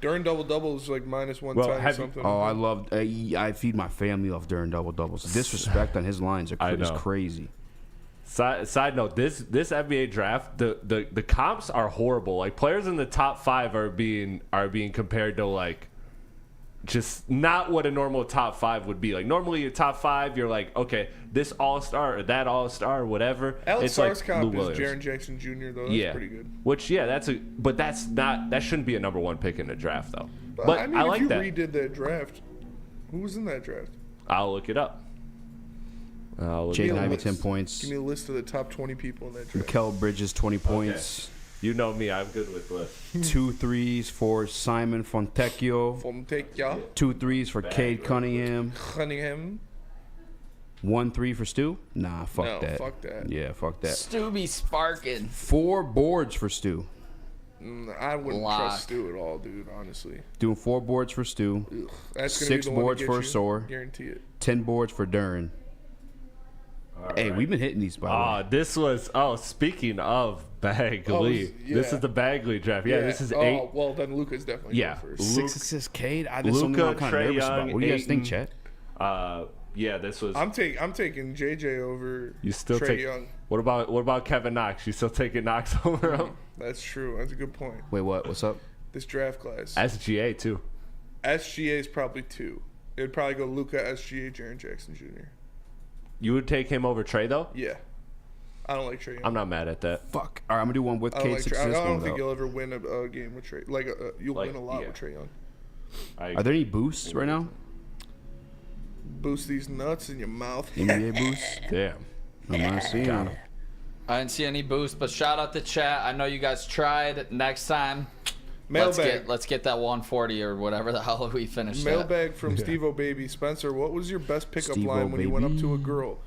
During double-doubles, like -110 or something. Oh, I love. I feed my family off during double-doubles. Disrespect on his lines is crazy. Side note: this NBA draft, the comps are horrible. Like players in the top 5 are being compared to like just not what a normal top 5 would be. Like normally your top 5, you're like, okay, this all-star or that all-star or whatever. Alex Sar's comp is Jaren Jackson Jr. though. That's pretty good. Which that shouldn't be a number 1 pick in the draft though. But I mean, I like if you that. redid that draft, who was in that draft? I'll look it up. Jaden Ivey 10 points. Give me a list of the top 20 people in that draft. Mikal Bridges 20 points. Okay. You know me, I'm good with lists. 2 threes for Simon Fontecchio. 2 threes for Cade Cunningham. 1 3 for Stu? Nah, fuck that. Fuck that. Yeah, fuck that. Stu be sparking. 4 boards for Stu. I wouldn't trust Stu at all, dude, honestly. Doing 4 boards for Stu. Ugh, that's 6 boards for Sore. Guarantee it. 10 boards for Duren. Hey, we've been hitting these, by the way. This was, speaking of Bagley. This is the Bagley draft. Yeah, this is 8. Well, then Luka's definitely going first. 6 assists, Cade. That's something I'm kind of nervous about. What do you guys think, Chet? Yeah, this was. I'm taking JJ over Trae Young. What about Kevin Knox? You still taking Knox over him? That's true. That's a good point. Wait, what? What's up? This draft class. SGA too. SGA is probably 2. It would probably go Luka, SGA, Jaren Jackson Jr. You would take him over Trae though? Yeah. I don't like Trae Young. I'm not mad at that. Fuck. All right, I'm gonna do one with Cade 6 assists. I don't think you'll ever win a game with Trae. You'll win a lot with Trae Young. Are there any boosts right now? Boost these nuts in your mouth. NBA boosts? Damn. I'm not seeing them. I didn't see any boost, but shout out to chat. I know you guys tried. Next time, Mailbag. let's get that 140 or whatever the hell we finished. Mailbag from Steve-O Baby. Spencer, what was your best pickup line when you went up to a girl?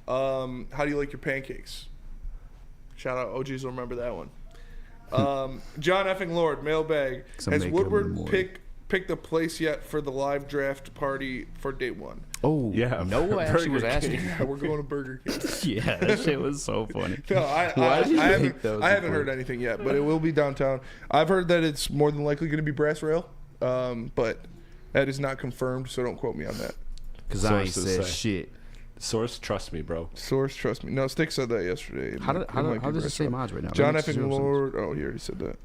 How do you like your pancakes? Shout out OGs will remember that one. John effing Lord, mailbag. Has Woodward picked a place yet for the live draft party for day 1? Oh, yeah. Noah actually was asking. Yeah, we're going to Burger King. Yeah, that shit was so funny. No, I haven't heard anything yet, but it will be downtown. I've heard that it's more than likely going to be Brass Rail, but that is not confirmed, so don't quote me on that. Because I ain't said shit. Source, trust me, bro. Source, trust me. No, Stick said that yesterday. How does it say mods right now? John effing Lord. Oh, he already said that.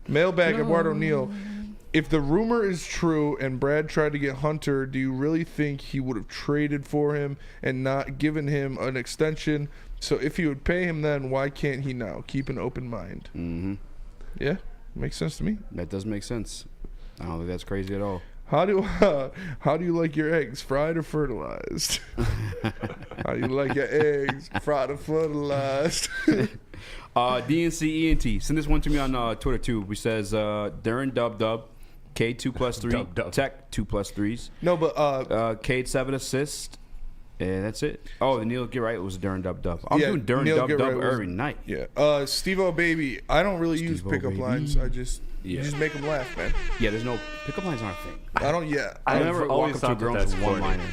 Mailbag, Eduardo Neal. If the rumor is true and Brad tried to get Hunter, do you really think he would have traded for him and not given him an extension? So if he would pay him then, why can't he now? Keep an open mind. Mm-hmm. Yeah, makes sense to me. That does make sense. I don't think that's crazy at all. How do you like your eggs, fried or fertilized? How do you like your eggs, fried or fertilized? DNC ENT. Send this one to me on Twitter too. He says Darren Dub. Cade 2+3. Tech 2+3s. No, but Cade 7 assists. And that's it. Oh, the Neil Get Right was Darren Dub. I'm doing Darren Dub every night. Yeah. Steve-O Baby. I don't really use pickup lines. I just make them laugh, man. Yeah, there's no pickup lines aren't a thing. I don't. Yeah. I never walk up to a girl with one liner.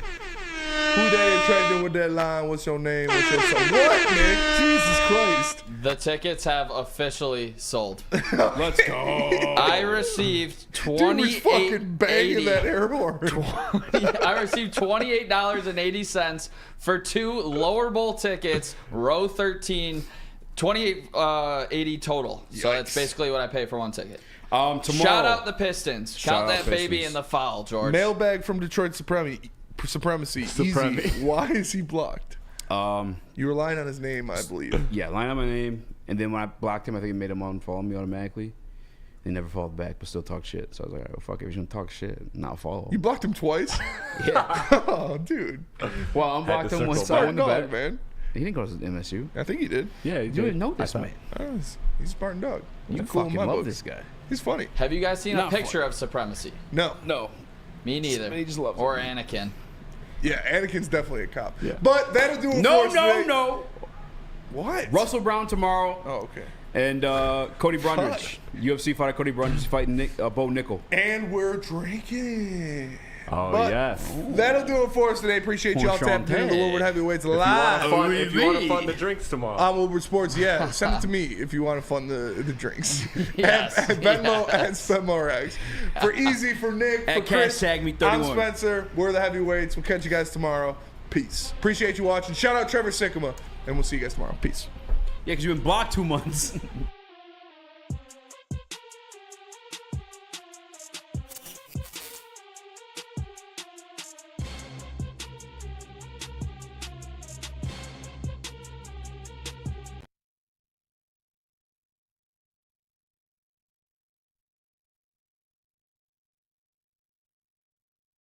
Who they attracted with that line? What's your name? What's your son? What, man? Jesus Christ. The tickets have officially sold. Let's go. I received $28. Fucking banging that airborne. I received $28.80 for 2 lower bowl tickets, row 13, $28.80 total. Yikes. So that's basically what I pay for one ticket. Tomorrow. Shout out the Pistons. Count that baby in the foul, George. Mailbag from Detroit Supremacy. Eazy. Why is he blocked? You were lying on his name, I believe. Yeah, lying on my name. And then when I blocked him, I think it made him unfollow me automatically. He never followed back, but still talk shit. So I was like, oh, fuck it. If he's going to talk shit, not follow. You blocked him twice? Yeah. Oh, dude. Well, I unblocked him once I won the bet. Man. He didn't go to MSU. I think he did. Yeah, You didn't know this, man. He's a Spartan dog. You He's cool in fucking my love books. this guy. He's funny. Have you guys seen Not a picture of Supremacy? No. No. Me neither. He just loves or him. Anakin. Yeah, Anakin's definitely a cop. Yeah. But that'll do it No, for us no, today. no. What? Russell Brown tomorrow. Oh, okay. And Cody Brundage. UFC fighter Cody Brundage fighting Bo Nickel. And we're drinking. Oh, But yes. that'll do it for us today. Appreciate y'all tapping into the Woodward Heavyweights live. If you want to fund the drinks tomorrow. On Woodward Sports, yeah. Send it to me if you want to fund the drinks. Yes, At Venmo yes. and SpendMoreX. For Eazy, for Nick, for At Chris, hashtag me I'm 31. Spencer. We're the Heavyweights. We'll catch you guys tomorrow. Peace. Appreciate you watching. Shout out Trevor Sikkema. And we'll see you guys tomorrow. Peace. Yeah, because you've been blocked 2 months.